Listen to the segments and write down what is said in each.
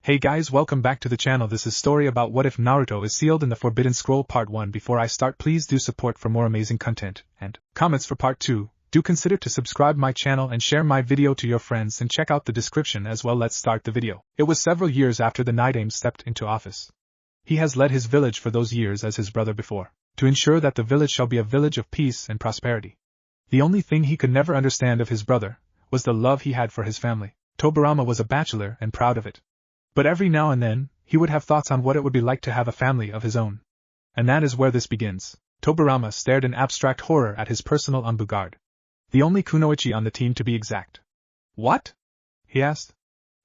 Hey guys, welcome back to the channel. This is story about what if Naruto is sealed in the Forbidden Scroll Part 1. Before I start, please do support for more amazing content, and comments for Part 2. Do consider to subscribe my channel and share my video to your friends and check out the description as well. Let's start the video. It was several years after the Night stepped into office. He has led his village for those years as his brother before, to ensure that the village shall be a village of peace and prosperity. The only thing he could never understand of his brother was the love he had for his family. Tobirama was a bachelor and proud of it. But every now and then, he would have thoughts on what it would be like to have a family of his own. And that is where this begins. Tobirama stared in abstract horror at his personal Anbu guard. The only kunoichi on the team to be exact. What? He asked.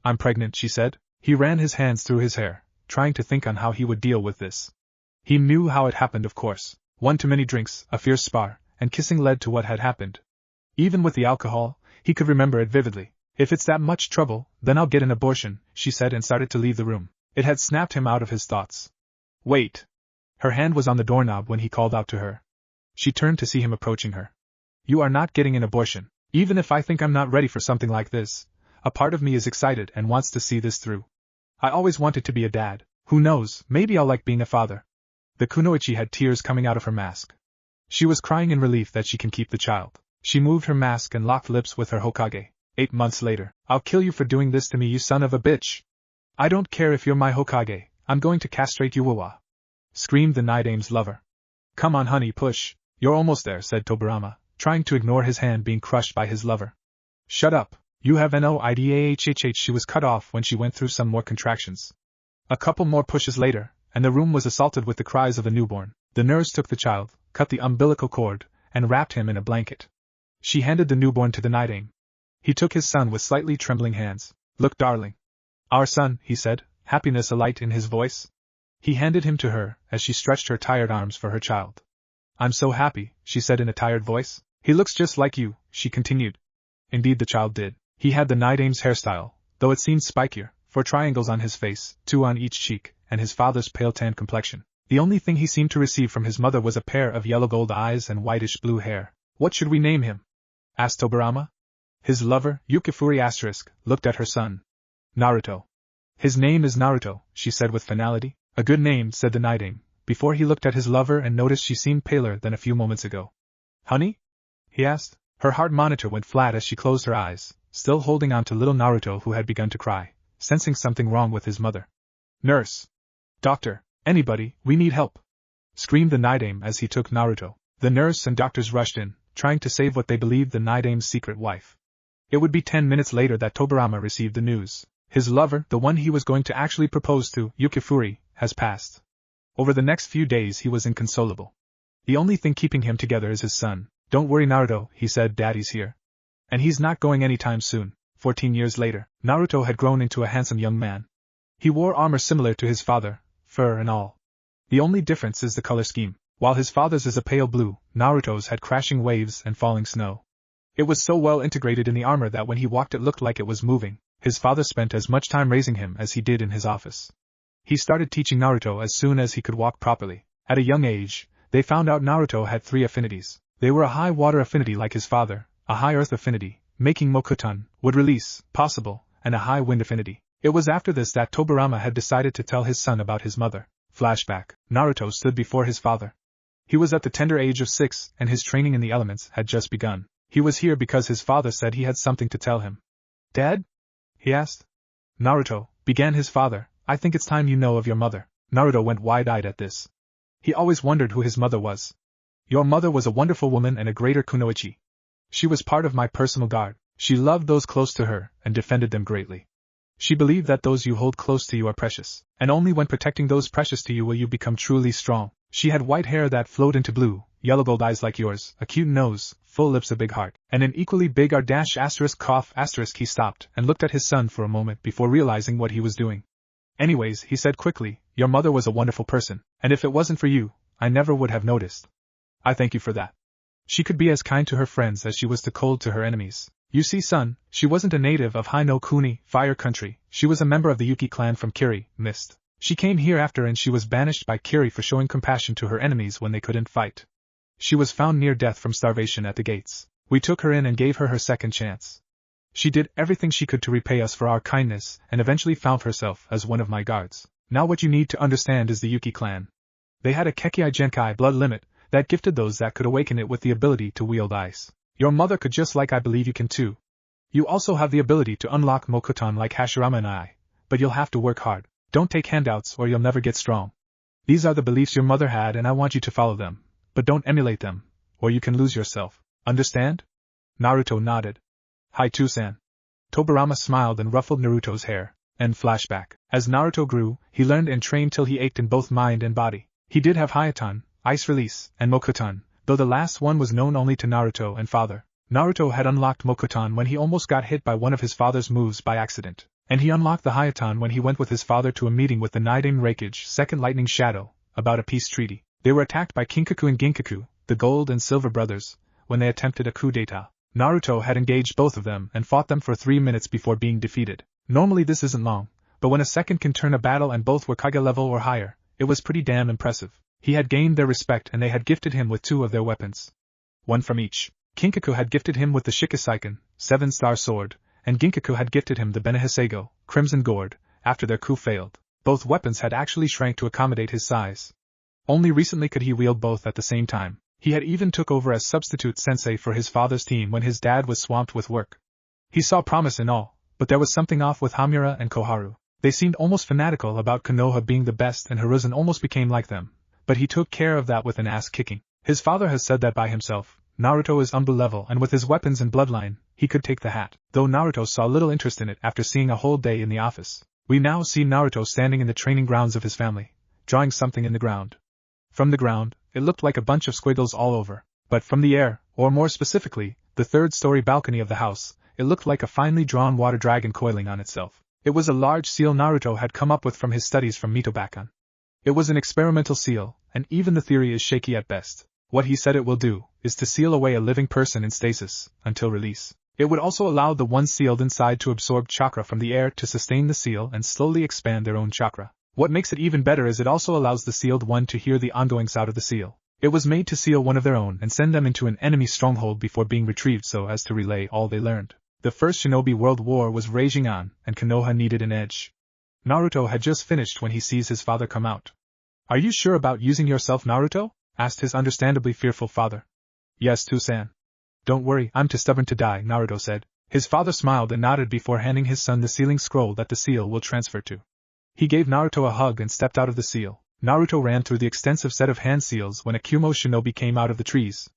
I'm pregnant, she said. He ran his hands through his hair, trying to think on how he would deal with this. He knew how it happened, of course. One too many drinks, a fierce spar, and kissing led to what had happened. Even with the alcohol, he could remember it vividly. If it's that much trouble, then I'll get an abortion, she said and started to leave the room. It had snapped him out of his thoughts. Wait. Her hand was on the doorknob when he called out to her. She turned to see him approaching her. You are not getting an abortion. Even if I think I'm not ready for something like this, a part of me is excited and wants to see this through. I always wanted to be a dad. Who knows, maybe I'll like being a father. The kunoichi had tears coming out of her mask. She was crying in relief that she can keep the child. She moved her mask and locked lips with her Hokage. 8 months later. I'll kill you for doing this to me, you son of a bitch. I don't care if you're my Hokage, I'm going to castrate you, Wawa. Screamed the Night lover. Come on honey, push. You're almost there, said Tobirama, trying to ignore his hand being crushed by his lover. Shut up, you have no idea. She was cut off when she went through some more contractions. A couple more pushes later, and the room was assaulted with the cries of a newborn. The nurse took the child, cut the umbilical cord, and wrapped him in a blanket. She handed the newborn to the Night. He took his son with slightly trembling hands. Look, darling. Our son, he said, happiness alight in his voice. He handed him to her as she stretched her tired arms for her child. I'm so happy, she said in a tired voice. He looks just like you, she continued. Indeed the child did. He had the Night hairstyle, though it seemed spikier, 4 triangles on his face, 2 on each cheek, and his father's pale tan complexion. The only thing he seemed to receive from his mother was a pair of yellow gold eyes and whitish blue hair. What should we name him? Asked Tobirama. His lover, Yukifuri*, looked at her son. Naruto. His name is Naruto, she said with finality. A good name, said the Night before he looked at his lover and noticed she seemed paler than a few moments ago. Honey? He asked. Her heart monitor went flat as she closed her eyes, still holding on to little Naruto who had begun to cry, sensing something wrong with his mother. Nurse. Doctor. Anybody, we need help. Screamed the Night as he took Naruto. The nurse and doctors rushed in, trying to save what they believed the Night secret wife. It would be 10 minutes later that Tobirama received the news. His lover, the one he was going to actually propose to, Yukifuri, has passed. Over the next few days he was inconsolable. The only thing keeping him together is his son. Don't worry Naruto, he said, Daddy's here. And he's not going anytime soon. 14 years later, Naruto had grown into a handsome young man. He wore armor similar to his father, fur and all. The only difference is the color scheme. While his father's is a pale blue, Naruto's had crashing waves and falling snow. It was so well integrated in the armor that when he walked it looked like it was moving. His father spent as much time raising him as he did in his office. He started teaching Naruto as soon as he could walk properly. At a young age, they found out Naruto had 3 affinities. They were a high water affinity like his father, a high earth affinity, making Mokuton, would release, possible, and a high wind affinity. It was after this that Tobirama had decided to tell his son about his mother. Flashback. Naruto stood before his father. He was at the tender age of 6 and his training in the elements had just begun. He was here because his father said he had something to tell him. Dad? He asked. Naruto, began his father, I think it's time you know of your mother. Naruto went wide-eyed at this. He always wondered who his mother was. Your mother was a wonderful woman and a greater kunoichi. She was part of my personal guard. She loved those close to her and defended them greatly. She believed that those you hold close to you are precious, and only when protecting those precious to you will you become truly strong. She had white hair that flowed into blue, yellow gold eyes like yours, a cute nose, full lips, a big heart, and an equally big ****. He stopped and looked at his son for a moment before realizing what he was doing. Anyways, he said quickly, your mother was a wonderful person, and if it wasn't for you, I never would have noticed. I thank you for that. She could be as kind to her friends as she was cold to her enemies. You see, son, she wasn't a native of Hai no Kuni, Fire Country, she was a member of the Yuki clan from Kiri, Mist. She came here after and she was banished by Kiri for showing compassion to her enemies when they couldn't fight. She was found near death from starvation at the gates. We took her in and gave her her second chance. She did everything she could to repay us for our kindness, and eventually found herself as one of my guards. Now what you need to understand is the Yuki clan. They had a Kekkei Genkai blood limit that gifted those that could awaken it with the ability to wield ice. Your mother could, just like I believe you can too. You also have the ability to unlock Mokuton like Hashirama and I, but you'll have to work hard. Don't take handouts or you'll never get strong. These are the beliefs your mother had and I want you to follow them, but don't emulate them, or you can lose yourself. Understand? Naruto nodded. Hi Tusan. Tobirama smiled and ruffled Naruto's hair. End flashback. As Naruto grew, he learned and trained till he ached in both mind and body. He did have Hayatan, Ice Release, and Mokuton, though the last one was known only to Naruto and father. Naruto had unlocked Mokuton when he almost got hit by one of his father's moves by accident, and he unlocked the Hayatan when he went with his father to a meeting with the Nidain Raikage Second Lightning Shadow, about a peace treaty. They were attacked by Kinkaku and Ginkaku, the Gold and Silver brothers, when they attempted a coup d'etat. Naruto had engaged both of them and fought them for 3 minutes before being defeated. Normally this isn't long, but when a second can turn a battle and both were Kage level or higher, it was pretty damn impressive. He had gained their respect and they had gifted him with 2 of their weapons. One from each. Kinkaku had gifted him with the Shikisaiken, 7-star sword, and Ginkaku had gifted him the Benehiseigo, Crimson Gourd, after their coup failed. Both weapons had actually shrank to accommodate his size. Only recently could he wield both at the same time. He had even took over as substitute sensei for his father's team when his dad was swamped with work. He saw promise in all, but there was something off with Hamura and Koharu. They seemed almost fanatical about Konoha being the best and Hiruzen almost became like them, but he took care of that with an ass-kicking. His father has said that by himself. Naruto is Umbu level and with his weapons and bloodline, he could take the hat. Though Naruto saw little interest in it after seeing a whole day in the office. We now see Naruto standing in the training grounds of his family, drawing something in the ground. From the ground, it looked like a bunch of squiggles all over, but from the air, or more specifically, the third-story balcony of the house, it looked like a finely drawn water dragon coiling on itself. It was a large seal Naruto had come up with from his studies from Mitobakan. It was an experimental seal, and even the theory is shaky at best. What he said it will do, is to seal away a living person in stasis, until release. It would also allow the one sealed inside to absorb chakra from the air to sustain the seal and slowly expand their own chakra. What makes it even better is it also allows the sealed one to hear the ongoings out of the seal. It was made to seal one of their own and send them into an enemy stronghold before being retrieved so as to relay all they learned. The First Shinobi World War was raging on, and Konoha needed an edge. Naruto had just finished when he sees his father come out. Are you sure about using yourself, Naruto? Asked his understandably fearful father. Yes, Tusan. Don't worry, I'm too stubborn to die, Naruto said. His father smiled and nodded before handing his son the sealing scroll that the seal will transfer to. He gave Naruto a hug and stepped out of the seal. Naruto ran through the extensive set of hand seals when a Kumo shinobi came out of the trees.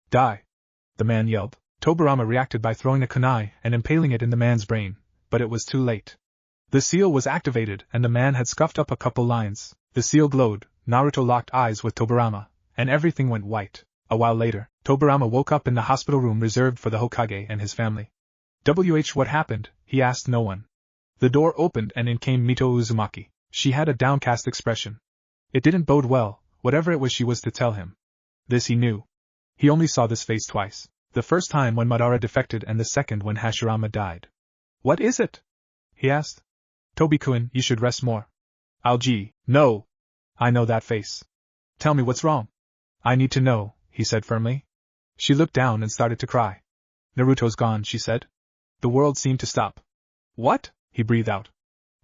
Die! The man yelled. Tobirama reacted by throwing a kunai and impaling it in the man's brain, but it was too late. The seal was activated and the man had scuffed up a couple lines. The seal glowed, Naruto locked eyes with Tobirama, and everything went white. A while later, Tobirama woke up in the hospital room reserved for the Hokage and his family. What happened? He asked no one. The door opened and in came Mito Uzumaki. She had a downcast expression. It didn't bode well, whatever it was she was to tell him. This he knew. He only saw this face twice. The first time when Madara defected and the second when Hashirama died. What is it? He asked. Tobi-kun, you should rest more. Algie, no. I know that face. Tell me what's wrong. I need to know, he said firmly. She looked down and started to cry. Naruto's gone, she said. The world seemed to stop. What? He breathed out.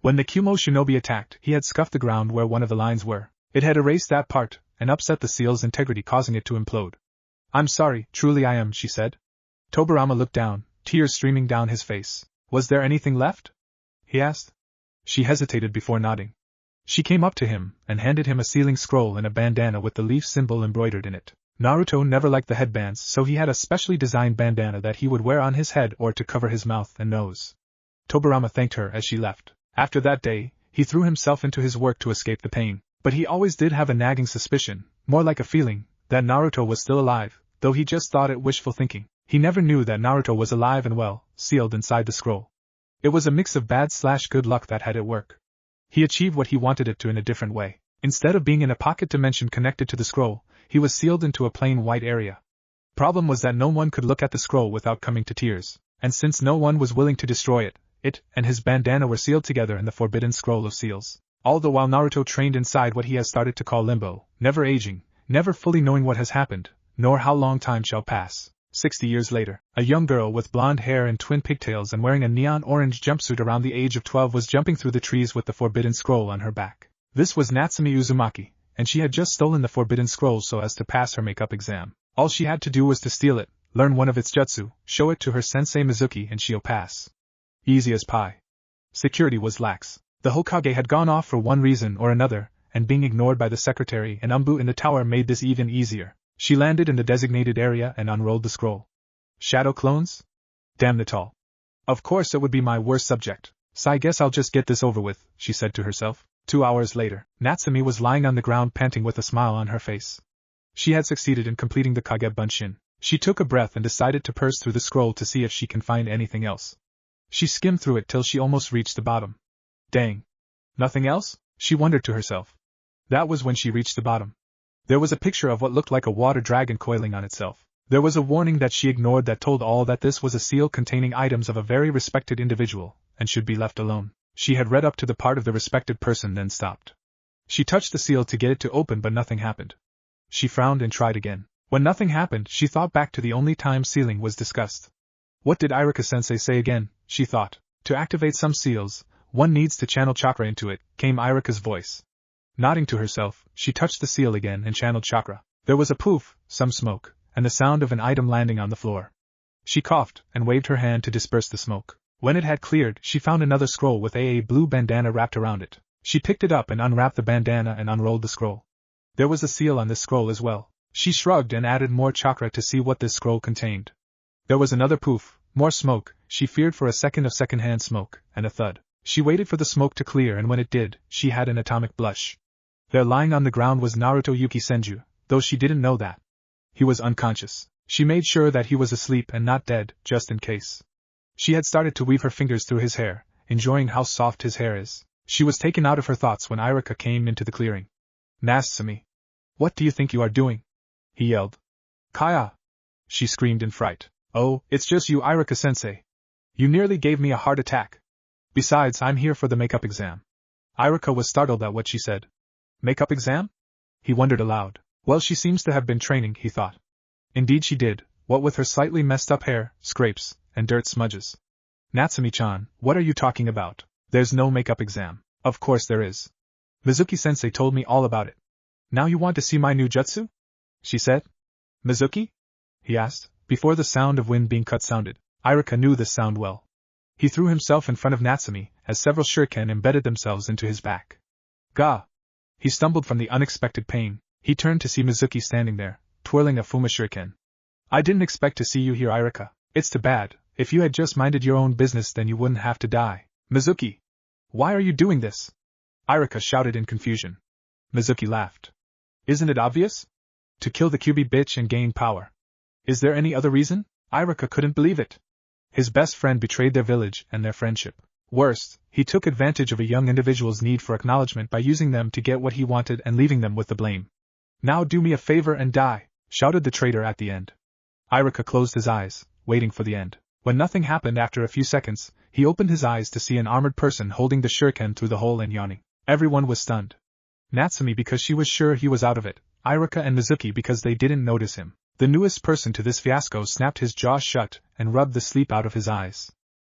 When the Kumo shinobi attacked, he had scuffed the ground where one of the lines were. It had erased that part, and upset the seal's integrity, causing it to implode. I'm sorry, truly I am, she said. Tobirama looked down, tears streaming down his face. Was there anything left? He asked. She hesitated before nodding. She came up to him, and handed him a sealing scroll and a bandana with the leaf symbol embroidered in it. Naruto never liked the headbands, so he had a specially designed bandana that he would wear on his head or to cover his mouth and nose. Tobirama thanked her as she left. After that day, he threw himself into his work to escape the pain. But he always did have a nagging suspicion, more like a feeling, that Naruto was still alive, though he just thought it wishful thinking. He never knew that Naruto was alive and well, sealed inside the scroll. It was a mix of bad/good luck that had it work. He achieved what he wanted it to in a different way. Instead of being in a pocket dimension connected to the scroll, he was sealed into a plain white area. Problem was that no one could look at the scroll without coming to tears, and since no one was willing to destroy it, it and his bandana were sealed together in the forbidden scroll of seals. All the while Naruto trained inside what he has started to call limbo, never aging, never fully knowing what has happened, nor how long time shall pass. 60 years later, a young girl with blonde hair and twin pigtails and wearing a neon orange jumpsuit around the age of 12 was jumping through the trees with the forbidden scroll on her back. This was Natsumi Uzumaki, and she had just stolen the forbidden scroll so as to pass her makeup exam. All she had to do was to steal it, learn one of its jutsu, show it to her sensei Mizuki, and she'll pass. Easy as pie. Security was lax. The Hokage had gone off for one reason or another, and being ignored by the secretary and Umbu in the tower made this even easier. She landed in the designated area and unrolled the scroll. Shadow clones? Damn it all. Of course it would be my worst subject, so I guess I'll just get this over with, she said to herself. 2 hours later, Natsumi was lying on the ground panting with a smile on her face. She had succeeded in completing the Kage Bunshin. She took a breath and decided to peruse through the scroll to see if she can find anything else. She skimmed through it till she almost reached the bottom. Dang. Nothing else? She wondered to herself. That was when she reached the bottom. There was a picture of what looked like a water dragon coiling on itself. There was a warning that she ignored that told all that this was a seal containing items of a very respected individual, and should be left alone. She had read up to the part of the respected person, then stopped. She touched the seal to get it to open, but nothing happened. She frowned and tried again. When nothing happened, she thought back to the only time sealing was discussed. What did Iruka-sensei say again? She thought. To activate some seals, one needs to channel chakra into it, came Iruka's voice. Nodding to herself, she touched the seal again and channeled chakra. There was a poof, some smoke, and the sound of an item landing on the floor. She coughed and waved her hand to disperse the smoke. When it had cleared, she found another scroll with a blue bandana wrapped around it. She picked it up and unwrapped the bandana and unrolled the scroll. There was a seal on this scroll as well. She shrugged and added more chakra to see what this scroll contained. There was another poof, more smoke. She feared for a second of secondhand smoke, and a thud. She waited for the smoke to clear, and when it did, she had an atomic blush. There lying on the ground was Naruto Yuki Senju, though she didn't know that. He was unconscious. She made sure that he was asleep and not dead, just in case. She had started to weave her fingers through his hair, enjoying how soft his hair is. She was taken out of her thoughts when Iruka came into the clearing. Natsumi. What do you think you are doing? He yelled. Kaya! She screamed in fright. Oh, it's just you, Iruka-sensei. You nearly gave me a heart attack. Besides, I'm here for the makeup exam. Iruka was startled at what she said. Makeup exam? He wondered aloud. Well, she seems to have been training, he thought. Indeed she did, what with her slightly messed up hair, scrapes, and dirt smudges. Natsumi-chan, what are you talking about? There's no makeup exam. Of course there is. Mizuki-sensei told me all about it. Now you want to see my new jutsu? She said. Mizuki? He asked, before the sound of wind being cut sounded. Iruka knew this sound well. He threw himself in front of Natsumi, as several shuriken embedded themselves into his back. Gah! He stumbled from the unexpected pain. He turned to see Mizuki standing there, twirling a Fuma shuriken. I didn't expect to see you here, Iruka. It's too bad. If you had just minded your own business, then you wouldn't have to die. Mizuki! Why are you doing this? Iruka shouted in confusion. Mizuki laughed. Isn't it obvious? To kill the Kyuubi bitch and gain power. Is there any other reason? Iruka couldn't believe it. His best friend betrayed their village and their friendship. Worst, he took advantage of a young individual's need for acknowledgement by using them to get what he wanted and leaving them with the blame. Now do me a favor and die, shouted the traitor at the end. Iruka closed his eyes, waiting for the end. When nothing happened after a few seconds, he opened his eyes to see an armored person holding the shuriken through the hole and yawning. Everyone was stunned. Natsumi because she was sure he was out of it, Iruka and Mizuki because they didn't notice him. The newest person to this fiasco snapped his jaw shut and rubbed the sleep out of his eyes.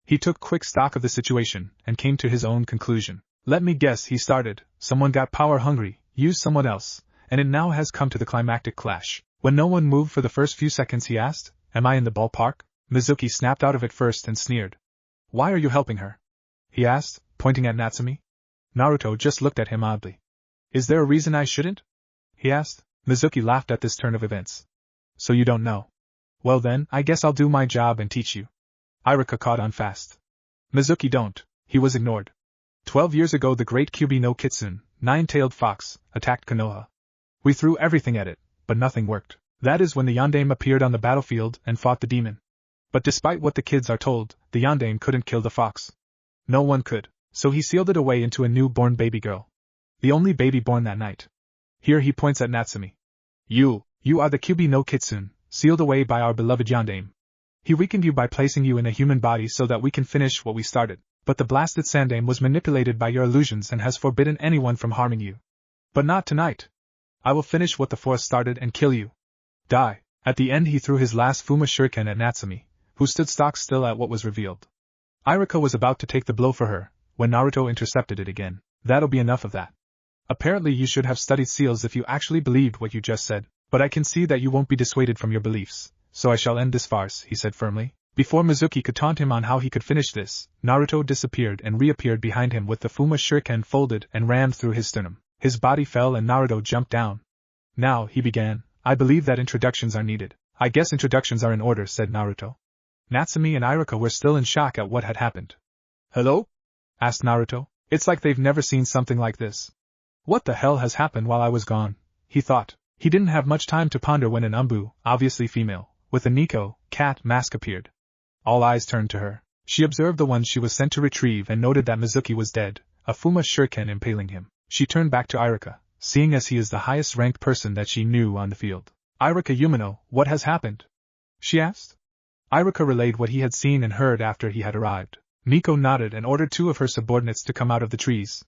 He took quick stock of the situation and came to his own conclusion. Let me guess, he started. Someone got power hungry, used someone else, and it now has come to the climactic clash. When no one moved for the first few seconds, he asked, Am I in the ballpark? Mizuki snapped out of it first and sneered. Why are you helping her? He asked, pointing at Natsumi. Naruto just looked at him oddly. Is there a reason I shouldn't? He asked. Mizuki laughed at this turn of events. So you don't know? Well then, I guess I'll do my job and teach you. Iruka caught on fast. Mizuki don't. He was ignored. 12 years ago the great Kyuubi no Kitsune, nine-tailed fox, attacked Konoha. We threw everything at it, but nothing worked. That is when the Yondaime appeared on the battlefield and fought the demon. But despite what the kids are told, the Yondaime couldn't kill the fox. No one could, so he sealed it away into a newborn baby girl. The only baby born that night. Here he points at Natsumi. You are the Kyuubi no Kitsune, sealed away by our beloved Yondaime. He weakened you by placing you in a human body so that we can finish what we started. But the blasted Sandaime was manipulated by your illusions and has forbidden anyone from harming you. But not tonight. I will finish what the force started and kill you. Die. At the end he threw his last Fuma shuriken at Natsumi, who stood stock still at what was revealed. Iruka was about to take the blow for her, when Naruto intercepted it again. That'll be enough of that. Apparently you should have studied seals if you actually believed what you just said, but I can see that you won't be dissuaded from your beliefs, so I shall end this farce, he said firmly. Before Mizuki could taunt him on how he could finish this, Naruto disappeared and reappeared behind him with the Fuma shuriken folded and rammed through his sternum. His body fell and Naruto jumped down. Now, he began, I believe that introductions are needed. I guess introductions are in order, said Naruto. Natsumi and Iruka were still in shock at what had happened. Hello? Asked Naruto. It's like they've never seen something like this. What the hell has happened while I was gone? He thought. He didn't have much time to ponder when an Umbu, obviously female, with a Nico, cat mask appeared. All eyes turned to her. She observed the one she was sent to retrieve and noted that Mizuki was dead, a Fuma shuriken impaling him. She turned back to Iruka, seeing as he is the highest ranked person that she knew on the field. Iruka Yumino, what has happened? She asked. Iruka relayed what he had seen and heard after he had arrived. Miko nodded and ordered 2 of her subordinates to come out of the trees.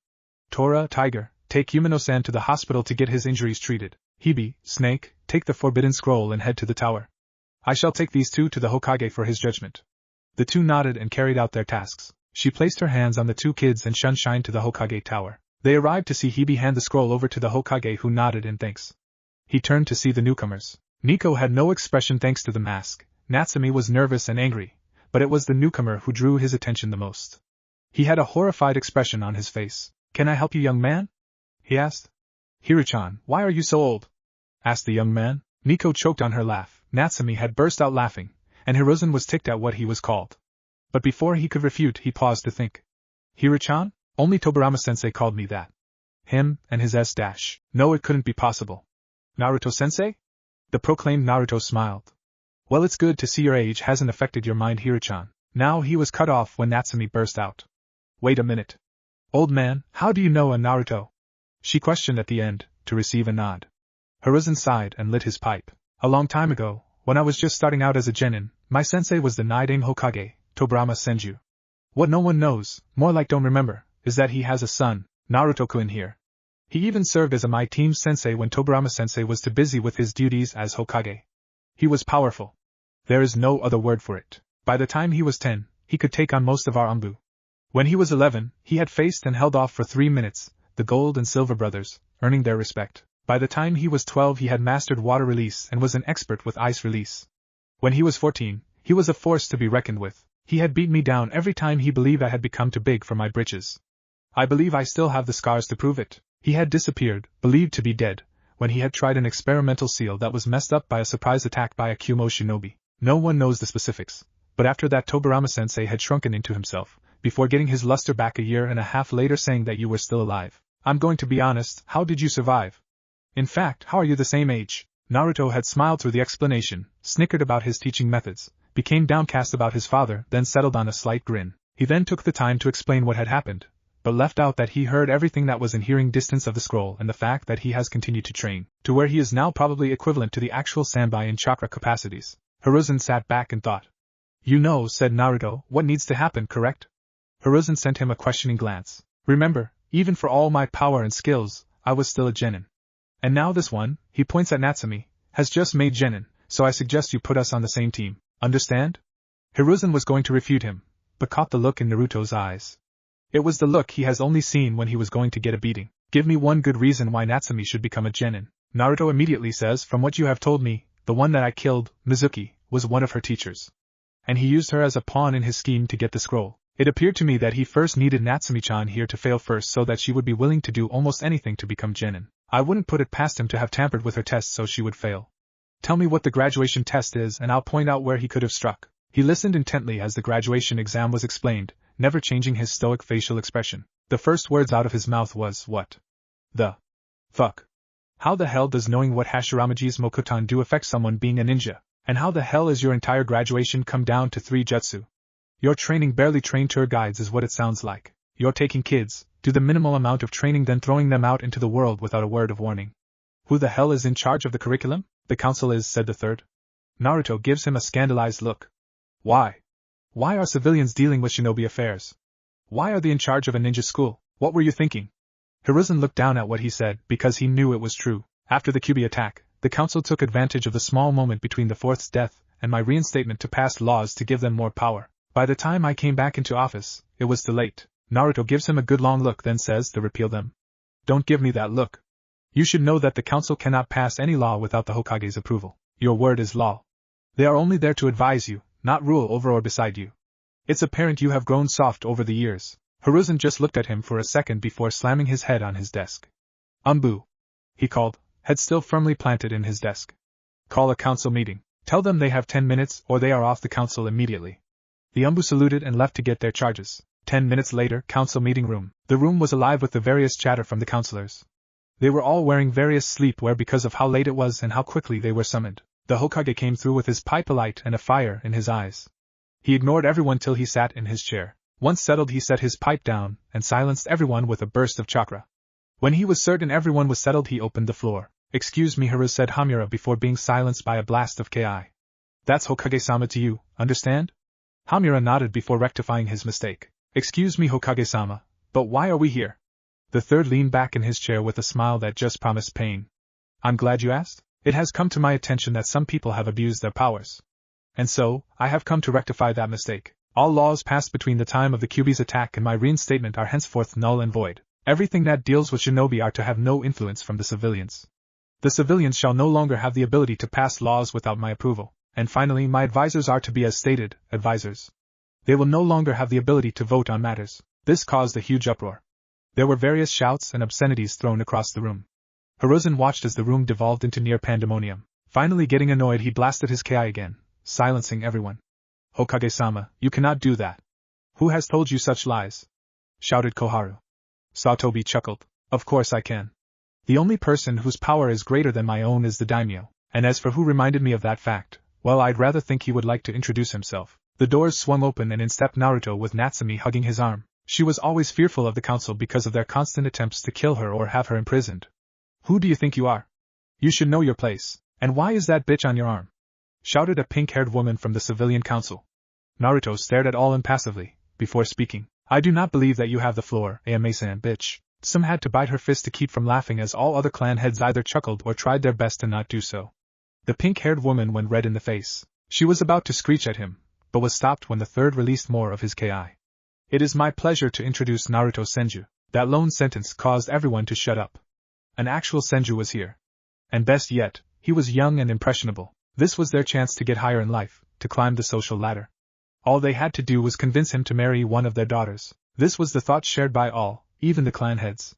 Tora, Tiger, take Yumino-san to the hospital to get his injuries treated. Hibi, Snake, take the Forbidden Scroll and head to the tower. I shall take these 2 to the Hokage for his judgment. The 2 nodded and carried out their tasks. She placed her hands on the 2 kids and Sunshine to the Hokage tower. They arrived to see Hibi hand the scroll over to the Hokage, who nodded in thanks. He turned to see the newcomers. Nico had no expression thanks to the mask. Natsumi was nervous and angry, but it was the newcomer who drew his attention the most. He had a horrified expression on his face. Can I help you, young man? He asked. Hiruchan, why are you so old? Asked the young man. Nico choked on her laugh. Natsumi had burst out laughing, and Hiruzen was ticked at what he was called. But before he could refute, he paused to think. Hiruchan? Only Tobirama-sensei called me that. Him, and his S-. No, it couldn't be possible. Naruto-sensei? The proclaimed Naruto smiled. Well, it's good to see your age hasn't affected your mind, Hiruchan. Now he was cut off when Natsumi burst out. Wait a minute. Old man, how do you know a Naruto? She questioned at the end, to receive a nod. Hiruzen sighed and lit his pipe. A long time ago, when I was just starting out as a genin, my sensei was the Nidame Hokage, Tobirama Senju. What no one knows, more like don't remember, is that he has a son, Naruto-kun here. He even served as my team's sensei when Tobirama sensei was too busy with his duties as Hokage. He was powerful. There is no other word for it. By the time he was 10, he could take on most of our Umbu. When he was 11, he had faced and held off for 3 minutes, the Gold and Silver brothers, earning their respect. By the time he was 12, he had mastered water release and was an expert with ice release. When he was 14, he was a force to be reckoned with. He had beat me down every time he believed I had become too big for my britches. I believe I still have the scars to prove it. He had disappeared, believed to be dead, when he had tried an experimental seal that was messed up by a surprise attack by a Kumo shinobi. No one knows the specifics, but after that Tobirama-sensei had shrunken into himself, before getting his luster back a year and a half later saying that you were still alive. I'm going to be honest, how did you survive? In fact, how are you the same age? Naruto had smiled through the explanation, snickered about his teaching methods, became downcast about his father, then settled on a slight grin. He then took the time to explain what had happened, but left out that he heard everything that was in hearing distance of the scroll and the fact that he has continued to train, to where he is now probably equivalent to the actual Sanbai in chakra capacities. Hiruzen sat back and thought. You know, said Naruto, what needs to happen, correct? Hiruzen sent him a questioning glance. Remember, even for all my power and skills, I was still a genin. And now this one, he points at Natsumi, has just made genin, so I suggest you put us on the same team. Understand? Hiruzen was going to refute him, but caught the look in Naruto's eyes. It was the look he has only seen when he was going to get a beating. Give me one good reason why Natsumi should become a genin. Naruto immediately says, from what you have told me, the one that I killed, Mizuki, was one of her teachers. And he used her as a pawn in his scheme to get the scroll. It appeared to me that he first needed Natsumi-chan here to fail first so that she would be willing to do almost anything to become genin. I wouldn't put it past him to have tampered with her tests so she would fail. Tell me what the graduation test is and I'll point out where he could have struck. He listened intently as the graduation exam was explained, never changing his stoic facial expression. The first words out of his mouth was, what the fuck? How the hell does knowing what Hashiramaji's Mokutan do affect someone being a ninja? And how the hell is your entire graduation come down to 3 jutsu? You're training barely trained tour guides is what it sounds like. You're taking kids, do the minimal amount of training then throwing them out into the world without a word of warning. Who the hell is in charge of the curriculum? The council is, said the third. Naruto gives him a scandalized look. Why? Why are civilians dealing with shinobi affairs? Why are they in charge of a ninja school? What were you thinking? Hiruzen looked down at what he said because he knew it was true. After the Kyuubi attack, the council took advantage of the small moment between the fourth's death and my reinstatement to pass laws to give them more power. By the time I came back into office, it was too late. Naruto gives him a good long look, then says to repeal them. Don't give me that look. You should know that the council cannot pass any law without the Hokage's approval. Your word is law. They are only there to advise you, not rule over or beside you. It's apparent you have grown soft over the years. Hiruzen just looked at him for a second before slamming his head on his desk. Umbu, he called, head still firmly planted in his desk. Call a council meeting. Tell them they have 10 minutes or they are off the council immediately. The Umbu saluted and left to get their charges. 10 minutes later, council meeting room. The room was alive with the various chatter from the councilors. They were all wearing various sleepwear because of how late it was and how quickly they were summoned. The Hokage came through with his pipe alight and a fire in his eyes. He ignored everyone till he sat in his chair. Once settled, he set his pipe down and silenced everyone with a burst of chakra. When he was certain everyone was settled, he opened the floor. Excuse me, Hiruzen, said Hamura before being silenced by a blast of Ki. That's Hokage-sama to you, understand? Hamura nodded before rectifying his mistake. Excuse me, Hokage-sama, but why are we here? The third leaned back in his chair with a smile that just promised pain. I'm glad you asked. It has come to my attention that some people have abused their powers. And so, I have come to rectify that mistake. All laws passed between the time of the Kyuubi's attack and my reinstatement are henceforth null and void. Everything that deals with shinobi are to have no influence from the civilians. The civilians shall no longer have the ability to pass laws without my approval. And finally, my advisors are to be as stated, advisors. They will no longer have the ability to vote on matters. This caused a huge uproar. There were various shouts and obscenities thrown across the room. Hiruzen watched as the room devolved into near pandemonium. Finally getting annoyed, he blasted his Ki again, silencing everyone. Hokage-sama, you cannot do that. Who has told you such lies? Shouted Koharu. Satobi chuckled. Of course I can. The only person whose power is greater than my own is the daimyo, and as for who reminded me of that fact, well, I'd rather think he would like to introduce himself. The doors swung open and in stepped Naruto with Natsumi hugging his arm. She was always fearful of the council because of their constant attempts to kill her or have her imprisoned. Who do you think you are? You should know your place. And why is that bitch on your arm? Shouted a pink-haired woman from the civilian council. Naruto stared at all impassively, before speaking. I do not believe that you have the floor, Ayame-san, bitch. Some had to bite her fist to keep from laughing as all other clan heads either chuckled or tried their best to not do so. The pink-haired woman went red in the face. She was about to screech at him, but was stopped when the third released more of his Ki. It is my pleasure to introduce Naruto Senju. That lone sentence caused everyone to shut up. An actual Senju was here. And best yet, he was young and impressionable. This was their chance to get higher in life, to climb the social ladder. All they had to do was convince him to marry one of their daughters. This was the thought shared by all, even the clan heads.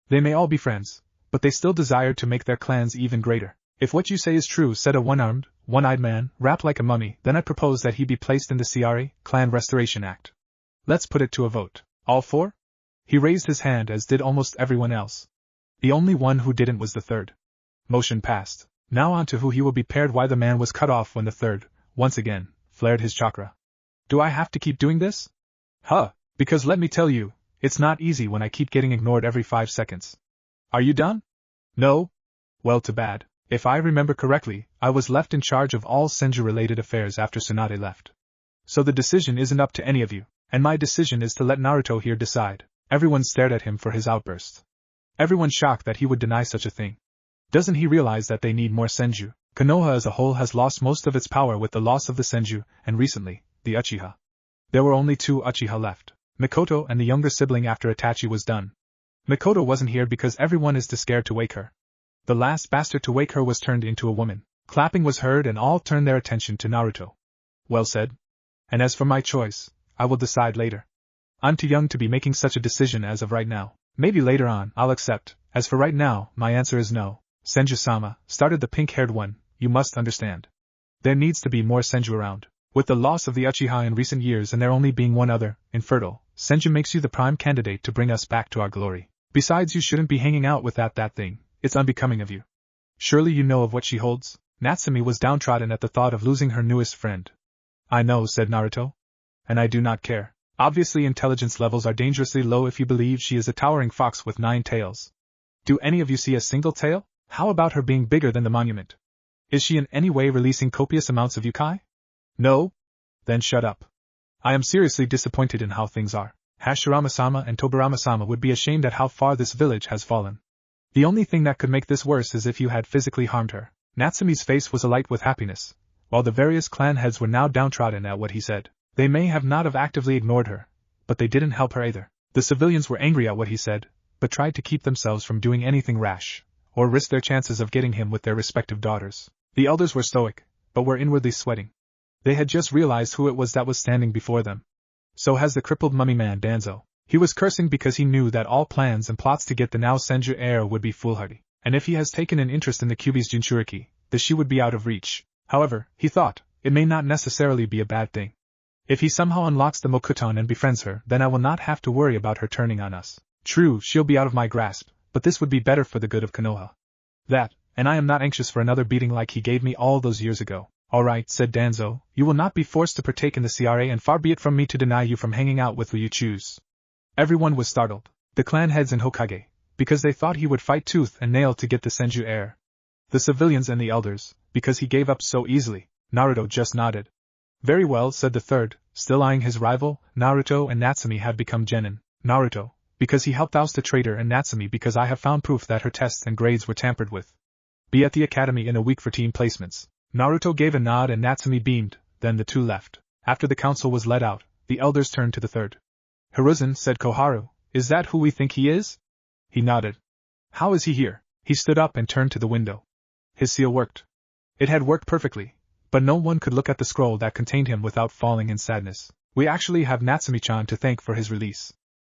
They may all be friends, but they still desired to make their clans even greater. If what you say is true, said a one-armed, one-eyed man, wrapped like a mummy, then I propose that he be placed in the Ciari Clan Restoration Act. Let's put it to a vote. All four? He raised his hand as did almost everyone else. The only one who didn't was the third. Motion passed. Now on to who he will be paired. Why the man was cut off when the third, once again, flared his chakra. Do I have to keep doing this? Huh, because let me tell you, it's not easy when I keep getting ignored every 5 seconds. Are you done? No? Well, too bad. If I remember correctly, I was left in charge of all Senju-related affairs after Tsunade left. So the decision isn't up to any of you, and my decision is to let Naruto here decide. Everyone stared at him for his outburst. Everyone shocked that he would deny such a thing. Doesn't he realize that they need more Senju? Konoha as a whole has lost most of its power with the loss of the Senju, and recently, the Uchiha. There were only 2 Uchiha left, Mikoto and the younger sibling after Itachi was done. Mikoto wasn't here because everyone is too scared to wake her. The last bastard to wake her was turned into a woman. Clapping was heard and all turned their attention to Naruto. Well said. And as for my choice, I will decide later. I'm too young to be making such a decision as of right now. Maybe later on, I'll accept. As for right now, my answer is no. Senju-sama, started the pink-haired one, you must understand. There needs to be more Senju around. With the loss of the Uchiha in recent years and there only being one other, infertile, Senju makes you the prime candidate to bring us back to our glory. Besides, you shouldn't be hanging out with that thing. It's unbecoming of you. Surely you know of what she holds? Natsumi was downtrodden at the thought of losing her newest friend. I know, said Naruto. And I do not care. Obviously intelligence levels are dangerously low if you believe she is a towering fox with 9 tails. Do any of you see a single tail? How about her being bigger than the monument? Is she in any way releasing copious amounts of Yukai? No? Then shut up. I am seriously disappointed in how things are. Hashirama-sama and Tobirama-sama would be ashamed at how far this village has fallen. The only thing that could make this worse is if you had physically harmed her. Natsume's face was alight with happiness, while the various clan heads were now downtrodden at what he said. They may have not have actively ignored her, but they didn't help her either. The civilians were angry at what he said, but tried to keep themselves from doing anything rash, or risk their chances of getting him with their respective daughters. The elders were stoic, but were inwardly sweating. They had just realized who it was that was standing before them. So has the crippled mummy man Danzo. He was cursing because he knew that all plans and plots to get the now Senju heir would be foolhardy, and if he has taken an interest in the Kyuubi's Jinchuriki, the she would be out of reach. However, he thought, it may not necessarily be a bad thing. If he somehow unlocks the Mokuton and befriends her, then I will not have to worry about her turning on us. True, she'll be out of my grasp, but this would be better for the good of Konoha. That, and I am not anxious for another beating like he gave me all those years ago. Alright, said Danzo, you will not be forced to partake in the CRA, and far be it from me to deny you from hanging out with who you choose. Everyone was startled, the clan heads and Hokage, because they thought he would fight tooth and nail to get the Senju heir. The civilians and the elders, because he gave up so easily. Naruto just nodded. Very well, said the third, still eyeing his rival. Naruto and Natsumi have become genin. Naruto, because he helped oust the traitor, and Natsumi because I have found proof that her tests and grades were tampered with. Be at the academy in a week for team placements. Naruto gave a nod and Natsumi beamed, then the two left. After the council was let out, the elders turned to the third. Hiruzen, said Koharu, is that who we think he is? He nodded. How is he here? He stood up and turned to the window. His seal worked. It had worked perfectly, but no one could look at the scroll that contained him without falling in sadness. We actually have Natsumi-chan to thank for his release.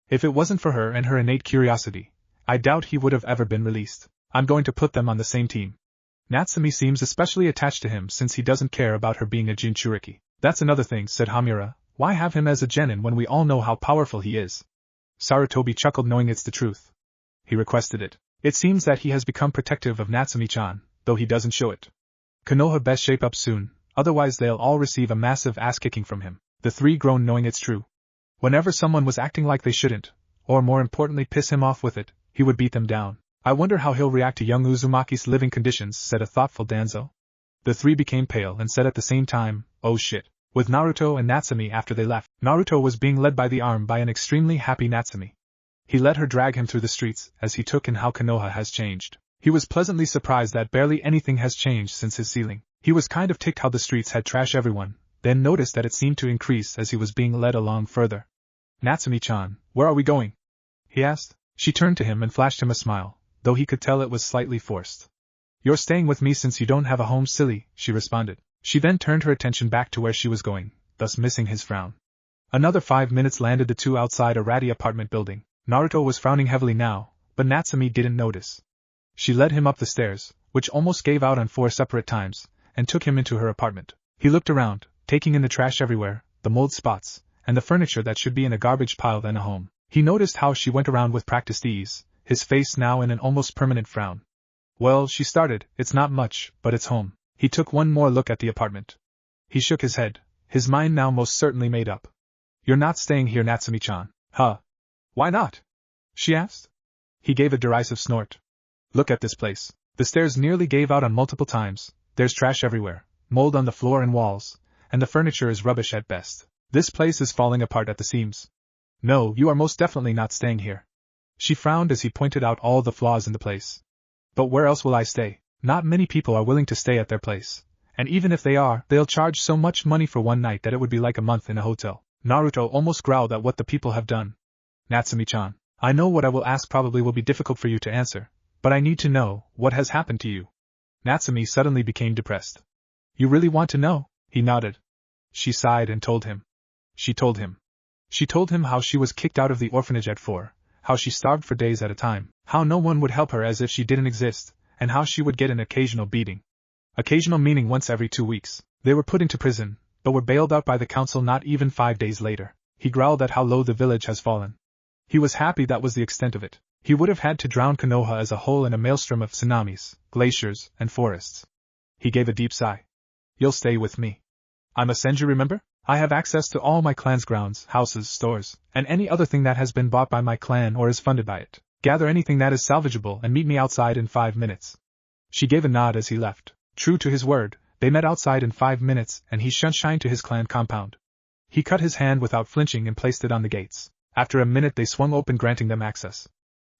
If it wasn't for her and her innate curiosity, I doubt he would have ever been released. I'm going to put them on the same team. Natsumi seems especially attached to him since he doesn't care about her being a Jinchuriki. That's another thing, said Hamura. Why have him as a genin when we all know how powerful he is? Sarutobi chuckled, knowing it's the truth. He requested it. It seems that he has become protective of Natsumi-chan, though he doesn't show it. Konoha best shape up soon, otherwise they'll all receive a massive ass-kicking from him. The three groaned, knowing it's true. Whenever someone was acting like they shouldn't, or more importantly piss him off with it, he would beat them down. I wonder how he'll react to young Uzumaki's living conditions, said a thoughtful Danzo. The three became pale and said at the same time, oh shit. With Naruto and Natsumi after they left, Naruto was being led by the arm by an extremely happy Natsumi. He let her drag him through the streets as he took in how Konoha has changed. He was pleasantly surprised that barely anything has changed since his sealing. He was kind of ticked how the streets had trash everyone, then noticed that it seemed to increase as he was being led along further. Natsumi-chan, where are we going? He asked. She turned to him and flashed him a smile, though he could tell it was slightly forced. You're staying with me since you don't have a home, silly, she responded. She then turned her attention back to where she was going, thus missing his frown. Another 5 minutes landed the two outside a ratty apartment building. Naruto was frowning heavily now, but Natsumi didn't notice. She led him up the stairs, which almost gave out on 4 separate times, and took him into her apartment. He looked around, taking in the trash everywhere, the mold spots, and the furniture that should be in a garbage pile than a home. He noticed how she went around with practiced ease, his face now in an almost permanent frown. Well, she started, it's not much, but it's home. He took one more look at the apartment. He shook his head, his mind now most certainly made up. You're not staying here, Natsumi-chan. Huh? Why not? She asked. He gave a derisive snort. Look at this place. The stairs nearly gave out on multiple times, there's trash everywhere, mold on the floor and walls, and the furniture is rubbish at best. This place is falling apart at the seams. No, you are most definitely not staying here. She frowned as he pointed out all the flaws in the place. But where else will I stay? Not many people are willing to stay at their place, and even if they are, they'll charge so much money for one night that it would be like a month in a hotel. Naruto almost growled at what the people have done. Natsumi-chan, I know what I will ask probably will be difficult for you to answer, but I need to know, what has happened to you? Natsumi suddenly became depressed. You really want to know? He nodded. She sighed and told him. She told him. She told him how she was kicked out of the orphanage at 4, how she starved for days at a time, how no one would help her as if she didn't exist, and how she would get an occasional beating. Occasional meaning once every 2 weeks. They were put into prison, but were bailed out by the council not even 5 days later. He growled at how low the village has fallen. He was happy that was the extent of it. He would have had to drown Konoha as a whole in a maelstrom of tsunamis, glaciers, and forests. He gave a deep sigh. You'll stay with me. I'm a Senju, remember? I have access to all my clan's grounds, houses, stores, and any other thing that has been bought by my clan or is funded by it. Gather anything that is salvageable and meet me outside in 5 minutes. She gave a nod as he left. True to his word, they met outside in 5 minutes and he shined to his clan compound. He cut his hand without flinching and placed it on the gates. After a minute they swung open, granting them access.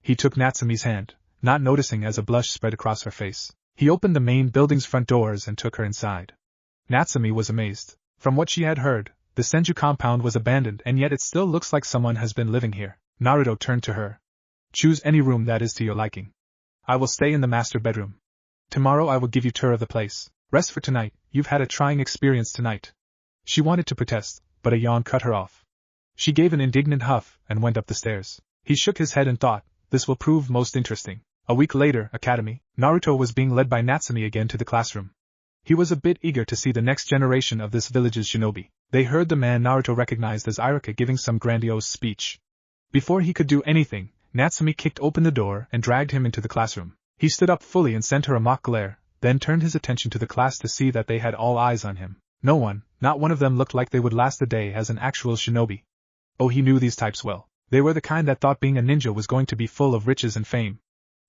He took Natsumi's hand, not noticing as a blush spread across her face. He opened the main building's front doors and took her inside. Natsumi was amazed. From what she had heard, the Senju compound was abandoned and yet it still looks like someone has been living here. Naruto turned to her. Choose any room that is to your liking. I will stay in the master bedroom. Tomorrow I will give you tour of the place. Rest for tonight, you've had a trying experience tonight. She wanted to protest, but a yawn cut her off. She gave an indignant huff and went up the stairs. He shook his head and thought, this will prove most interesting. A week later, Academy, Naruto was being led by Natsumi again to the classroom. He was a bit eager to see the next generation of this village's shinobi. They heard the man Naruto recognized as Iruka giving some grandiose speech. Before he could do anything, Natsumi kicked open the door and dragged him into the classroom. He stood up fully and sent her a mock glare, then turned his attention to the class to see that they had all eyes on him. No one, not one of them looked like they would last the day as an actual shinobi. Oh, he knew these types well. They were the kind that thought being a ninja was going to be full of riches and fame.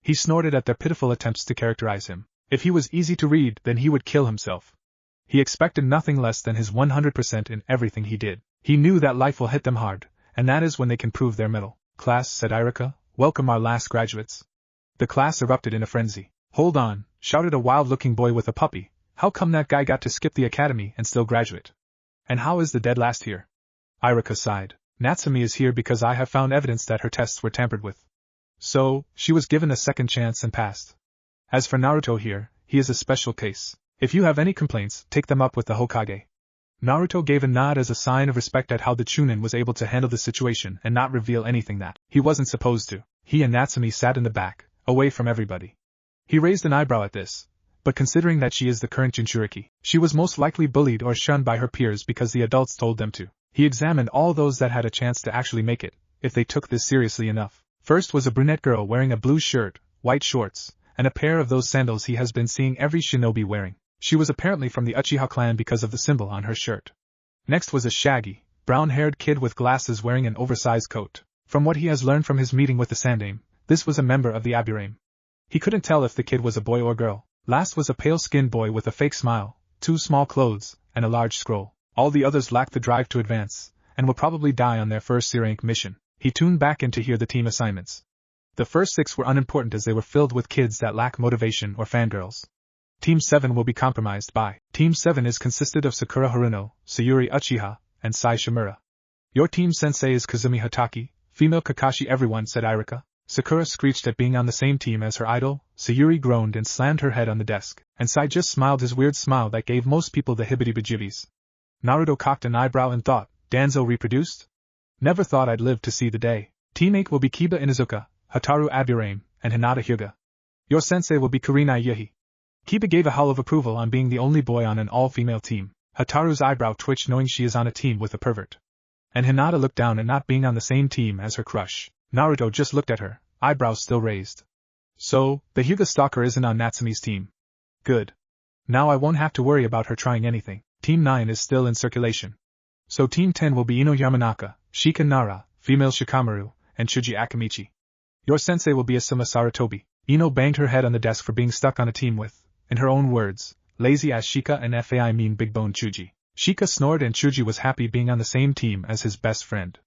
He snorted at their pitiful attempts to characterize him. If he was easy to read, then he would kill himself. He expected nothing less than his 100% in everything he did. He knew that life will hit them hard, and that is when they can prove their mettle. Class, said Iruka, welcome our last graduates. The class erupted in a frenzy. Hold on, shouted a wild-looking boy with a puppy. How come that guy got to skip the academy and still graduate? And how is the dead last here? Iruka sighed. Natsumi is here because I have found evidence that her tests were tampered with. So, she was given a second chance and passed. As for Naruto here, he is a special case. If you have any complaints, take them up with the Hokage. Naruto gave a nod as a sign of respect at how the Chunin was able to handle the situation and not reveal anything that he wasn't supposed to. He and Natsumi sat in the back, away from everybody. He raised an eyebrow at this, but considering that she is the current Jinchuriki, she was most likely bullied or shunned by her peers because the adults told them to. He examined all those that had a chance to actually make it, if they took this seriously enough. First was a brunette girl wearing a blue shirt, white shorts, and a pair of those sandals he has been seeing every shinobi wearing. She was apparently from the Uchiha clan because of the symbol on her shirt. Next was a shaggy, brown-haired kid with glasses wearing an oversized coat. From what he has learned from his meeting with the Sandaime, this was a member of the Aburame. He couldn't tell if the kid was a boy or girl. Last was a pale-skinned boy with a fake smile, 2 small clothes, and a large scroll. All the others lacked the drive to advance, and will probably die on their first C-rank mission. He tuned back in to hear the team assignments. The first 6 were unimportant as they were filled with kids that lack motivation or fangirls. Team 7 will be compromised by. Team 7 is consisted of Sakura Haruno, Sayuri Uchiha, and Sai Shimura. Your team sensei is Kazumi Hataki, female Kakashi. Everyone, said Iruka. Sakura screeched at being on the same team as her idol, Sayuri groaned and slammed her head on the desk, and Sai just smiled his weird smile that gave most people the hibbity-bajibbies. Naruto cocked an eyebrow and thought, Danzo reproduced? Never thought I'd live to see the day. Team 8 will be Kiba Inuzuka, Hataru Aburame, and Hinata Hyuga. Your sensei will be Kurenai Yuhi. Kiba gave a howl of approval on being the only boy on an all-female team. Hataru's eyebrow twitched knowing she is on a team with a pervert. And Hinata looked down at not being on the same team as her crush. Naruto just looked at her, eyebrows still raised. So, the Hyuga stalker isn't on Natsumi's team. Good. Now I won't have to worry about her trying anything. Team 9 is still in circulation. So Team 10 will be Ino Yamanaka, Shika Nara, female Shikamaru, and Chuji Akamichi. Your sensei will be Asuma Sarutobi. Ino banged her head on the desk for being stuck on a team with, in her own words, lazy ass Shika and FAI mean big bone Chuji. Shika snored and Chuji was happy being on the same team as his best friend.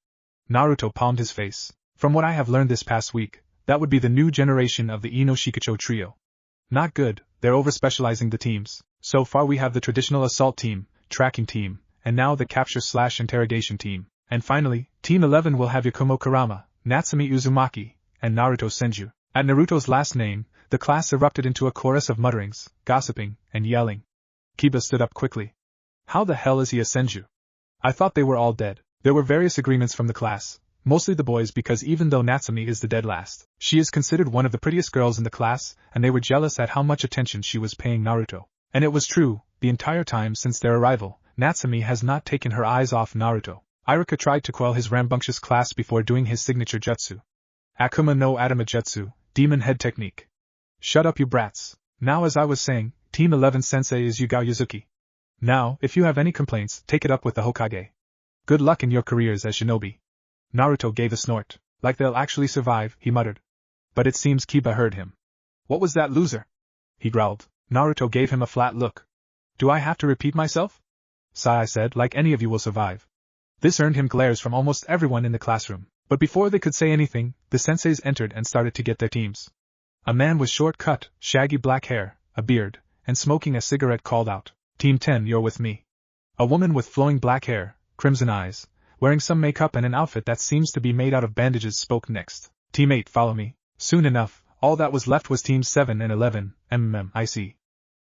Naruto palmed his face. From what I have learned this past week, that would be the new generation of the Ino Shikacho trio. Not good, they're over-specializing the teams. So far we have the traditional assault team, tracking team, and now the capture/interrogation team. And finally, Team 11 will have Yakumo Kurama, Natsumi Uzumaki, and Naruto Senju. At Naruto's last name, the class erupted into a chorus of mutterings, gossiping, and yelling. Kiba stood up quickly. How the hell is he a Senju? I thought they were all dead. There were various agreements from the class, mostly the boys because even though Natsumi is the dead last, she is considered one of the prettiest girls in the class, and they were jealous at how much attention she was paying Naruto. And it was true, the entire time since their arrival, Natsumi has not taken her eyes off Naruto. Iruka tried to quell his rambunctious class before doing his signature jutsu. Akuma no Atama Jutsu, Demon Head Technique. Shut up you brats. Now as I was saying, Team 11 sensei is Yugao Yuzuki. Now, if you have any complaints, take it up with the Hokage. Good luck in your careers as shinobi. Naruto gave a snort. Like they'll actually survive, he muttered. But it seems Kiba heard him. What was that loser? He growled. Naruto gave him a flat look. Do I have to repeat myself? Sai said, like any of you will survive. This earned him glares from almost everyone in the classroom. But before they could say anything, the senseis entered and started to get their teams. A man with short cut, shaggy black hair, a beard, and smoking a cigarette called out, "Team 10, you're with me." A woman with flowing black hair, crimson eyes, wearing some makeup and an outfit that seems to be made out of bandages spoke next. "Team 8, follow me." Soon enough, all that was left was Teams 7 and 11, I see.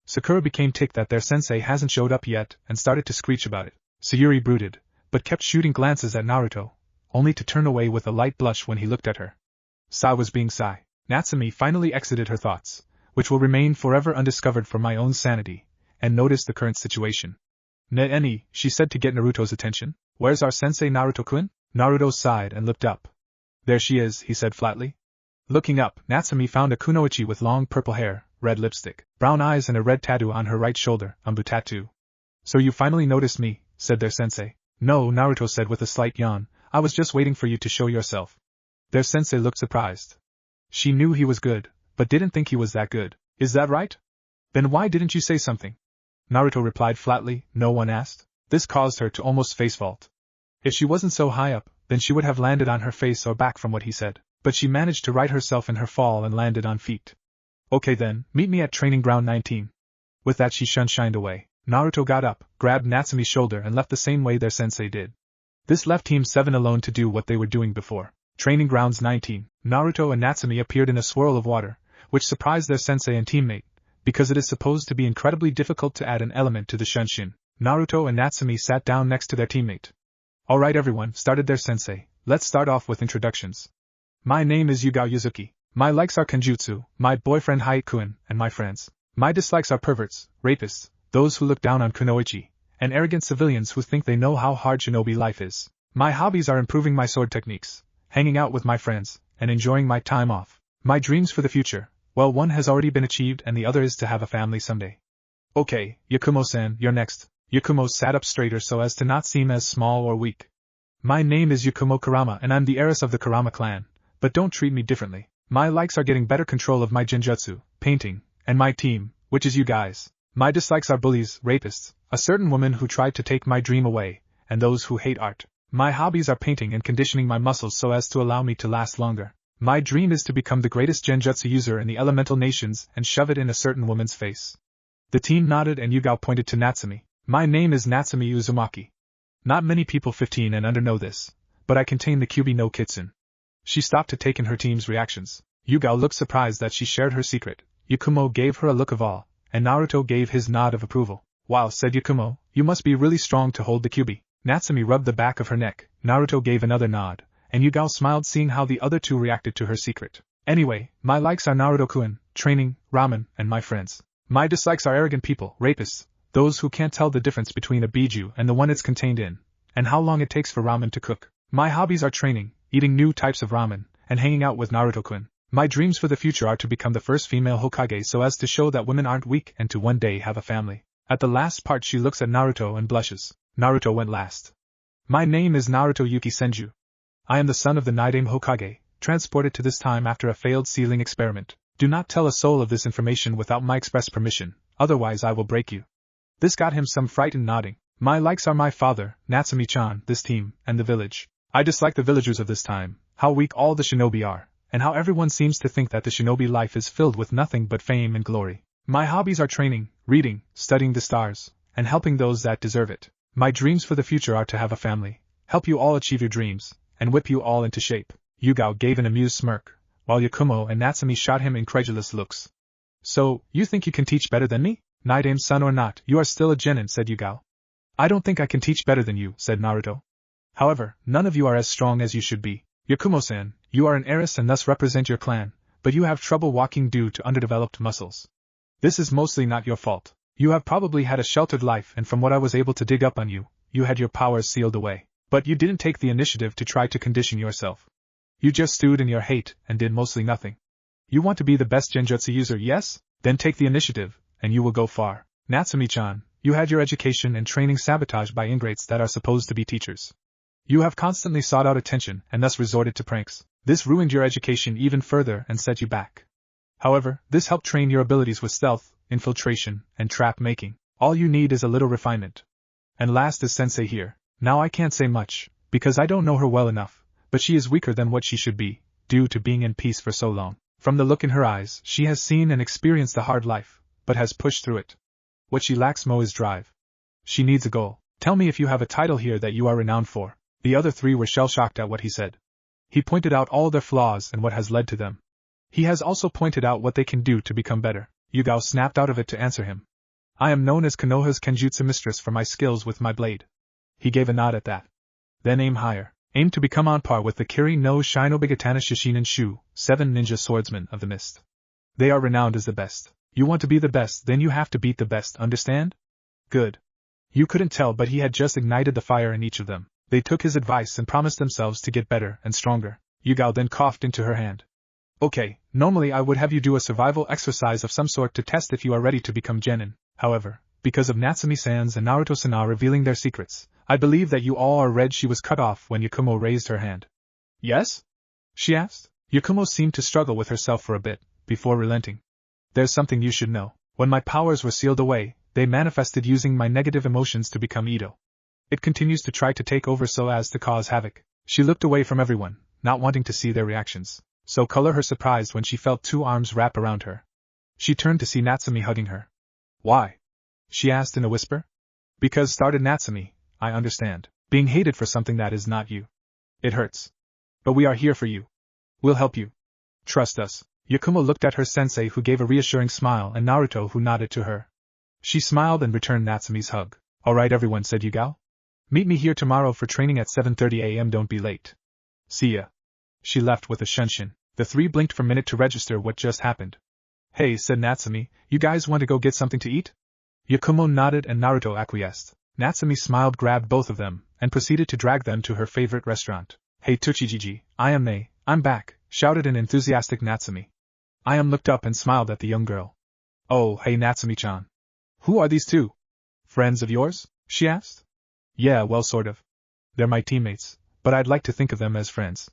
Sakura became ticked that their sensei hasn't showed up yet and started to screech about it. Sayuri brooded, but kept shooting glances at Naruto, only to turn away with a light blush when he looked at her. Sai was being Sai. Natsumi finally exited her thoughts, which will remain forever undiscovered for my own sanity, and noticed the current situation. "Ne-eni," she said to get Naruto's attention. "Where's our sensei Naruto-kun?" Naruto sighed and looked up. "There she is," he said flatly. Looking up, Natsumi found a kunoichi with long purple hair, red lipstick, brown eyes and a red tattoo on her right shoulder, Umbu tattoo. "So you finally noticed me," said their sensei. "No," Naruto said with a slight yawn, "I was just waiting for you to show yourself." Their sensei looked surprised. She knew he was good, but didn't think he was that good. "Is that right? Then why didn't you say something?" Naruto replied flatly, "No one asked." This caused her to almost face vault. If she wasn't so high up, then she would have landed on her face or back from what he said, but she managed to right herself in her fall and landed on feet. "Okay then, meet me at training ground 19. With that she shined away. Naruto got up, grabbed Natsumi's shoulder and left the same way their sensei did. This left Team 7 alone to do what they were doing before. Training grounds 19. Naruto and Natsumi appeared in a swirl of water, which surprised their sensei and teammate, because it is supposed to be incredibly difficult to add an element to the Shunshin. Naruto and Natsumi sat down next to their teammate. "Alright everyone," started their sensei, "let's start off with introductions. My name is Yugao Yuzuki. My likes are Kenjutsu, my boyfriend Haikuen, and my friends. My dislikes are perverts, rapists, those who look down on kunoichi, and arrogant civilians who think they know how hard shinobi life is. My hobbies are improving my sword techniques, hanging out with my friends, and enjoying my time off. My dreams for the future, well, one has already been achieved and the other is to have a family someday." "Okay, Yakumo-san, you're next." Yakumo sat up straighter so as to not seem as small or weak. "My name is Yakumo Kurama and I'm the heiress of the Kurama clan, but don't treat me differently. My likes are getting better control of my genjutsu, painting, and my team, which is you guys. My dislikes are bullies, rapists, a certain woman who tried to take my dream away, and those who hate art. My hobbies are painting and conditioning my muscles so as to allow me to last longer. My dream is to become the greatest genjutsu user in the elemental nations and shove it in a certain woman's face." The team nodded and Yugao pointed to Natsumi. "My name is Natsumi Uzumaki. Not many people 15 and under know this, but I contain the Kyubi no Kitsune." She stopped to take in her team's reactions. Yugao looked surprised that she shared her secret. Yakumo gave her a look of awe, and Naruto gave his nod of approval. "Wow," said Yakumo, "you must be really strong to hold the Kyubi." Natsumi rubbed the back of her neck, Naruto gave another nod, and Yugao smiled seeing how the other two reacted to her secret. "Anyway, my likes are Naruto-kun, training, ramen, and my friends. My dislikes are arrogant people, rapists, those who can't tell the difference between a biju and the one it's contained in, and how long it takes for ramen to cook. My hobbies are training, eating new types of ramen, and hanging out with Naruto-kun. My dreams for the future are to become the first female Hokage so as to show that women aren't weak and to one day have a family." At the last part she looks at Naruto and blushes. Naruto went last. "My name is Naruto Yuki Senju. I am the son of the Nidame Hokage, transported to this time after a failed sealing experiment. Do not tell a soul of this information without my express permission, otherwise I will break you." This got him some frightened nodding. "My likes are my father, Natsumi-chan, this team, and the village. I dislike the villagers of this time, how weak all the shinobi are, and how everyone seems to think that the shinobi life is filled with nothing but fame and glory. My hobbies are training, reading, studying the stars, and helping those that deserve it. My dreams for the future are to have a family, help you all achieve your dreams, and whip you all into shape." Yugao gave an amused smirk, while Yakumo and Natsumi shot him incredulous looks. "So, you think you can teach better than me? Nidame's son or not, you are still a genin," said Yugao. "I don't think I can teach better than you," said Naruto. "However, none of you are as strong as you should be. Yakumo-san, you are an heiress and thus represent your clan, but you have trouble walking due to underdeveloped muscles. This is mostly not your fault. You have probably had a sheltered life and from what I was able to dig up on you, you had your powers sealed away. But you didn't take the initiative to try to condition yourself. You just stewed in your hate and did mostly nothing. You want to be the best genjutsu user, yes? Then take the initiative, and you will go far. Natsumi-chan, you had your education and training sabotaged by ingrates that are supposed to be teachers. You have constantly sought out attention and thus resorted to pranks. This ruined your education even further and set you back. However, this helped train your abilities with stealth, infiltration, and trap making. All you need is a little refinement. And last is Sensei here. Now I can't say much, because I don't know her well enough, but she is weaker than what she should be, due to being in peace for so long. From the look in her eyes, she has seen and experienced a hard life, but has pushed through it. What she lacks most is drive. She needs a goal. Tell me if you have a title here that you are renowned for. The other three were shell-shocked at what he said. He pointed out all their flaws and what has led to them. He has also pointed out what they can do to become better. Yugao snapped out of it to answer him. I am known as Konoha's Kenjutsu mistress for my skills with my blade. He gave a nod at that. Then aim higher. Aim to become on par with the Kiri no Shinobigatana Shishinen Shu, 7 ninja swordsmen of the mist. They are renowned as the best. You want to be the best, then you have to beat the best, understand? Good. You couldn't tell, but he had just ignited the fire in each of them. They took his advice and promised themselves to get better and stronger. Yugao then coughed into her hand. Okay, normally I would have you do a survival exercise of some sort to test if you are ready to become genin. However, because of Natsumi-san's and Naruto-sana revealing their secrets, I believe that you all are ready. She was cut off when Yakumo raised her hand. Yes? She asked. Yakumo seemed to struggle with herself for a bit, before relenting. There's something you should know. When my powers were sealed away, they manifested using my negative emotions to become Ito. It continues to try to take over so as to cause havoc. She looked away from everyone, not wanting to see their reactions. So color her surprised when she felt 2 arms wrap around her. She turned to see Natsumi hugging her. Why? She asked in a whisper. Because started Natsumi, I understand. Being hated for something that is not you. It hurts. But we are here for you. We'll help you. Trust us. Yakumo looked at her sensei, who gave a reassuring smile, and Naruto, who nodded to her. She smiled and returned Natsumi's hug. Alright everyone, said Yugao. Meet me here tomorrow for training at 7:30 a.m. Don't be late. See ya. She left with a shunshin. The three blinked for a minute to register what just happened. Hey, said Natsumi, you guys want to go get something to eat? Yakumo nodded and Naruto acquiesced. Natsumi smiled, grabbed both of them, and proceeded to drag them to her favorite restaurant. Hey Tsuchijiji, I'm back, shouted an enthusiastic Natsumi. Looked up and smiled at the young girl. Oh, hey Natsumi-chan. Who are these two? Friends of yours? She asked. Yeah, well sort of. They're my teammates, but I'd like to think of them as friends.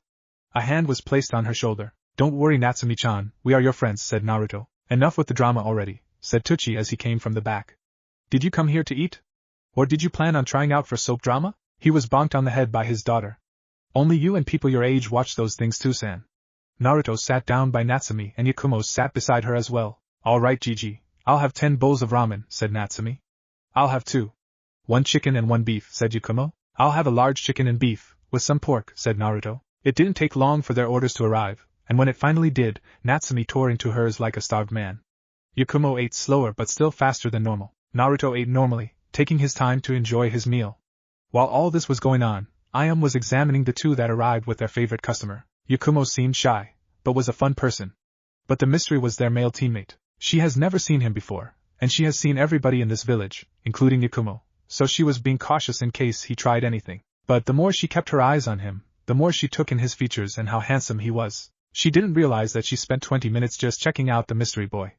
A hand was placed on her shoulder. Don't worry Natsumi-chan, we are your friends, said Naruto. Enough with the drama already, said Tucci as he came from the back. Did you come here to eat? Or did you plan on trying out for soap drama? He was bonked on the head by his daughter. Only you and people your age watch those things too, San. Naruto sat down by Natsumi and Yakumo sat beside her as well. Alright Gigi, I'll have 10 bowls of ramen, said Natsumi. I'll have 2. 1 chicken and 1 beef, said Yakumo. I'll have a large chicken and beef, with some pork, said Naruto. It didn't take long for their orders to arrive, and when it finally did, Natsumi tore into hers like a starved man. Yakumo ate slower but still faster than normal. Naruto ate normally, taking his time to enjoy his meal. While all this was going on, Ayam was examining the two that arrived with their favorite customer. Yakumo seemed shy, but was a fun person. But the mystery was their male teammate. She has never seen him before, and she has seen everybody in this village, including Yakumo, so she was being cautious in case he tried anything. But the more she kept her eyes on him, the more she took in his features and how handsome he was. She didn't realize that she spent 20 minutes just checking out the mystery boy.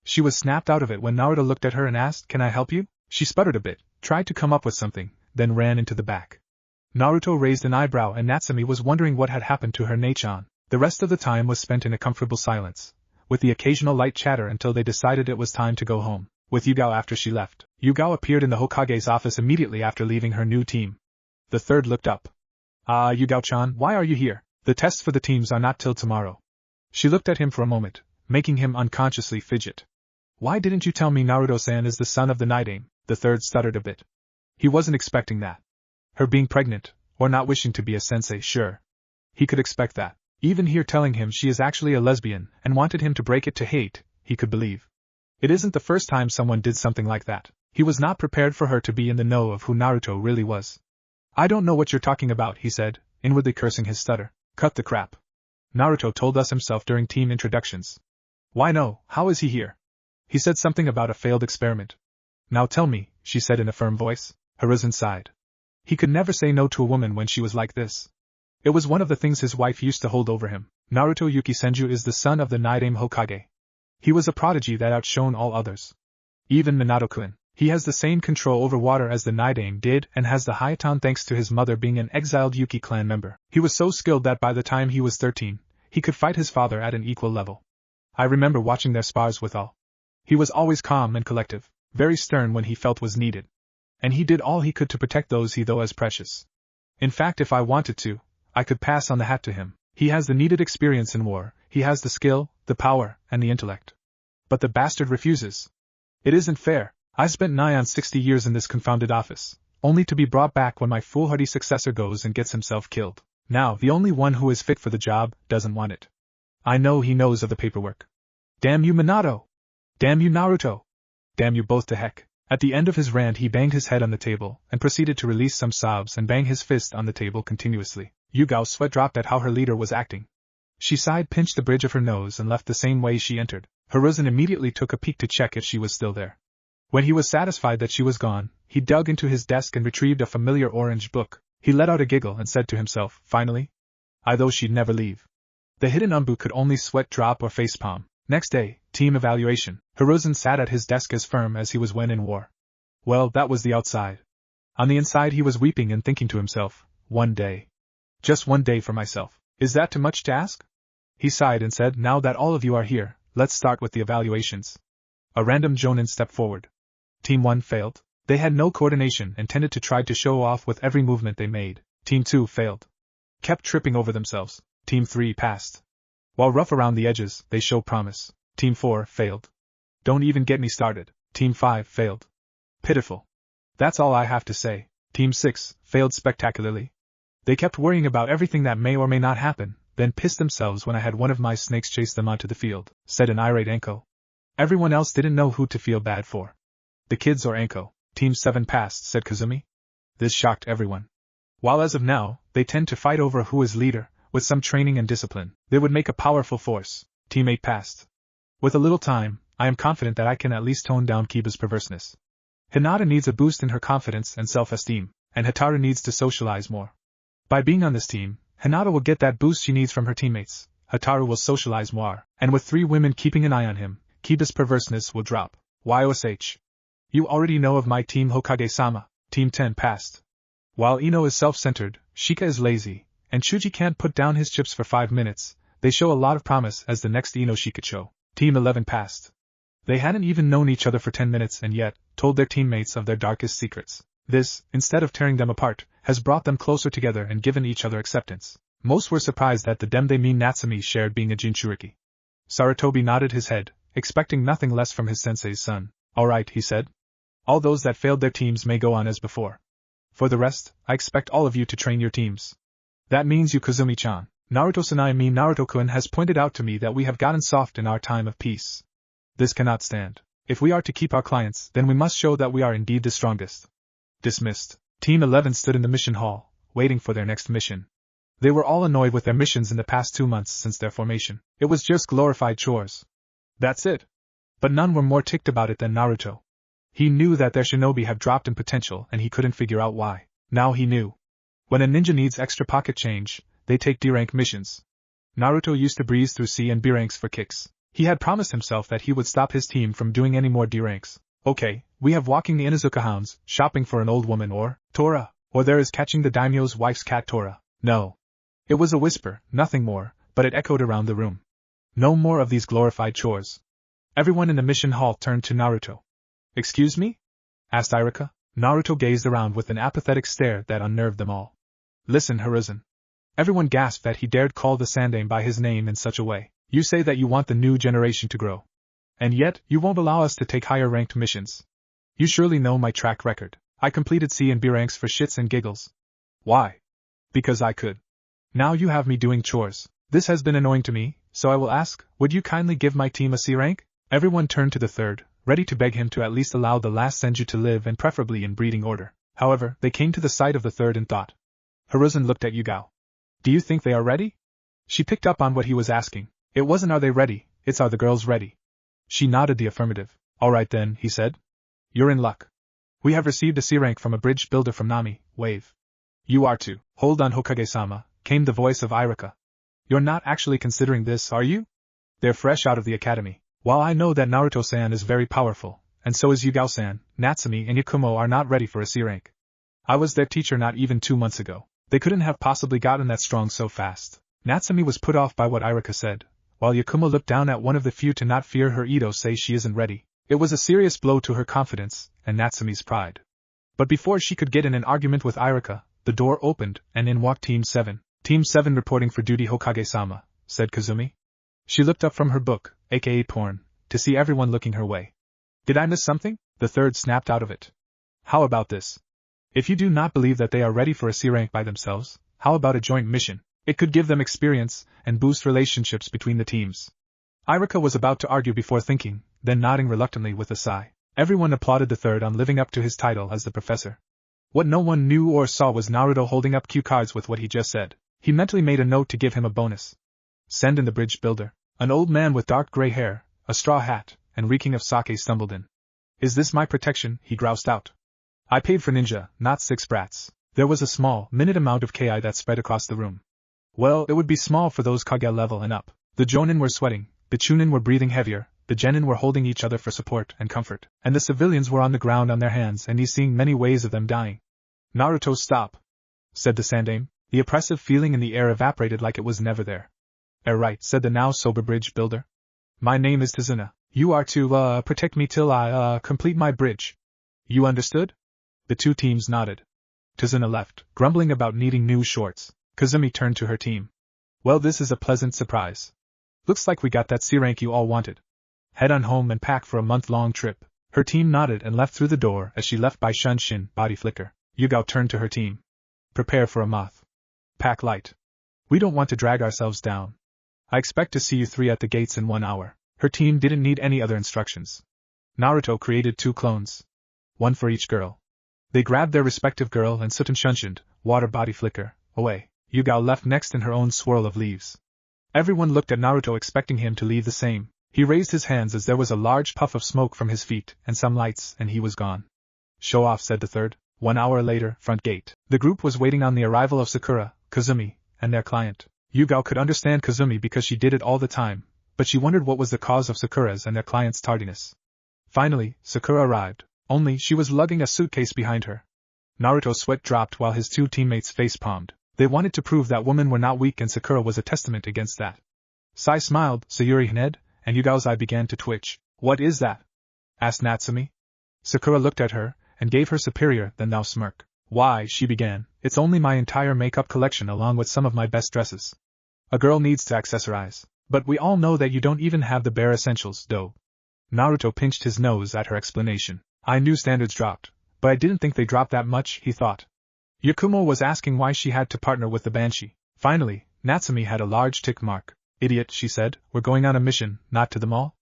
She was snapped out of it when Naruto looked at her and asked, "Can I help you?" She sputtered a bit, tried to come up with something, then ran into the back. Naruto raised an eyebrow and Natsumi was wondering what had happened to her Nei-chan. The rest of the time was spent in a comfortable silence, with the occasional light chatter until they decided it was time to go home. With Yugao after she left, Yugao appeared in the Hokage's office immediately after leaving her new team. The third looked up. Yugao-chan, why are you here? The tests for the teams are not till tomorrow. She looked at him for a moment, making him unconsciously fidget. Why didn't you tell me Naruto-san is the son of the Night Aim? The third stuttered a bit. He wasn't expecting that. Her being pregnant, or not wishing to be a sensei, sure. He could expect that. Even here telling him she is actually a lesbian and wanted him to break it to hate, he could believe. It isn't the first time someone did something like that. He was not prepared for her to be in the know of who Naruto really was. I don't know what you're talking about, he said, inwardly cursing his stutter. Cut the crap. Naruto told us himself during team introductions. Why no, how is he here? He said something about a failed experiment. Now tell me, she said in a firm voice. Hiruzen sighed. He could never say no to a woman when she was like this. It was one of the things his wife used to hold over him. Naruto Yuki Senju is the son of the Night Aim Hokage. He was a prodigy that outshone all others. Even Minato-kun. He has the same control over water as the Night Aim did and has the Hayatan thanks to his mother being an exiled Yuki clan member. He was so skilled that by the time he was 13, he could fight his father at an equal level. I remember watching their spars with all. He was always calm and collective, very stern when he felt was needed. And he did all he could to protect those he thought as precious. In fact, if I wanted to, I could pass on the hat to him. He has the needed experience in war, he has the skill, the power, and the intellect. But the bastard refuses. It isn't fair. I spent nigh on 60 years in this confounded office, only to be brought back when my foolhardy successor goes and gets himself killed. Now, the only one who is fit for the job doesn't want it. I know he knows of the paperwork. Damn you, Minato! Damn you, Naruto! Damn you both to heck! At the end of his rant he banged his head on the table, and proceeded to release some sobs and bang his fist on the table continuously. Yugao's sweat dropped at how her leader was acting. She sighed, pinched the bridge of her nose, and left the same way she entered. Hiruzen immediately took a peek to check if she was still there. When he was satisfied that she was gone, he dug into his desk and retrieved a familiar orange book. He let out a giggle and said to himself, finally? I thought she'd never leave. The hidden Umbu could only sweat drop or facepalm. Next day, team evaluation. Hiruzen sat at his desk as firm as he was when in war. Well, that was the outside. On the inside he was weeping and thinking to himself, one day. Just one day for myself. Is that too much to ask? He sighed and said, now that all of you are here, let's start with the evaluations. A random jonin stepped forward. Team 1 failed. They had no coordination and tended to try to show off with every movement they made. Team 2 failed. Kept tripping over themselves. Team 3 passed. While rough around the edges, they show promise. Team 4 failed. Don't even get me started. Team 5 failed. Pitiful. That's all I have to say. Team 6 failed spectacularly. They kept worrying about everything that may or may not happen, then pissed themselves when I had one of my snakes chase them onto the field, said an irate Anko. Everyone else didn't know who to feel bad for. The kids or Anko. Team 7 passed, said Kazumi. This shocked everyone. While as of now, they tend to fight over who is leader, with some training and discipline, they would make a powerful force. Team 8 passed. With a little time, I am confident that I can at least tone down Kiba's perverseness. Hinata needs a boost in her confidence and self-esteem, and Hataru needs to socialize more. By being on this team, Hinata will get that boost she needs from her teammates, Hataru will socialize more, and with 3 women keeping an eye on him, Kiba's perverseness will drop. YOSH. You already know of my team Hokage-sama. Team 10 passed. While Ino is self-centered, Shika is lazy, and Chuji can't put down his chips for 5 minutes, they show a lot of promise as the next Ino Shikacho. Team 11 passed. They hadn't even known each other for 10 minutes and yet, told their teammates of their darkest secrets. This, instead of tearing them apart, has brought them closer together and given each other acceptance. Most were surprised that the dem they mean Natsumi shared being a Jinchuriki. Sarutobi nodded his head, expecting nothing less from his sensei's son. Alright, he said. All those that failed their teams may go on as before. For the rest, I expect all of you to train your teams. That means you, Kazumi-chan. Naruto-sanai mean Naruto-kun has pointed out to me that we have gotten soft in our time of peace. This cannot stand. If we are to keep our clients, then we must show that we are indeed the strongest. Dismissed. Team 11 stood in the mission hall, waiting for their next mission. They were all annoyed with their missions in the past 2 months since their formation. It was just glorified chores. That's it. But none were more ticked about it than Naruto. He knew that their shinobi have dropped in potential and he couldn't figure out why. Now he knew. When a ninja needs extra pocket change, they take D-rank missions. Naruto used to breeze through C and B ranks for kicks. He had promised himself that he would stop his team from doing any more D ranks. Okay, we have walking the Inuzuka hounds, shopping for an old woman or Tora, or there is catching the daimyo's wife's cat Tora. No. It was a whisper, nothing more, but it echoed around the room. No more of these glorified chores. Everyone in the mission hall turned to Naruto. Excuse me? Asked Irika. Naruto gazed around with an apathetic stare that unnerved them all. Listen, Hiruzen. Everyone gasped that he dared call the Sandaime by his name in such a way. You say that you want the new generation to grow. And yet, you won't allow us to take higher-ranked missions. You surely know my track record. I completed C and B ranks for shits and giggles. Why? Because I could. Now you have me doing chores. This has been annoying to me, so I will ask, would you kindly give my team a C rank? Everyone turned to the third, ready to beg him to at least allow the last Senju to live and preferably in breeding order. However, they came to the side of the third and thought. Hiruzen looked at Yugao. Do you think they are ready? She picked up on what he was asking. It wasn't are they ready, it's are the girls ready. She nodded the affirmative. Alright then, he said. You're in luck. We have received a C rank from a bridge builder from Nami, Wave. You are too. Hold on, Hokage-sama, came the voice of Irika. You're not actually considering this, are you? They're fresh out of the academy. While I know that Naruto-san is very powerful, and so is Yugao-san, Natsumi and Yakumo are not ready for a C rank. I was their teacher not even 2 months ago. They couldn't have possibly gotten that strong so fast. Natsumi was put off by what Irika said, while Yakumo looked down at one of the few to not fear her Ito say she isn't ready. It was a serious blow to her confidence, and Natsumi's pride. But before she could get in an argument with Irika, the door opened, and in walked Team 7. Team 7 reporting for duty Hokage-sama, said Kazumi. She looked up from her book, aka porn, to see everyone looking her way. Did I miss something? The third snapped out of it. How about this? If you do not believe that they are ready for a C rank by themselves, how about a joint mission? It could give them experience and boost relationships between the teams. Irika was about to argue before thinking, then nodding reluctantly with a sigh. Everyone applauded the third on living up to his title as the professor. What no one knew or saw was Naruto holding up cue cards with what he just said. He mentally made a note to give him a bonus. Send in the bridge builder. An old man with dark gray hair, a straw hat, and reeking of sake stumbled in. Is this my protection? He groused out. I paid for ninja, not 6 brats. There was a small, minute amount of Ki that spread across the room. Well, it would be small for those Kage level and up. The Jonin were sweating, the Chunin were breathing heavier, the Genin were holding each other for support and comfort, and the civilians were on the ground on their hands and he's seeing many ways of them dying. Naruto, stop, said the Sandaime. The oppressive feeling in the air evaporated like it was never there. Right, said the now sober bridge builder. My name is Tazuna. You are to, protect me till I, complete my bridge. You understood? The two teams nodded. Tazuna left, grumbling about needing new shorts. Kazumi turned to her team. Well, this is a pleasant surprise. Looks like we got that C rank you all wanted. Head on home and pack for a month-long trip. Her team nodded and left through the door as she left by Shunshin, body flicker. Yugao turned to her team. Prepare for a moth. Pack light. We don't want to drag ourselves down. I expect to see you 3 at the gates in 1 hour. Her team didn't need any other instructions. Naruto created 2 clones. 1 for each girl. They grabbed their respective girl and Suten Shunshined, water body flicker, away. Yugao left next in her own swirl of leaves. Everyone looked at Naruto expecting him to leave the same. He raised his hands as there was a large puff of smoke from his feet and some lights and he was gone. Show off, said the third. 1 hour later, front gate. The group was waiting on the arrival of Sakura, Kazumi, and their client. Yugao could understand Kazumi because she did it all the time, but she wondered what was the cause of Sakura's and their client's tardiness. Finally, Sakura arrived, only she was lugging a suitcase behind her. Naruto's sweat dropped while his 2 teammates face-palmed. They wanted to prove that women were not weak and Sakura was a testament against that. Sai smiled, Sayuri Hined, and Yugao's eye began to twitch. What is that? Asked Natsumi. Sakura looked at her, and gave her superior than thou smirk. Why, she began, it's only my entire makeup collection along with some of my best dresses. A girl needs to accessorize. But we all know that you don't even have the bare essentials, though. Naruto pinched his nose at her explanation. I knew standards dropped, but I didn't think they dropped that much, he thought. Yakumo was asking why she had to partner with the Banshee. Finally, Natsumi had a large tick mark. Idiot, she said, we're going on a mission, not to the mall?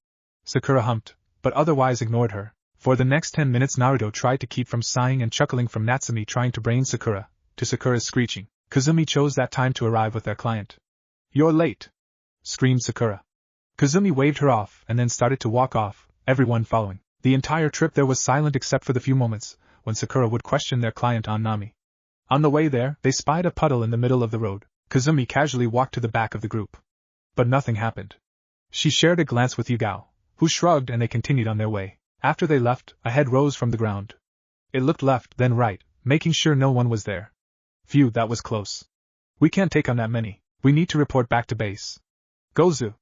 Sakura humped, but otherwise ignored her. For the next 10 minutes Naruto tried to keep from sighing and chuckling from Natsumi trying to brain Sakura, to Sakura's screeching. Kazumi chose that time to arrive with their client. You're late, screamed Sakura. Kazumi waved her off and then started to walk off, everyone following. The entire trip there was silent except for the few moments when Sakura would question their client on Nami. On the way there, they spied a puddle in the middle of the road. Kazumi casually walked to the back of the group. But nothing happened. She shared a glance with Yugao, who shrugged and they continued on their way. After they left, a head rose from the ground. It looked left, then right, making sure no one was there. Phew, that was close. We can't take on that many. We need to report back to base. Gozu.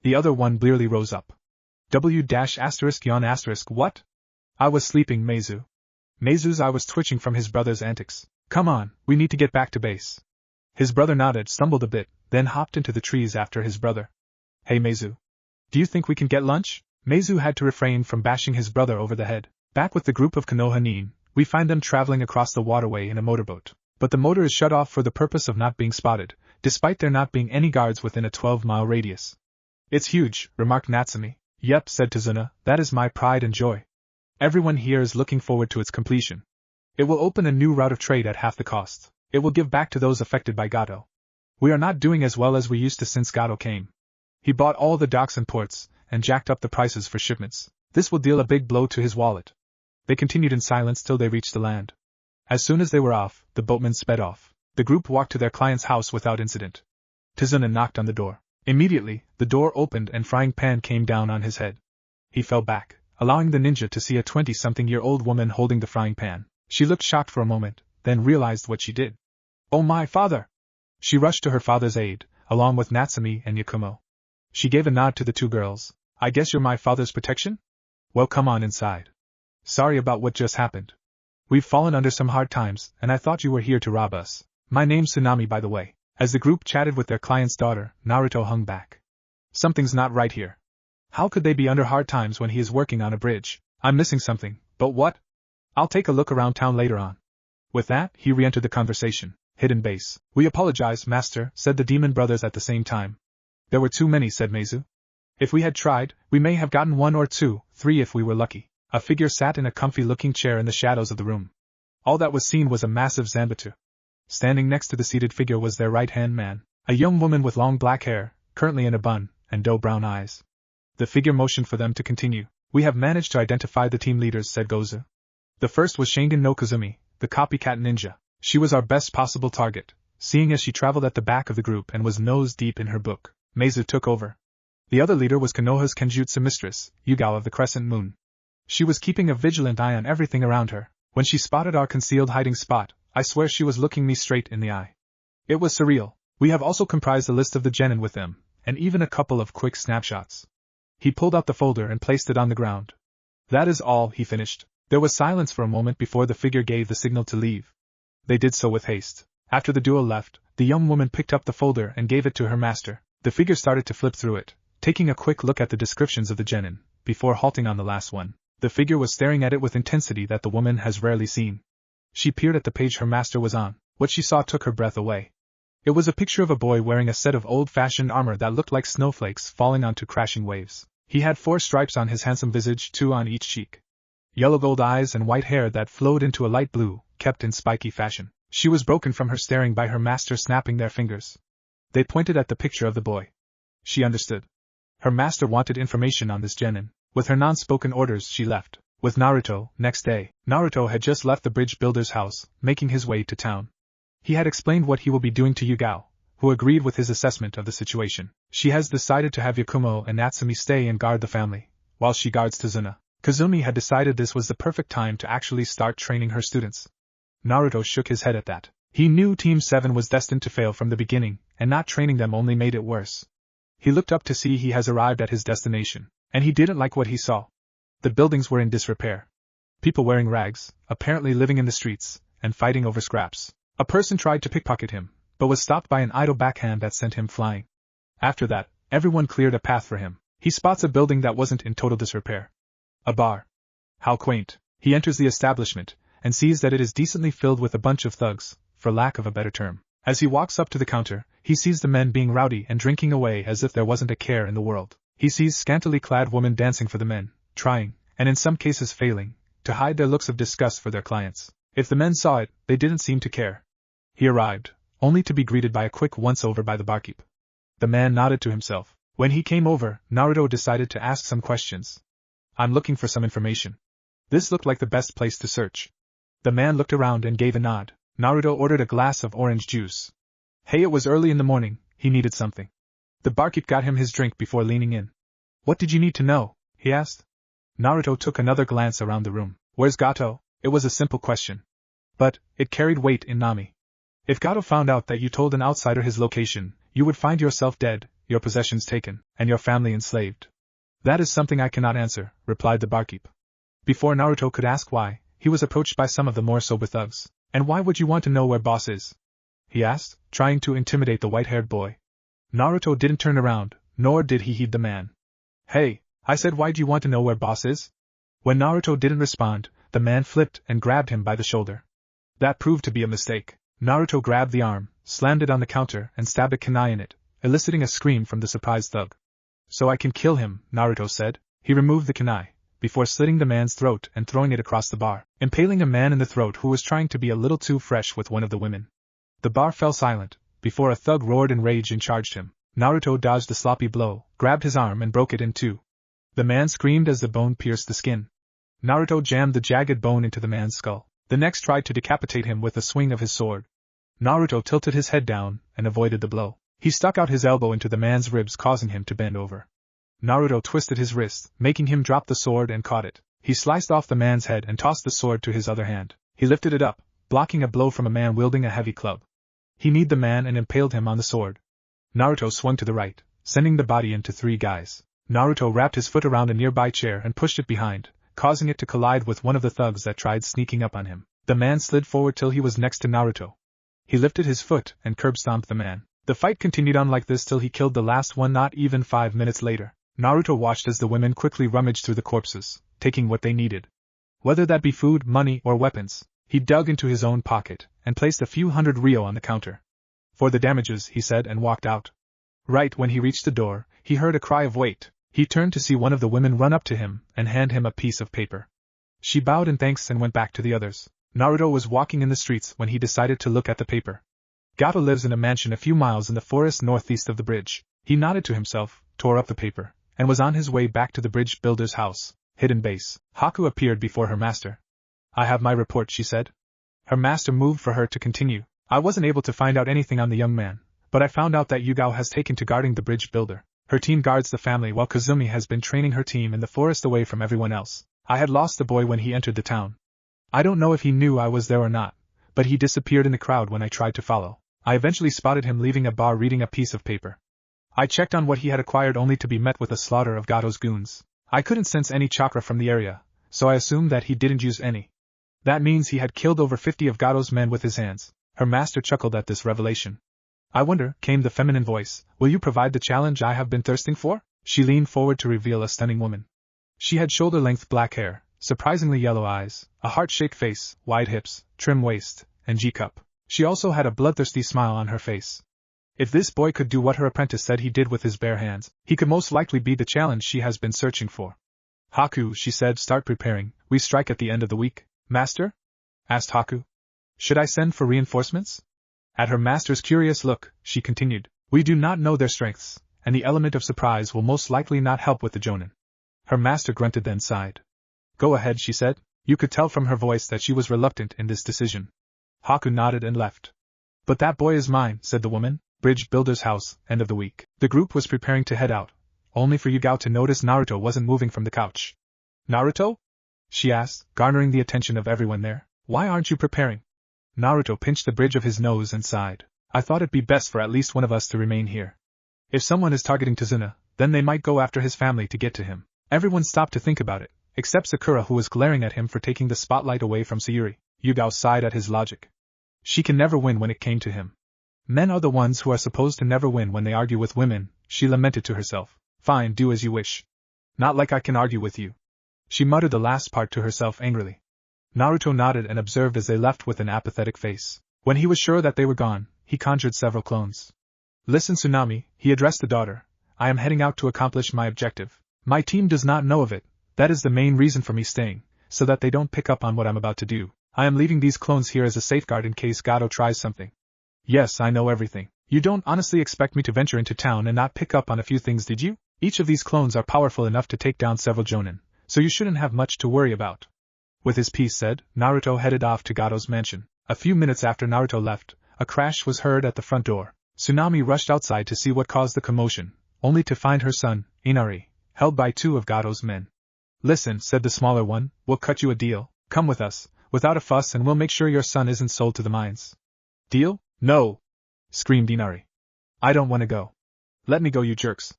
The other one blearily rose up. What? I was sleeping, Meizu. Meizu's eye was twitching from his brother's antics. Come on, we need to get back to base. His brother nodded, stumbled a bit, then hopped into the trees after his brother. Hey Meizu. Do you think we can get lunch? Meizu had to refrain from bashing his brother over the head. Back with the group of Konoha, we find them traveling across the waterway in a motorboat. But the motor is shut off for the purpose of not being spotted, despite there not being any guards within a 12-mile radius. It's huge, remarked Natsumi. Yep, said Tazuna, that is my pride and joy. Everyone here is looking forward to its completion. It will open a new route of trade at half the cost. It will give back to those affected by Gato. We are not doing as well as we used to since Gato came. He bought all the docks and ports, and jacked up the prices for shipments. This will deal a big blow to his wallet. They continued in silence till they reached the land. As soon as they were off, the boatmen sped off. The group walked to their client's house without incident. Tazuna knocked on the door. Immediately, the door opened and frying pan came down on his head. He fell back, allowing the ninja to see a 20-something-year-old woman holding the frying pan. She looked shocked for a moment, then realized what she did. Oh my father! She rushed to her father's aid, along with Natsumi and Yakumo. She gave a nod to the 2 girls. I guess you're my father's protection? Well, come on inside. Sorry about what just happened. We've fallen under some hard times, and I thought you were here to rob us. My name's Tsunami, by the way. As the group chatted with their client's daughter, Naruto hung back. Something's not right here. How could they be under hard times when he is working on a bridge? I'm missing something, but what? I'll take a look around town later on. With that, he re-entered the conversation. Hidden base. We apologize, master, said the demon brothers at the same time. There were too many, said Meizu. If we had tried, we may have gotten 1 or 2, 3 if we were lucky. A figure sat in a comfy-looking chair in the shadows of the room. All that was seen was a massive Zanbatsu. Standing next to the seated figure was their right-hand man, a young woman with long black hair, currently in a bun, and doe-brown eyes. The figure motioned for them to continue. We have managed to identify the team leaders, said Gozu. The first was Shingen no Kazumi, the copycat ninja. She was our best possible target, seeing as she traveled at the back of the group and was nose-deep in her book. Meizu took over. The other leader was Konoha's Kenjutsu mistress, Yugao of the Crescent Moon. She was keeping a vigilant eye on everything around her. When she spotted our concealed hiding spot, I swear she was looking me straight in the eye. It was surreal. We have also comprised a list of the genin with them, and even a couple of quick snapshots. He pulled out the folder and placed it on the ground. That is all, he finished. There was silence for a moment before the figure gave the signal to leave. They did so with haste. After the duo left, the young woman picked up the folder and gave it to her master. The figure started to flip through it, taking a quick look at the descriptions of the genin, before halting on the last one. The figure was staring at it with intensity that the woman has rarely seen. She peered at the page her master was on. What she saw took her breath away. It was a picture of a boy wearing a set of old-fashioned armor that looked like snowflakes falling onto crashing waves. He had 4 stripes on his handsome visage, 2 on each cheek. Yellow gold eyes and white hair that flowed into a light blue, kept in spiky fashion. She was broken from her staring by her master snapping their fingers. They pointed at the picture of the boy. She understood. Her master wanted information on this genin. With her non-spoken orders she left. With Naruto, next day, Naruto had just left the bridge builder's house, making his way to town. He had explained what he will be doing to Yugao, who agreed with his assessment of the situation. She has decided to have Yakumo and Natsumi stay and guard the family, while she guards Tazuna. Kazumi had decided this was the perfect time to actually start training her students. Naruto shook his head at that. He knew Team 7 was destined to fail from the beginning, and not training them only made it worse. He looked up to see he has arrived at his destination, and he didn't like what he saw. The buildings were in disrepair. People wearing rags, apparently living in the streets, and fighting over scraps. A person tried to pickpocket him, but was stopped by an idle backhand that sent him flying. After that, everyone cleared a path for him. He spots a building that wasn't in total disrepair. A bar. How quaint. He enters the establishment, and sees that it is decently filled with a bunch of thugs, for lack of a better term. As he walks up to the counter, he sees the men being rowdy and drinking away as if there wasn't a care in the world. He sees scantily clad women dancing for the men, trying, and in some cases failing, to hide their looks of disgust for their clients. If the men saw it, they didn't seem to care. He arrived, only to be greeted by a quick once-over by the barkeep. The man nodded to himself. When he came over, Naruto decided to ask some questions. I'm looking for some information. This looked like the best place to search. The man looked around and gave a nod. Naruto ordered a glass of orange juice. Hey, it was early in the morning, he needed something. The barkeep got him his drink before leaning in. What did you need to know? He asked. Naruto took another glance around the room. Where's Gato? It was a simple question. But, it carried weight in Nami. If Gato found out that you told an outsider his location, you would find yourself dead, your possessions taken, and your family enslaved. That is something I cannot answer, replied the barkeep. Before Naruto could ask why, he was approached by some of the more sober thugs. And why would you want to know where boss is? He asked, trying to intimidate the white-haired boy. Naruto didn't turn around, nor did he heed the man. Hey, I said why'd you want to know where boss is? When Naruto didn't respond, the man flipped and grabbed him by the shoulder. That proved to be a mistake. Naruto grabbed the arm, slammed it on the counter and stabbed a kunai in it, eliciting a scream from the surprised thug. So I can kill him, Naruto said. He removed the kunai, before slitting the man's throat and throwing it across the bar, impaling a man in the throat who was trying to be a little too fresh with one of the women. The bar fell silent, before a thug roared in rage and charged him. Naruto dodged the sloppy blow, grabbed his arm and broke it in two. The man screamed as the bone pierced the skin. Naruto jammed the jagged bone into the man's skull. The next tried to decapitate him with a swing of his sword. Naruto tilted his head down and avoided the blow. He stuck out his elbow into the man's ribs, causing him to bend over. Naruto twisted his wrist, making him drop the sword, and caught it. He sliced off the man's head and tossed the sword to his other hand. He lifted it up, blocking a blow from a man wielding a heavy club. He kneed the man and impaled him on the sword. Naruto swung to the right, sending the body into three guys. Naruto wrapped his foot around a nearby chair and pushed it behind, causing it to collide with one of the thugs that tried sneaking up on him. The man slid forward till he was next to Naruto. He lifted his foot and curb-stomped the man. The fight continued on like this till he killed the last one. Not even 5 minutes later, Naruto watched as the women quickly rummaged through the corpses, taking what they needed. Whether that be food, money, or weapons, he dug into his own pocket and placed a few hundred ryo on the counter. For the damages, he said, and walked out. Right when he reached the door, he heard a cry of wait. He turned to see one of the women run up to him and hand him a piece of paper. She bowed in thanks and went back to the others. Naruto was walking in the streets when he decided to look at the paper. Gato lives in a mansion a few miles in the forest northeast of the bridge. He nodded to himself, tore up the paper, and was on his way back to the bridge builder's house. Hidden base. Haku appeared before her master. I have my report, she said. Her master moved for her to continue. I wasn't able to find out anything on the young man, but I found out that Yugao has taken to guarding the bridge builder. Her team guards the family while Kazumi has been training her team in the forest away from everyone else. I had lost the boy when he entered the town. I don't know if he knew I was there or not, but he disappeared in the crowd when I tried to follow. I eventually spotted him leaving a bar reading a piece of paper. I checked on what he had acquired only to be met with a slaughter of Gato's goons. I couldn't sense any chakra from the area, so I assumed that he didn't use any. That means he had killed over 50 of Gato's men with his hands. Her master chuckled at this revelation. I wonder, came the feminine voice, will you provide the challenge I have been thirsting for? She leaned forward to reveal a stunning woman. She had shoulder-length black hair, surprisingly yellow eyes, a heart-shaped face, wide hips, trim waist, and G-cup. She also had a bloodthirsty smile on her face. If this boy could do what her apprentice said he did with his bare hands, he could most likely be the challenge she has been searching for. Haku, she said, start preparing. We strike at the end of the week. Master? Asked Haku. Should I send for reinforcements? At her master's curious look, she continued. We do not know their strengths, and the element of surprise will most likely not help with the jonin. Her master grunted then sighed. Go ahead, she said. You could tell from her voice that she was reluctant in this decision. Haku nodded and left. But that boy is mine, said the woman. Bridge builder's house, end of the week. The group was preparing to head out, only for Yugao to notice Naruto wasn't moving from the couch. Naruto? She asked, garnering the attention of everyone there. Why aren't you preparing? Naruto pinched the bridge of his nose and sighed. I thought it'd be best for at least one of us to remain here. If someone is targeting Tazuna, then they might go after his family to get to him. Everyone stopped to think about it, except Sakura, who was glaring at him for taking the spotlight away from Sayuri. Yugao sighed at his logic. She can never win when it came to him. Men are the ones who are supposed to never win when they argue with women, she lamented to herself. Fine, do as you wish. Not like I can argue with you. She muttered the last part to herself angrily. Naruto nodded and observed as they left with an apathetic face. When he was sure that they were gone, he conjured several clones. Listen, Tsunami, he addressed the daughter. I am heading out to accomplish my objective. My team does not know of it. That is the main reason for me staying, so that they don't pick up on what I'm about to do. I am leaving these clones here as a safeguard in case Gato tries something. Yes, I know everything. You don't honestly expect me to venture into town and not pick up on a few things, did you? Each of these clones are powerful enough to take down several jonin, so you shouldn't have much to worry about. With his piece said, Naruto headed off to Gato's mansion. A few minutes after Naruto left, a crash was heard at the front door. Tsunami rushed outside to see what caused the commotion, only to find her son, Inari, held by two of Gato's men. Listen, said the smaller one, we'll cut you a deal. Come with us, without a fuss, and we'll make sure your son isn't sold to the mines. Deal? No! Screamed Inari. I don't want to go. Let me go, you jerks.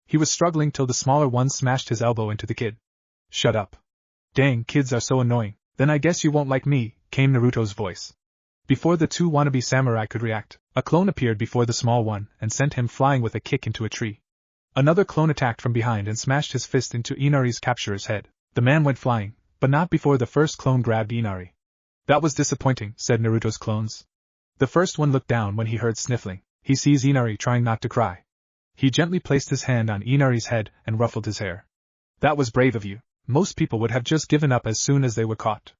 He was struggling till the smaller one smashed his elbow into the kid. Shut up. Dang, kids are so annoying. Then I guess you won't like me, came Naruto's voice. Before the two wannabe samurai could react, a clone appeared before the small one and sent him flying with a kick into a tree. Another clone attacked from behind and smashed his fist into Inari's capturer's head. The man went flying, but not before the first clone grabbed Inari. That was disappointing, said Naruto's clones. The first one looked down when he heard sniffling. He sees Inari trying not to cry. He gently placed his hand on Inari's head and ruffled his hair. That was brave of you. Most people would have just given up as soon as they were caught.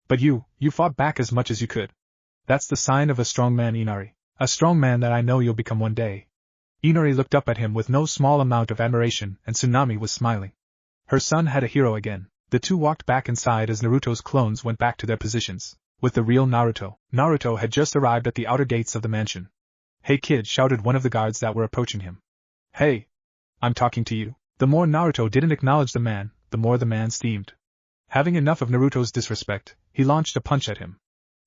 But you fought back as much as you could. That's the sign of a strong man, Inari. A strong man that I know you'll become one day. Inari looked up at him with no small amount of admiration, and Tsunami was smiling. Her son had a hero again. The two walked back inside as Naruto's clones went back to their positions. With the real Naruto. Naruto had just arrived at the outer gates of the mansion. Hey kid, shouted one of the guards that were approaching him. Hey! I'm talking to you. The more Naruto didn't acknowledge the man, the more the man steamed. Having enough of Naruto's disrespect, he launched a punch at him.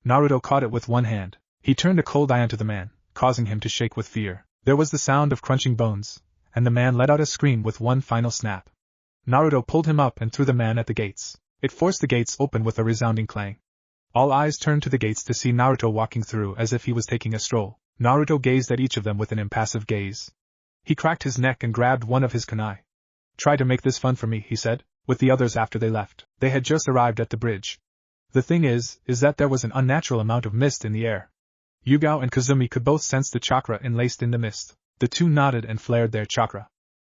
Naruto caught it with one hand. He turned a cold eye onto the man, causing him to shake with fear. There was the sound of crunching bones, and the man let out a scream with one final snap. Naruto pulled him up and threw the man at the gates. It forced the gates open with a resounding clang. All eyes turned to the gates to see Naruto walking through as if he was taking a stroll. Naruto gazed at each of them with an impassive gaze. He cracked his neck and grabbed one of his kunai. Try to make this fun for me, he said, with the others after they left. They had just arrived at the bridge. The thing is that there was an unnatural amount of mist in the air. Yugao and Kazumi could both sense the chakra enlaced in the mist. The two nodded and flared their chakra.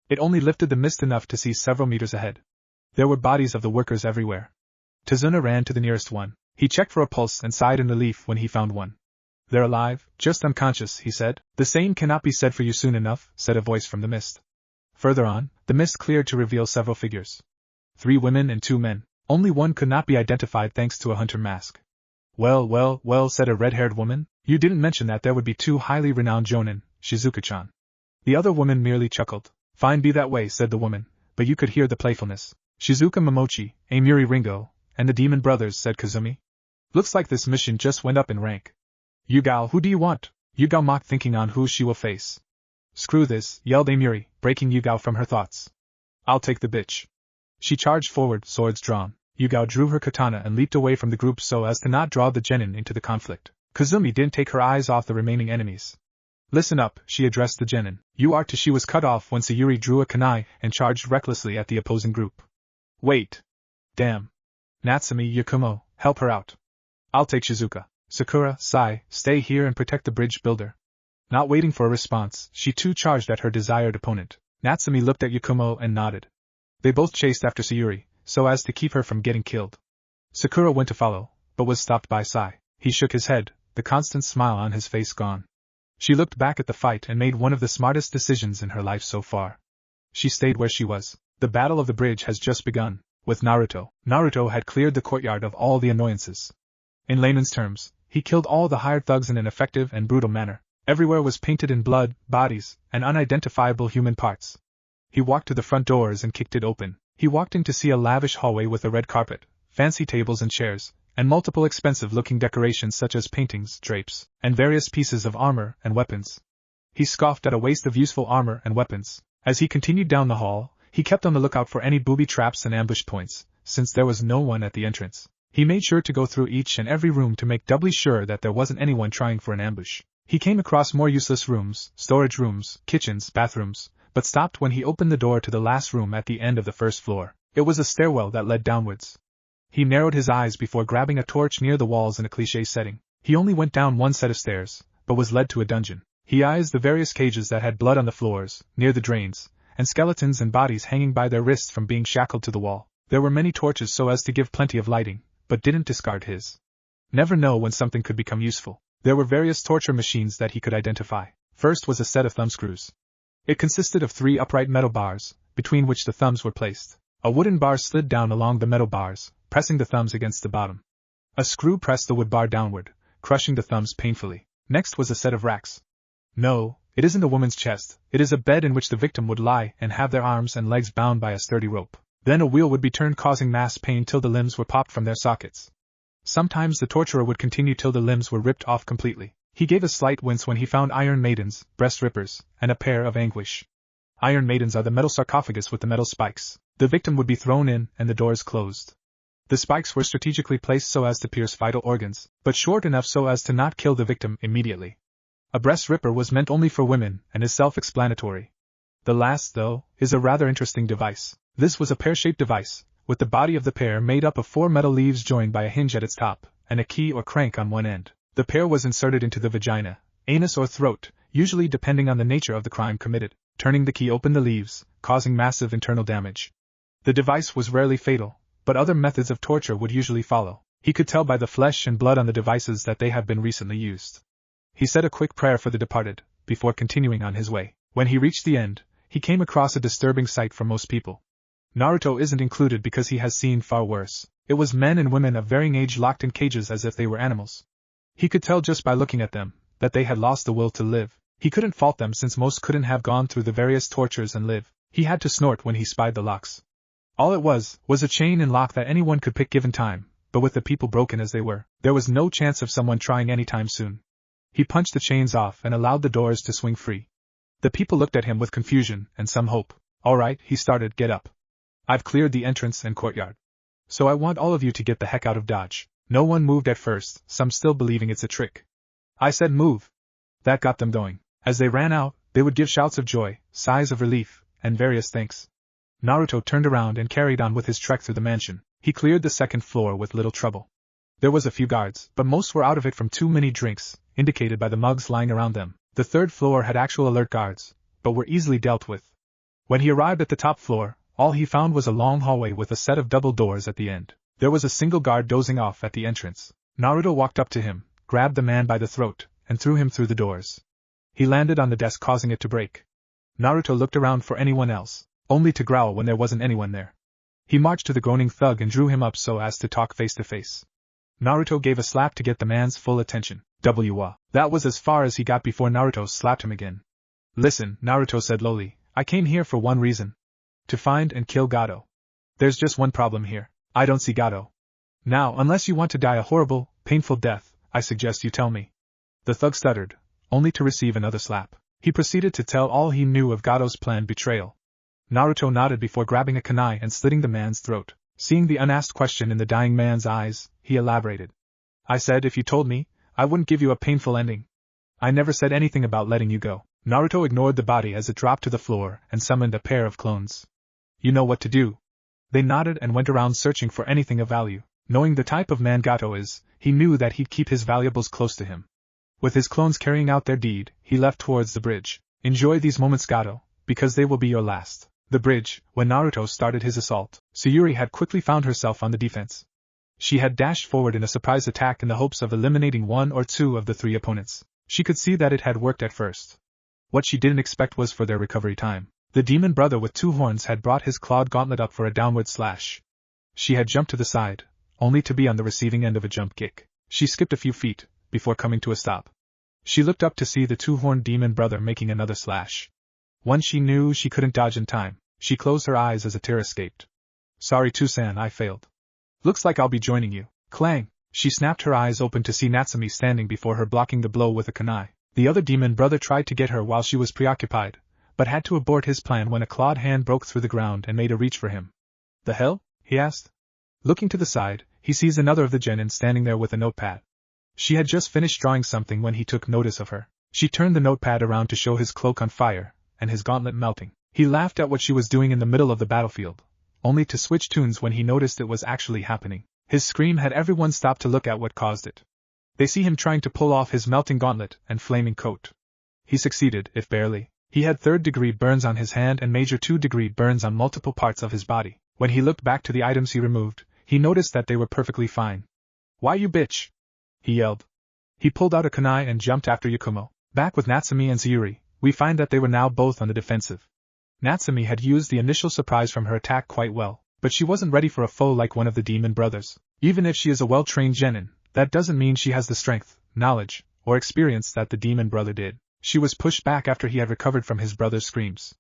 It only lifted the mist enough to see several meters ahead. There were bodies of the workers everywhere. Tazuna ran to the nearest one. He checked for a pulse and sighed in relief when he found one. "They're alive, just unconscious," he said. "The same cannot be said for you soon enough," said a voice from the mist. Further on, the mist cleared to reveal several figures. 3 women and 2 men. Only one could not be identified thanks to a hunter mask. Well, said a red-haired woman. "You didn't mention that there would be 2 highly renowned jonin, Shizuka-chan." The other woman merely chuckled. "Fine be that way," said the woman, but you could hear the playfulness. "Shizuka Momochi, Amiri Ringo, and the Demon Brothers," said Kazumi. "Looks like this mission just went up in rank." "Yugao, who do you want?" Yugao mocked, thinking on who she will face. "Screw this," yelled Amiri, breaking Yugao from her thoughts. "I'll take the bitch." She charged forward, swords drawn. Yugao drew her katana and leaped away from the group so as to not draw the genin into the conflict. Kazumi didn't take her eyes off the remaining enemies. "Listen up," she addressed the genin. "You are to." She was cut off when Sayuri drew a kunai and charged recklessly at the opposing group. "Wait. Damn. Natsumi, Yakumo, help her out." "I'll take Shizuka." "Sakura, Sai, stay here and protect the bridge builder." Not waiting for a response, she too charged at her desired opponent. Natsumi looked at Yakumo and nodded. They both chased after Sayuri, so as to keep her from getting killed. Sakura went to follow, but was stopped by Sai. He shook his head, the constant smile on his face gone. She looked back at the fight and made one of the smartest decisions in her life so far. She stayed where she was. The battle of the bridge has just begun. With Naruto. Naruto had cleared the courtyard of all the annoyances. In layman's terms, he killed all the hired thugs in an effective and brutal manner. Everywhere was painted in blood, bodies, and unidentifiable human parts. He walked to the front doors and kicked it open. He walked in to see a lavish hallway with a red carpet, fancy tables and chairs, and multiple expensive-looking decorations such as paintings, drapes, and various pieces of armor and weapons. He scoffed at a waste of useful armor and weapons. As he continued down the hall, he kept on the lookout for any booby traps and ambush points, since there was no one at the entrance. He made sure to go through each and every room to make doubly sure that there wasn't anyone trying for an ambush. He came across more useless rooms, storage rooms, kitchens, bathrooms, but stopped when he opened the door to the last room at the end of the first floor. It was a stairwell that led downwards. He narrowed his eyes before grabbing a torch near the walls in a cliché setting. He only went down one set of stairs, but was led to a dungeon. He eyed the various cages that had blood on the floors, near the drains, and skeletons and bodies hanging by their wrists from being shackled to the wall. There were many torches so as to give plenty of lighting, but didn't discard his. Never know when something could become useful. There were various torture machines that he could identify. First was a set of thumbscrews. It consisted of 3 upright metal bars, between which the thumbs were placed. A wooden bar slid down along the metal bars, pressing the thumbs against the bottom. A screw pressed the wood bar downward, crushing the thumbs painfully. Next was a set of racks. No, it isn't a woman's chest, it is a bed in which the victim would lie and have their arms and legs bound by a sturdy rope. Then a wheel would be turned, causing mass pain till the limbs were popped from their sockets. Sometimes the torturer would continue till the limbs were ripped off completely. He gave a slight wince when he found iron maidens, breast rippers, and a pair of anguish. Iron maidens are the metal sarcophagus with the metal spikes. The victim would be thrown in and the doors closed. The spikes were strategically placed so as to pierce vital organs, but short enough so as to not kill the victim immediately. A breast ripper was meant only for women and is self-explanatory. The last, though, is a rather interesting device. This was a pear-shaped device, with the body of the pear made up of 4 metal leaves joined by a hinge at its top, and a key or crank on one end. The pear was inserted into the vagina, anus or throat, usually depending on the nature of the crime committed. Turning the key opened the leaves, causing massive internal damage. The device was rarely fatal, but other methods of torture would usually follow. He could tell by the flesh and blood on the devices that they had been recently used. He said a quick prayer for the departed, before continuing on his way. When he reached the end, he came across a disturbing sight for most people. Naruto isn't included because he has seen far worse. It was men and women of varying age locked in cages as if they were animals. He could tell just by looking at them, that they had lost the will to live. He couldn't fault them since most couldn't have gone through the various tortures and live. He had to snort when he spied the locks. All it was a chain and lock that anyone could pick given time, but with the people broken as they were, there was no chance of someone trying anytime soon. He punched the chains off and allowed the doors to swing free. The people looked at him with confusion and some hope. All right, he started, get up. I've cleared the entrance and courtyard. So I want all of you to get the heck out of Dodge. No one moved at first, some still believing it's a trick. I said move. That got them going. As they ran out, they would give shouts of joy, sighs of relief, and various thanks. Naruto turned around and carried on with his trek through the mansion. He cleared the second floor with little trouble. There was a few guards, but most were out of it from too many drinks, indicated by the mugs lying around them. The third floor had actual alert guards, but were easily dealt with. When he arrived at the top floor, all he found was a long hallway with a set of double doors at the end. There was a single guard dozing off at the entrance. Naruto walked up to him, grabbed the man by the throat, and threw him through the doors. He landed on the desk, causing it to break. Naruto looked around for anyone else, only to growl when there wasn't anyone there. He marched to the groaning thug and drew him up so as to talk face to face. Naruto gave a slap to get the man's full attention. That was as far as he got before Naruto slapped him again. Listen, Naruto said lowly, I came here for one reason. To find and kill Gato. There's just one problem here. I don't see Gato. Now, unless you want to die a horrible, painful death, I suggest you tell me. The thug stuttered, only to receive another slap. He proceeded to tell all he knew of Gato's planned betrayal. Naruto nodded before grabbing a kunai and slitting the man's throat. Seeing the unasked question in the dying man's eyes, he elaborated. I said if you told me, I wouldn't give you a painful ending. I never said anything about letting you go. Naruto ignored the body as it dropped to the floor and summoned a pair of clones. You know what to do. They nodded and went around searching for anything of value. Knowing the type of man Gato is, he knew that he'd keep his valuables close to him. With his clones carrying out their deed, he left towards the bridge. Enjoy these moments, Gato, because they will be your last. The bridge. When Naruto started his assault, Sayuri had quickly found herself on the defense. She had dashed forward in a surprise attack in the hopes of eliminating one or two of the three opponents. She could see that it had worked at first. What she didn't expect was for their recovery time. The demon brother with two horns had brought his clawed gauntlet up for a downward slash. She had jumped to the side, only to be on the receiving end of a jump kick. She skipped a few feet, before coming to a stop. She looked up to see the two-horned demon brother making another slash. Once she knew she couldn't dodge in time, she closed her eyes as a tear escaped. Sorry Tusan, I failed. Looks like I'll be joining you. Clang! She snapped her eyes open to see Natsumi standing before her blocking the blow with a kunai. The other demon brother tried to get her while she was preoccupied, but had to abort his plan when a clawed hand broke through the ground and made a reach for him. The hell? He asked. Looking to the side, he sees another of the genin standing there with a notepad. She had just finished drawing something when he took notice of her. She turned the notepad around to show his cloak on fire, and his gauntlet melting. He laughed at what she was doing in the middle of the battlefield, only to switch tunes when he noticed it was actually happening. His scream had everyone stop to look at what caused it. They see him trying to pull off his melting gauntlet and flaming coat. He succeeded, if barely. He had third-degree burns on his hand and major 2-degree burns on multiple parts of his body. When he looked back to the items he removed, he noticed that they were perfectly fine. Why you bitch? He yelled. He pulled out a kunai and jumped after Yakumo. Back with Natsumi and Sayuri, we find that they were now both on the defensive. Natsumi had used the initial surprise from her attack quite well, but she wasn't ready for a foe like one of the demon brothers. Even if she is a well-trained genin, that doesn't mean she has the strength, knowledge, or experience that the demon brother did. She was pushed back after he had recovered from his brother's screams.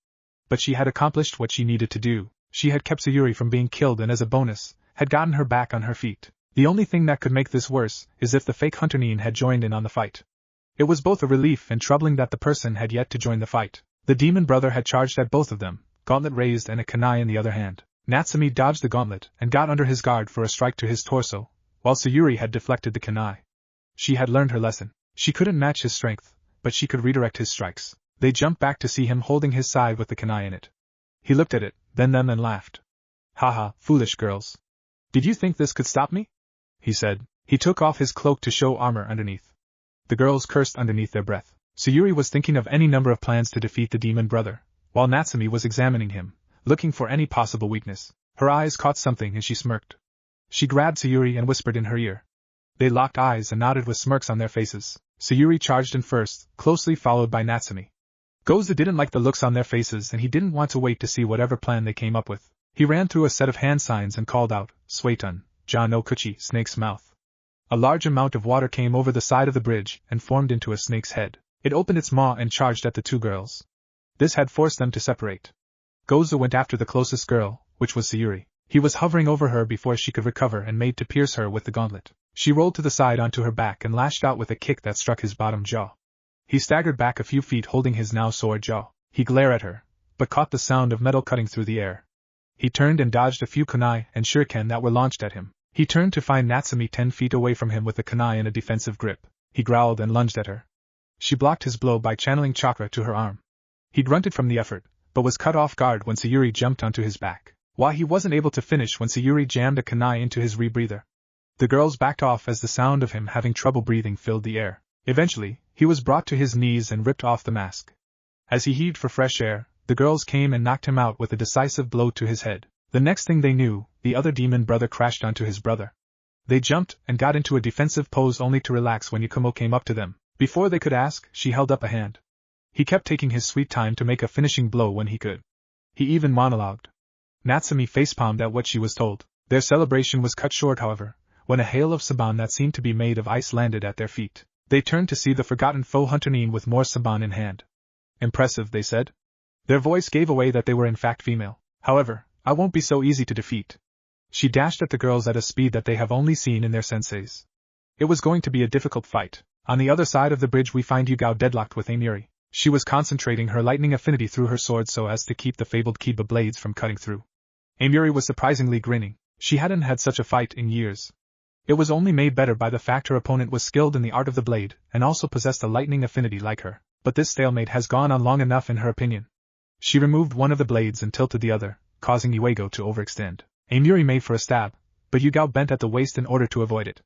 But she had accomplished what she needed to do. She had kept Sayuri from being killed and as a bonus, had gotten her back on her feet. The only thing that could make this worse is if the fake Hunter Nin had joined in on the fight. It was both a relief and troubling that the person had yet to join the fight. The demon brother had charged at both of them, gauntlet raised and a kunai in the other hand. Natsumi dodged the gauntlet and got under his guard for a strike to his torso, while Sayuri had deflected the kunai. She had learned her lesson. She couldn't match his strength, but she could redirect his strikes. They jumped back to see him holding his side with the kunai in it. He looked at it, then them and laughed. Haha, foolish girls. Did you think this could stop me? He said. He took off his cloak to show armor underneath. The girls cursed underneath their breath. Sayuri was thinking of any number of plans to defeat the demon brother, while Natsumi was examining him, looking for any possible weakness. Her eyes caught something and she smirked. She grabbed Sayuri and whispered in her ear. They locked eyes and nodded with smirks on their faces. Sayuri charged in first, closely followed by Natsumi. Goza didn't like the looks on their faces and he didn't want to wait to see whatever plan they came up with. He ran through a set of hand signs and called out, Suetun, Ja no Kuchi, snake's mouth. A large amount of water came over the side of the bridge and formed into a snake's head. It opened its maw and charged at the two girls. This had forced them to separate. Goza went after the closest girl, which was Sayuri. He was hovering over her before she could recover and made to pierce her with the gauntlet. She rolled to the side onto her back and lashed out with a kick that struck his bottom jaw. He staggered back a few feet holding his now sore jaw. He glared at her, but caught the sound of metal cutting through the air. He turned and dodged a few kunai and shuriken that were launched at him. He turned to find Natsumi 10 feet away from him with the kunai in a defensive grip. He growled and lunged at her. She blocked his blow by channeling chakra to her arm. He grunted from the effort, but was cut off guard when Sayuri jumped onto his back. Why he wasn't able to finish when Sayuri jammed a kunai into his rebreather. The girls backed off as the sound of him having trouble breathing filled the air. Eventually, he was brought to his knees and ripped off the mask. As he heaved for fresh air, the girls came and knocked him out with a decisive blow to his head. The next thing they knew, the other demon brother crashed onto his brother. They jumped and got into a defensive pose only to relax when Yakumo came up to them. Before they could ask, she held up a hand. He kept taking his sweet time to make a finishing blow when he could. He even monologued. Natsumi facepalmed at what she was told. Their celebration was cut short, however, when a hail of saban that seemed to be made of ice landed at their feet. They turned to see the forgotten foe Hunterine with more saban in hand. Impressive, they said. Their voice gave away that they were in fact female. However, I won't be so easy to defeat. She dashed at the girls at a speed that they have only seen in their senseis. It was going to be a difficult fight. On the other side of the bridge we find Yugao deadlocked with Amiri. She was concentrating her lightning affinity through her sword so as to keep the fabled Kiba blades from cutting through. Amiri was surprisingly grinning. She hadn't had such a fight in years. It was only made better by the fact her opponent was skilled in the art of the blade, and also possessed a lightning affinity like her. But this stalemate has gone on long enough in her opinion. She removed one of the blades and tilted the other, causing Yuego to overextend. Amiri made for a stab, but Yugao bent at the waist in order to avoid it.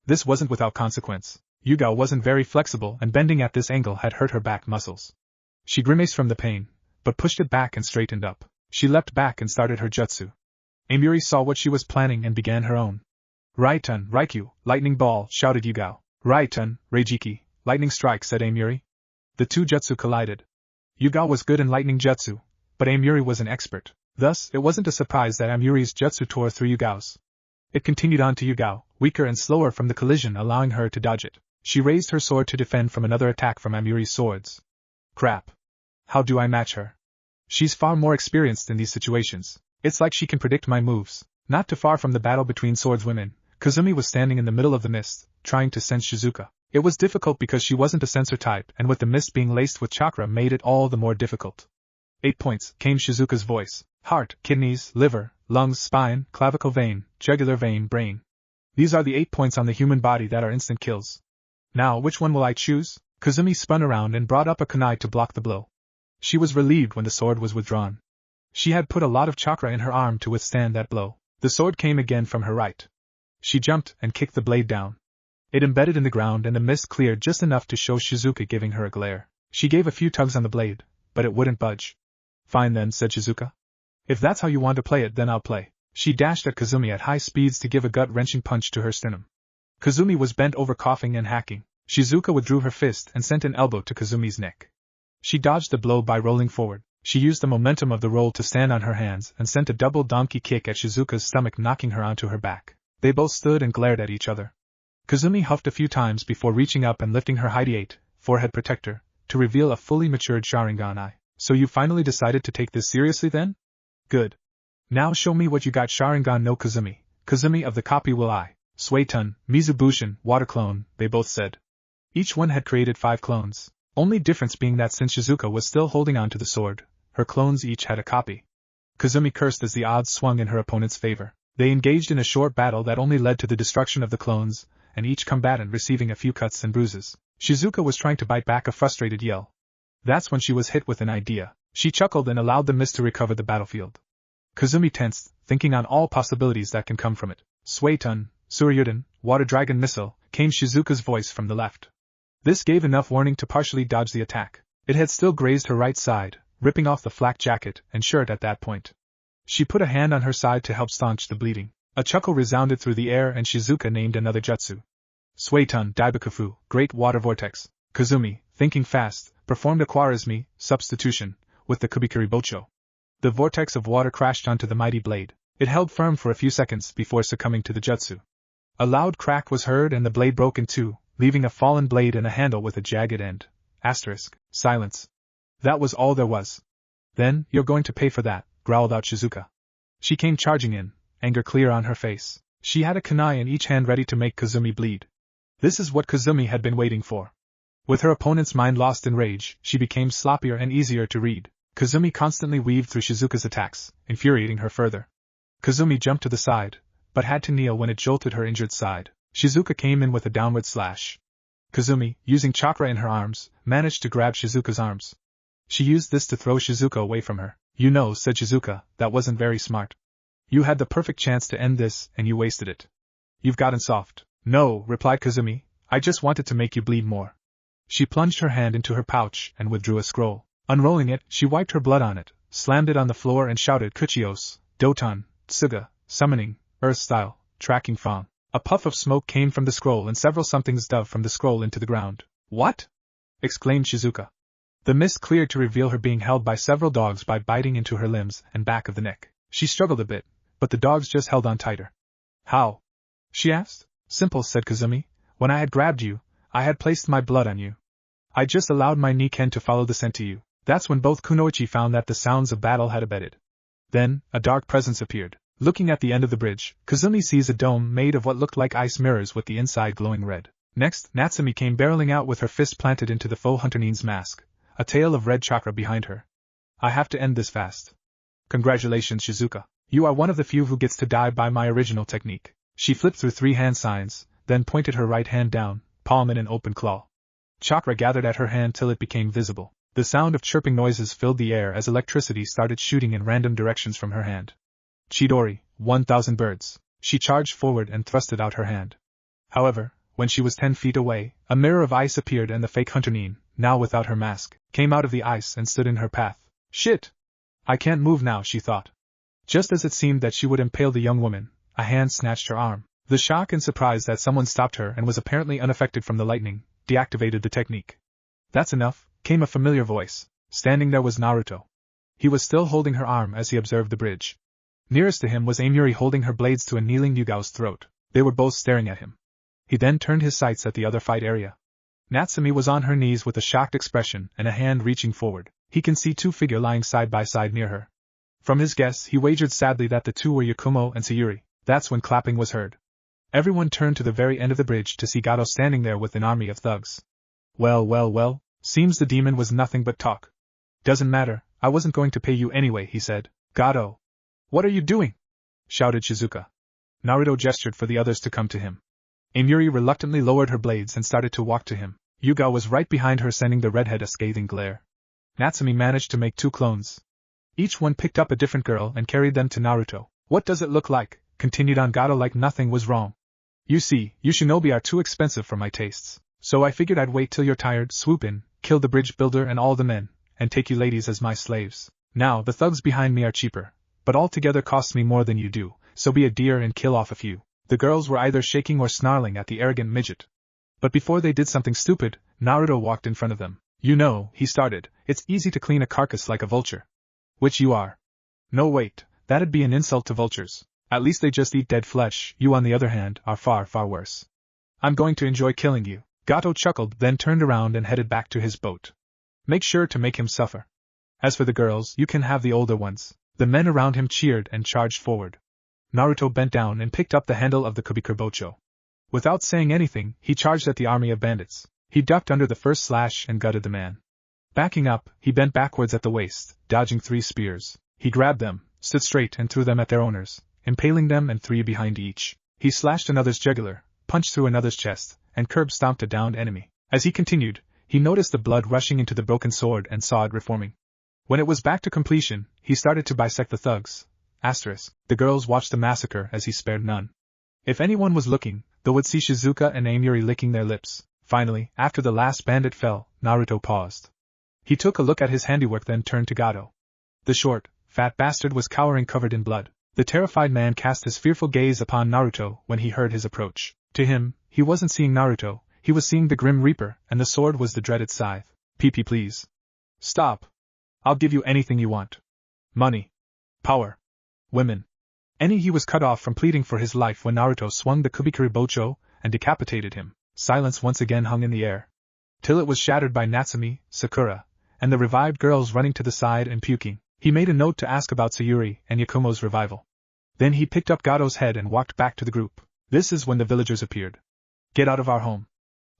This wasn't without consequence. Yugao wasn't very flexible and bending at this angle had hurt her back muscles. She grimaced from the pain, but pushed it back and straightened up. She leapt back and started her jutsu. Amiri saw what she was planning and began her own. Raiten, Raikyu, lightning ball, shouted Yugao. Raiten, Reijiki, lightning strike, said Amiri. The two jutsu collided. Yugao was good in lightning jutsu, but Amiri was an expert. Thus, it wasn't a surprise that Amiri's jutsu tore through Yugao's. It continued on to Yugao, weaker and slower from the collision, allowing her to dodge it. She raised her sword to defend from another attack from Amiri's swords. Crap. How do I match her? She's far more experienced in these situations. It's like she can predict my moves. Not too far from the battle between swordswomen, Kazumi was standing in the middle of the mist, trying to sense Shizuka. It was difficult because she wasn't a sensor type, and with the mist being laced with chakra made it all the more difficult. 8 points, came Shizuka's voice. Heart, kidneys, liver, lungs, spine, clavicle vein, jugular vein, brain. These are the 8 points on the human body that are instant kills. Now, which one will I choose? Kazumi spun around and brought up a kunai to block the blow. She was relieved when the sword was withdrawn. She had put a lot of chakra in her arm to withstand that blow. The sword came again from her right. She jumped and kicked the blade down. It embedded in the ground and the mist cleared just enough to show Shizuka giving her a glare. She gave a few tugs on the blade, but it wouldn't budge. Fine then, said Shizuka. If that's how you want to play it, then I'll play. She dashed at Kazumi at high speeds to give a gut-wrenching punch to her sternum. Kazumi was bent over coughing and hacking. Shizuka withdrew her fist and sent an elbow to Kazumi's neck. She dodged the blow by rolling forward. She used the momentum of the roll to stand on her hands and sent a double donkey kick at Shizuka's stomach, knocking her onto her back. They both stood and glared at each other. Kazumi huffed a few times before reaching up and lifting her Hyde-8 forehead protector to reveal a fully matured Sharingan eye. So you finally decided to take this seriously then? Good. Now show me what you got. Sharingan no Kazumi. Kazumi of the copy will I. Suetun, Mizubushin, water clone, they both said. Each one had created 5 clones. Only difference being that since Shizuka was still holding on to the sword, her clones each had a copy. Kazumi cursed as the odds swung in her opponent's favor. They engaged in a short battle that only led to the destruction of the clones, and each combatant receiving a few cuts and bruises. Shizuka was trying to bite back a frustrated yell. That's when she was hit with an idea. She chuckled and allowed the mist to recover the battlefield. Kazumi tensed, thinking on all possibilities that can come from it. Suetun, Suryuden, Water Dragon Missile, came Shizuka's voice from the left. This gave enough warning to partially dodge the attack. It had still grazed her right side, ripping off the flak jacket and shirt at that point. She put a hand on her side to help staunch the bleeding. A chuckle resounded through the air and Shizuka named another jutsu. Suetun, Daibakufu, Great Water Vortex. Kazumi, thinking fast, performed a Khwarizmi substitution with the Kubikiri Bocho. The vortex of water crashed onto the mighty blade. It held firm for a few seconds before succumbing to the jutsu. A loud crack was heard and the blade broke in two, leaving a fallen blade and a handle with a jagged end. Silence. That was all there was. Then, you're going to pay for that, growled out Shizuka. She came charging in, anger clear on her face. She had a kunai in each hand ready to make Kazumi bleed. This is what Kazumi had been waiting for. With her opponent's mind lost in rage, she became sloppier and easier to read. Kazumi constantly weaved through Shizuka's attacks, infuriating her further. Kazumi jumped to the side, but had to kneel when it jolted her injured side. Shizuka came in with a downward slash. Kazumi, using chakra in her arms, managed to grab Shizuka's arms. She used this to throw Shizuka away from her. You know, said Shizuka, that wasn't very smart. You had the perfect chance to end this, and you wasted it. You've gotten soft. No, replied Kazumi, I just wanted to make you bleed more. She plunged her hand into her pouch and withdrew a scroll. Unrolling it, she wiped her blood on it, slammed it on the floor and shouted Kuchios, Doton, Tsuga, summoning, earth style, tracking Fong. A puff of smoke came from the scroll and several somethings dove from the scroll into the ground. What? Exclaimed Shizuka. The mist cleared to reveal her being held by several dogs by biting into her limbs and back of the neck. She struggled a bit, but the dogs just held on tighter. How? She asked. Simple, said Kazumi. When I had grabbed you, I had placed my blood on you. I just allowed my Niken to follow the scent to you. That's when both Kunoichi found that the sounds of battle had abated. Then, a dark presence appeared. Looking at the end of the bridge, Kazumi sees a dome made of what looked like ice mirrors with the inside glowing red. Next, Natsumi came barreling out with her fist planted into the faux Hunternin's mask, a tail of red chakra behind her. I have to end this fast. Congratulations, Shizuka. You are one of the few who gets to die by my original technique. She flipped through 3 hand signs, then pointed her right hand down, palm in an open claw. Chakra gathered at her hand till it became visible. The sound of chirping noises filled the air as electricity started shooting in random directions from her hand. Chidori, 1,000 birds. She charged forward and thrusted out her hand. However, when she was 10 feet away, a mirror of ice appeared and the fake Hunternin, now without her mask, came out of the ice and stood in her path. Shit! I can't move now, she thought. Just as it seemed that she would impale the young woman, a hand snatched her arm. The shock and surprise that someone stopped her and was apparently unaffected from the lightning, deactivated the technique. That's enough, came a familiar voice. Standing there was Naruto. He was still holding her arm as he observed the bridge. Nearest to him was Amuri holding her blades to a kneeling Yugao's throat. They were both staring at him. He then turned his sights at the other fight area. Natsumi was on her knees with a shocked expression and a hand reaching forward. He can see 2 figures lying side by side near her. From his guess, he wagered sadly that the 2 were Yakumo and Sayuri. That's when clapping was heard. Everyone turned to the very end of the bridge to see Gato standing there with an army of thugs. Well, seems the demon was nothing but talk. Doesn't matter, I wasn't going to pay you anyway, he said. Gato! What are you doing? Shouted Shizuka. Naruto gestured for the others to come to him. Amuri reluctantly lowered her blades and started to walk to him. Yuga was right behind her, sending the redhead a scathing glare. Natsumi managed to make 2 clones. Each one picked up a different girl and carried them to Naruto. What does it look like? Continued on Gato like nothing was wrong. You see, you shinobi are too expensive for my tastes. So I figured I'd wait till you're tired, swoop in, kill the bridge builder and all the men, and take you ladies as my slaves. Now, the thugs behind me are cheaper, but altogether costs me more than you do, so be a dear and kill off a few. The girls were either shaking or snarling at the arrogant midget. But before they did something stupid, Naruto walked in front of them. You know, he started, it's easy to clean a carcass like a vulture. Which you are. No wait, that'd be an insult to vultures. At least they just eat dead flesh, you on the other hand, are far, far worse. I'm going to enjoy killing you. Gato chuckled, then turned around and headed back to his boat. Make sure to make him suffer. As for the girls, you can have the older ones. The men around him cheered and charged forward. Naruto bent down and picked up the handle of the Kubikubocho. Without saying anything, he charged at the army of bandits. He ducked under the first slash and gutted the man. Backing up, he bent backwards at the waist, dodging 3 spears. He grabbed them, stood straight and threw them at their owners, impaling them and 3 behind each. He slashed another's jugular, punched through another's chest, and curb-stomped a downed enemy. As he continued, he noticed the blood rushing into the broken sword and saw it reforming. When it was back to completion, he started to bisect the thugs. The girls watched the massacre as he spared none. If anyone was looking, they would see Shizuka and Amuri licking their lips. Finally, after the last bandit fell, Naruto paused. He took a look at his handiwork, then turned to Gato. The short, fat bastard was cowering, covered in blood. The terrified man cast his fearful gaze upon Naruto when he heard his approach. To him, he wasn't seeing Naruto, he was seeing the Grim Reaper, and the sword was the dreaded scythe. PP please. Stop. I'll give you anything you want. Money. Power. Women. He was cut off from pleading for his life when Naruto swung the Kubikuribocho and decapitated him. Silence once again hung in the air. Till it was shattered by Natsumi, Sakura, and the revived girls running to the side and puking. He made a note to ask about Sayuri and Yakumo's revival. Then he picked up Gato's head and walked back to the group. This is when the villagers appeared. Get out of our home.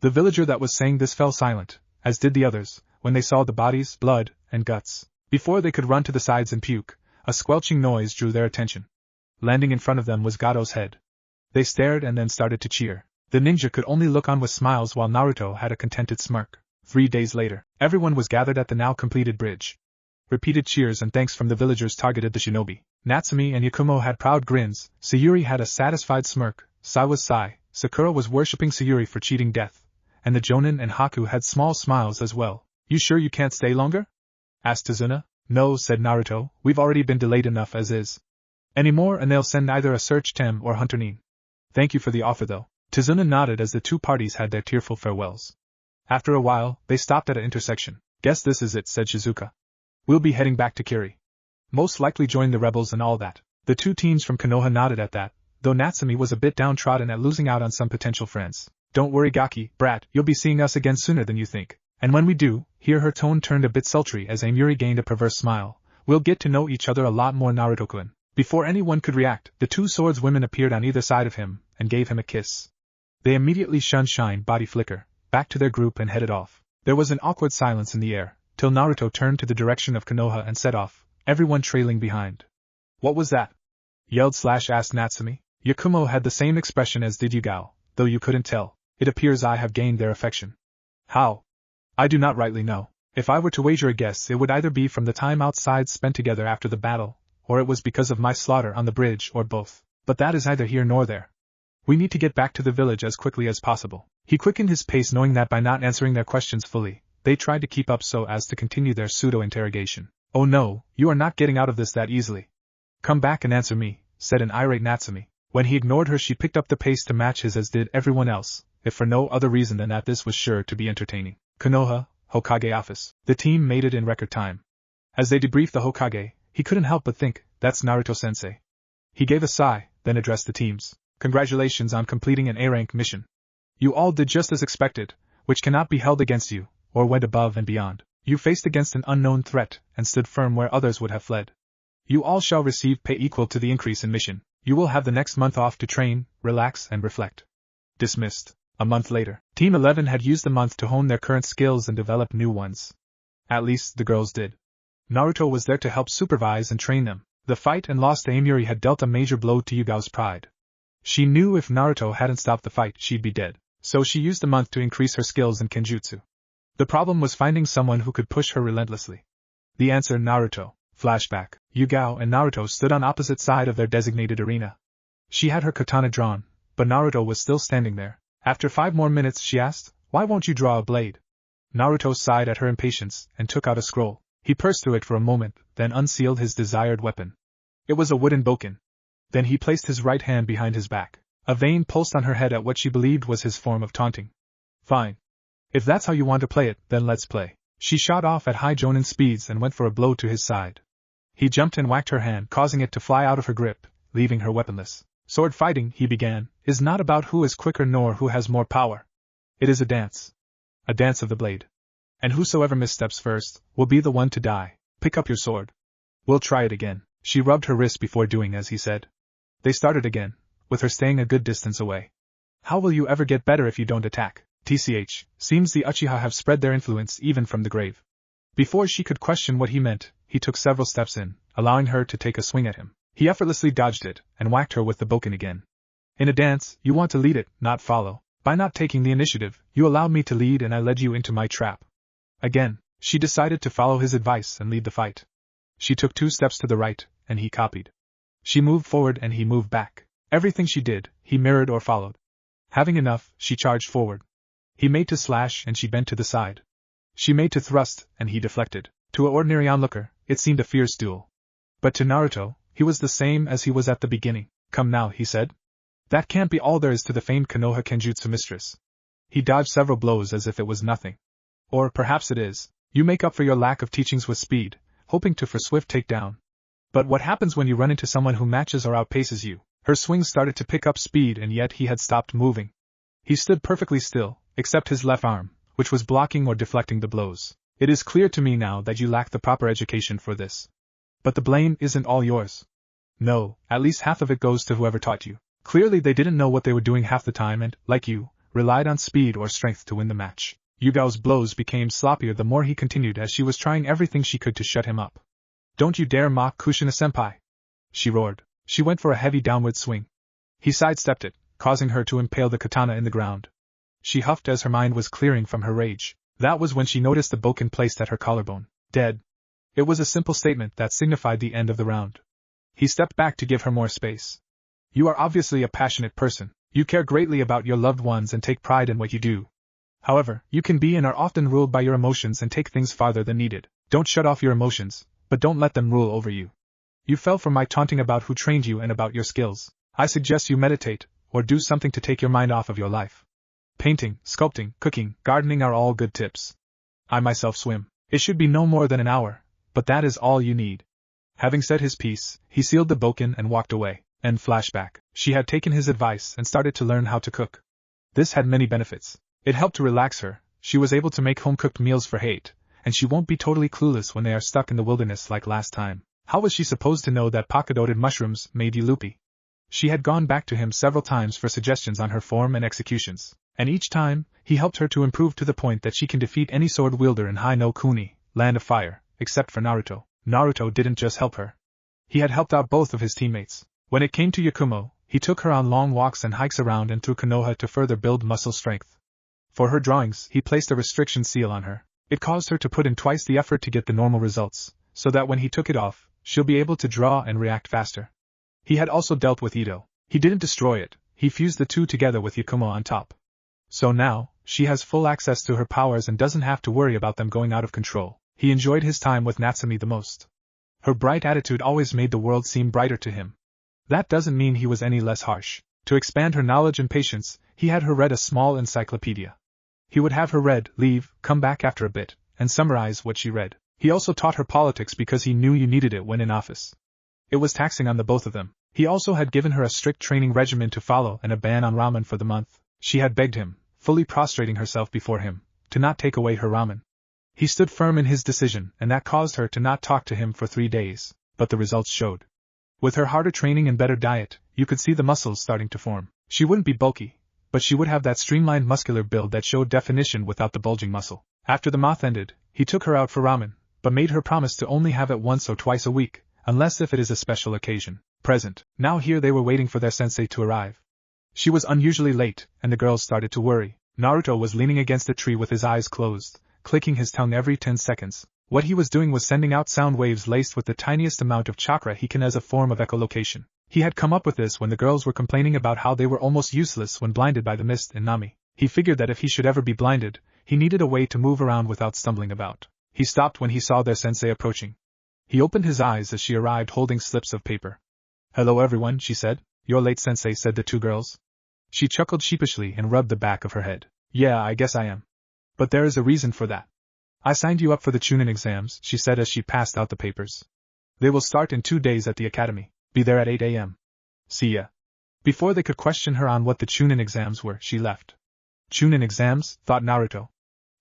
The villager that was saying this fell silent, as did the others, when they saw the bodies, blood, and guts. Before they could run to the sides and puke, a squelching noise drew their attention. Landing in front of them was Gato's head. They stared and then started to cheer. The ninja could only look on with smiles while Naruto had a contented smirk. 3 days later, everyone was gathered at the now completed bridge. Repeated cheers and thanks from the villagers targeted the shinobi. Natsumi and Yakumo had proud grins, Sayuri had a satisfied smirk, Sai was Sai, Sakura was worshipping Sayuri for cheating death, and the Jonin and Haku had small smiles as well. You sure you can't stay longer? Asked Tazuna. No, said Naruto, we've already been delayed enough as is. Any more and they'll send either a search team or Hunter Nin. Thank you for the offer though. Tazuna nodded as the two parties had their tearful farewells. After a while, they stopped at an intersection. Guess this is it, said Shizuka. We'll be heading back to Kiri. Most likely join the rebels and all that. The two teens from Konoha nodded at that, though Natsumi was a bit downtrodden at losing out on some potential friends. Don't worry Gaki, brat, you'll be seeing us again sooner than you think. And when we do, here her tone turned a bit sultry as Amuri gained a perverse smile, we'll get to know each other a lot more Naruto-kun. Before anyone could react, the two swordswomen appeared on either side of him, and gave him a kiss. They immediately shunned Shine Body Flicker, back to their group and headed off. There was an awkward silence in the air, till Naruto turned to the direction of Konoha and set off, everyone trailing behind. What was that? Yelled/asked Natsumi. Yakumo had the same expression as did Yugao, though you couldn't tell. It appears I have gained their affection. How? I do not rightly know. If I were to wager a guess, it would either be from the time outside spent together after the battle, or it was because of my slaughter on the bridge, or both. But that is neither here nor there. We need to get back to the village as quickly as possible. He quickened his pace knowing that by not answering their questions fully, they tried to keep up so as to continue their pseudo-interrogation. Oh no, you are not getting out of this that easily. Come back and answer me, said an irate Natsumi. When he ignored her she picked up the pace to match his as did everyone else, if for no other reason than that this was sure to be entertaining. Konoha, Hokage office. The team made it in record time. As they debriefed the Hokage, he couldn't help but think, that's Naruto-sensei. He gave a sigh, then addressed the teams. Congratulations on completing an A-rank mission. You all did just as expected, which cannot be held against you, or went above and beyond. You faced against an unknown threat, and stood firm where others would have fled. You all shall receive pay equal to the increase in mission. You will have the next month off to train, relax and reflect. Dismissed. A month later, Team 11 had used the month to hone their current skills and develop new ones. At least, the girls did. Naruto was there to help supervise and train them. The fight and loss to Amuri had dealt a major blow to Yugao's pride. She knew if Naruto hadn't stopped the fight, she'd be dead, so she used the month to increase her skills in Kenjutsu. The problem was finding someone who could push her relentlessly. The answer: Naruto. Flashback. Yugao and Naruto stood on opposite sides of their designated arena. She had her katana drawn, but Naruto was still standing there. After 5 more minutes she asked, "Why won't you draw a blade?" Naruto sighed at her impatience and took out a scroll. He pursed through it for a moment, then unsealed his desired weapon. It was a wooden bokken. Then he placed his right hand behind his back. A vein pulsed on her head at what she believed was his form of taunting. Fine. If that's how you want to play it, then let's play. She shot off at high Jonin speeds and went for a blow to his side. He jumped and whacked her hand, causing it to fly out of her grip, leaving her weaponless. Sword fighting, he began, is not about who is quicker nor who has more power. It is a dance. A dance of the blade. And whosoever missteps first, will be the one to die. Pick up your sword. We'll try it again. She rubbed her wrist before doing as he said. They started again, with her staying a good distance away. How will you ever get better if you don't attack? TCH, seems the Uchiha have spread their influence even from the grave. Before she could question what he meant, he took several steps in, allowing her to take a swing at him. He effortlessly dodged it, and whacked her with the bokken again. In a dance, you want to lead it, not follow. By not taking the initiative, you allowed me to lead and I led you into my trap. Again, she decided to follow his advice and lead the fight. She took 2 steps to the right, and he copied. She moved forward and he moved back. Everything she did, he mirrored or followed. Having enough, she charged forward. He made to slash and she bent to the side. She made to thrust, and he deflected. To an ordinary onlooker, it seemed a fierce duel. But to Naruto, he was the same as he was at the beginning. Come now, he said. That can't be all there is to the famed Konoha Kenjutsu mistress. He dodged several blows as if it was nothing. Or perhaps it is. You make up for your lack of teachings with speed, hoping to for swift takedown. But what happens when you run into someone who matches or outpaces you? Her swings started to pick up speed and yet he had stopped moving. He stood perfectly still, except his left arm, which was blocking or deflecting the blows. It is clear to me now that you lack the proper education for this. But the blame isn't all yours. No, at least half of it goes to whoever taught you. Clearly they didn't know what they were doing half the time and, like you, relied on speed or strength to win the match. Yugao's blows became sloppier the more he continued as she was trying everything she could to shut him up. Don't you dare mock Kushina-senpai! She roared. She went for a heavy downward swing. He sidestepped it, causing her to impale the katana in the ground. She huffed as her mind was clearing from her rage. That was when she noticed the bokken placed at her collarbone. Dead. It was a simple statement that signified the end of the round. He stepped back to give her more space. You are obviously a passionate person. You care greatly about your loved ones and take pride in what you do. However, you can be and are often ruled by your emotions and take things farther than needed. Don't shut off your emotions, but don't let them rule over you. You fell for my taunting about who trained you and about your skills. I suggest you meditate, or do something to take your mind off of your life. Painting, sculpting, cooking, gardening are all good tips. I myself swim. It should be no more than an hour, but that is all you need. Having said his piece, he sealed the bokken and walked away. And flashback. She had taken his advice and started to learn how to cook. This had many benefits. It helped to relax her, she was able to make home-cooked meals for Hate, and she won't be totally clueless when they are stuck in the wilderness like last time. How was she supposed to know that pocket-dotted mushrooms made you loopy? She had gone back to him several times for suggestions on her form and executions, and each time, he helped her to improve to the point that she can defeat any sword wielder in Hai no Kuni, Land of Fire, except for Naruto. Naruto didn't just help her. He had helped out both of his teammates. When it came to Yakumo, he took her on long walks and hikes around and through Konoha to further build muscle strength. For her drawings, he placed a restriction seal on her. It caused her to put in twice the effort to get the normal results, so that when he took it off, she'll be able to draw and react faster. He had also dealt with Ito. He didn't destroy it, he fused the two together with Yakumo on top. So now, she has full access to her powers and doesn't have to worry about them going out of control. He enjoyed his time with Natsumi the most. Her bright attitude always made the world seem brighter to him. That doesn't mean he was any less harsh. To expand her knowledge and patience, he had her read a small encyclopedia. He would have her read, leave, come back after a bit, and summarize what she read. He also taught her politics because he knew you needed it when in office. It was taxing on the both of them. He also had given her a strict training regimen to follow and a ban on ramen for the month. She had begged him, fully prostrating herself before him, to not take away her ramen. He stood firm in his decision, and that caused her to not talk to him for 3 days, but the results showed. With her harder training and better diet, you could see the muscles starting to form. She wouldn't be bulky, but she would have that streamlined muscular build that showed definition without the bulging muscle. After the month ended, he took her out for ramen, but made her promise to only have it once or twice a week, unless if it is a special occasion. Present. Now here they were waiting for their sensei to arrive. She was unusually late, and the girls started to worry. Naruto was leaning against a tree with his eyes closed, clicking his tongue every 10 seconds. What he was doing was sending out sound waves laced with the tiniest amount of chakra he can as a form of echolocation. He had come up with this when the girls were complaining about how they were almost useless when blinded by the mist in Nami. He figured that if he should ever be blinded, he needed a way to move around without stumbling about. He stopped when he saw their sensei approaching. He opened his eyes as she arrived holding slips of paper. "Hello everyone," she said. "You're late, sensei," said the two girls. She chuckled sheepishly and rubbed the back of her head. "Yeah, I guess I am. But there is a reason for that. I signed you up for the Chunin exams," she said as she passed out the papers. "They will start in 2 days at the academy. Be there at 8 a.m. See ya." Before they could question her on what the Chunin exams were, she left. Chunin exams, thought Naruto.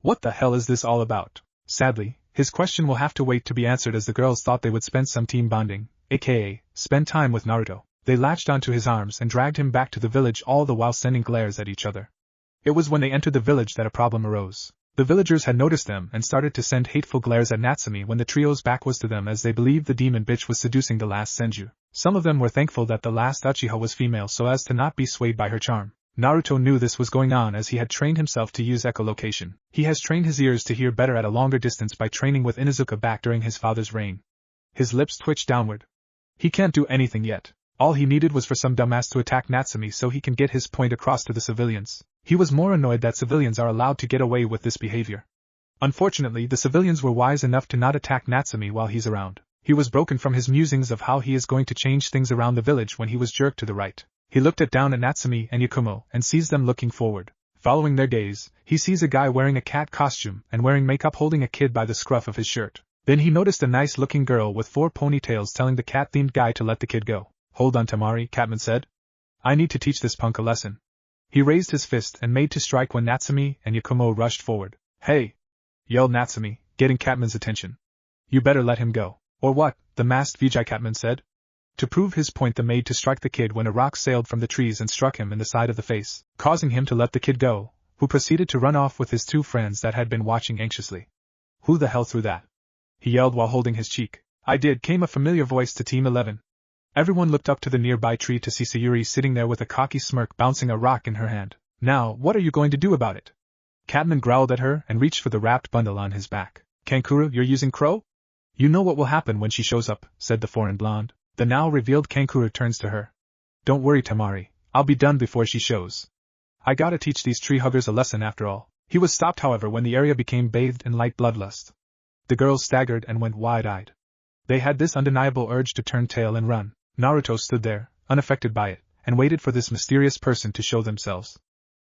What the hell is this all about? Sadly, his question will have to wait to be answered as the girls thought they would spend some team bonding, aka, spend time with Naruto. They latched onto his arms and dragged him back to the village, all the while sending glares at each other. It was when they entered the village that a problem arose. The villagers had noticed them and started to send hateful glares at Natsumi when the trio's back was to them, as they believed the demon bitch was seducing the last Senju. Some of them were thankful that the last Uchiha was female so as to not be swayed by her charm. Naruto knew this was going on as he had trained himself to use echolocation. He has trained his ears to hear better at a longer distance by training with Inuzuka back during his father's reign. His lips twitched downward. He can't do anything yet. All he needed was for some dumbass to attack Natsumi so he can get his point across to the civilians. He was more annoyed that civilians are allowed to get away with this behavior. Unfortunately, the civilians were wise enough to not attack Natsumi while he's around. He was broken from his musings of how he is going to change things around the village when he was jerked to the right. He looked down at Natsumi and Yakumo and sees them looking forward. Following their gaze, he sees a guy wearing a cat costume and wearing makeup holding a kid by the scruff of his shirt. Then he noticed a nice-looking girl with 4 ponytails telling the cat-themed guy to let the kid go. "Hold on, Tamari," Catman said. "I need to teach this punk a lesson." He raised his fist and made to strike when Natsumi and Yakumo rushed forward. "Hey!" yelled Natsumi, getting Catman's attention. "You better let him go." "Or what?" the masked Vijay Catman said. To prove his point, they made to strike the kid when a rock sailed from the trees and struck him in the side of the face, causing him to let the kid go, who proceeded to run off with his 2 friends that had been watching anxiously. "Who the hell threw that?" he yelled while holding his cheek. "I did," came a familiar voice to Team 11. Everyone looked up to the nearby tree to see Sayuri sitting there with a cocky smirk bouncing a rock in her hand. "Now, what are you going to do about it?" Catman growled at her and reached for the wrapped bundle on his back. "Kankuro, you're using crow?" You know what will happen when she shows up, said the foreign blonde. The now revealed Kankuro turns to her. Don't worry, Tamari, I'll be done before she shows. I gotta teach these tree huggers a lesson after all. He was stopped, however, when the area became bathed in light bloodlust. The girls staggered and went wide-eyed. They had this undeniable urge to turn tail and run. Naruto stood there, unaffected by it, and waited for this mysterious person to show themselves.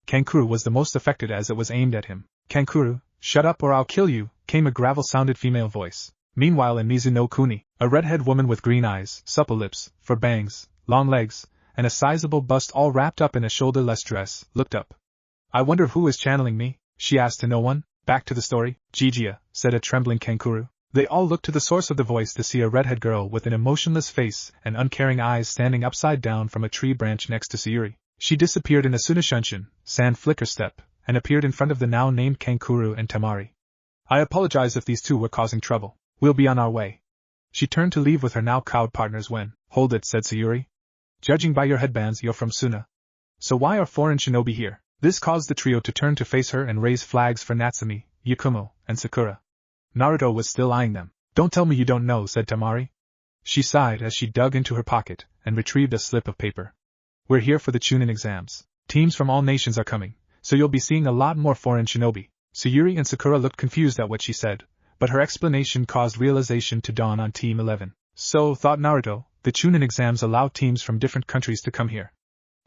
Kankuro was the most affected as it was aimed at him. Kankuro, shut up or I'll kill you, came a gravel-sounded female voice. Meanwhile in Mizuno Kuni, a redhead woman with green eyes, supple lips, fur bangs, long legs, and a sizable bust all wrapped up in a shoulderless dress, looked up. I wonder who is channeling me, she asked to no one. Back to the story, Jijiya, said a trembling Kankuro. They all looked to the source of the voice to see a redhead girl with an emotionless face and uncaring eyes standing upside down from a tree branch next to Sayuri. She disappeared in a Sunashunshin, sand flicker step, and appeared in front of the now named Kankuro and Tamari. I apologize if these two were causing trouble. We'll be on our way. She turned to leave with her now cowed partners when, hold it, said Sayuri. Judging by your headbands, you're from Suna. So why are foreign shinobi here? This caused the trio to turn to face her and raise flags for Natsumi, Yakumo, and Sakura. Naruto was still eyeing them. Don't tell me you don't know, said Tamari. She sighed as she dug into her pocket and retrieved a slip of paper. We're here for the Chunin exams. Teams from all nations are coming, so you'll be seeing a lot more foreign shinobi. Sayuri and Sakura looked confused at what she said, but her explanation caused realization to dawn on Team 11. So, thought Naruto, the Chunin exams allow teams from different countries to come here.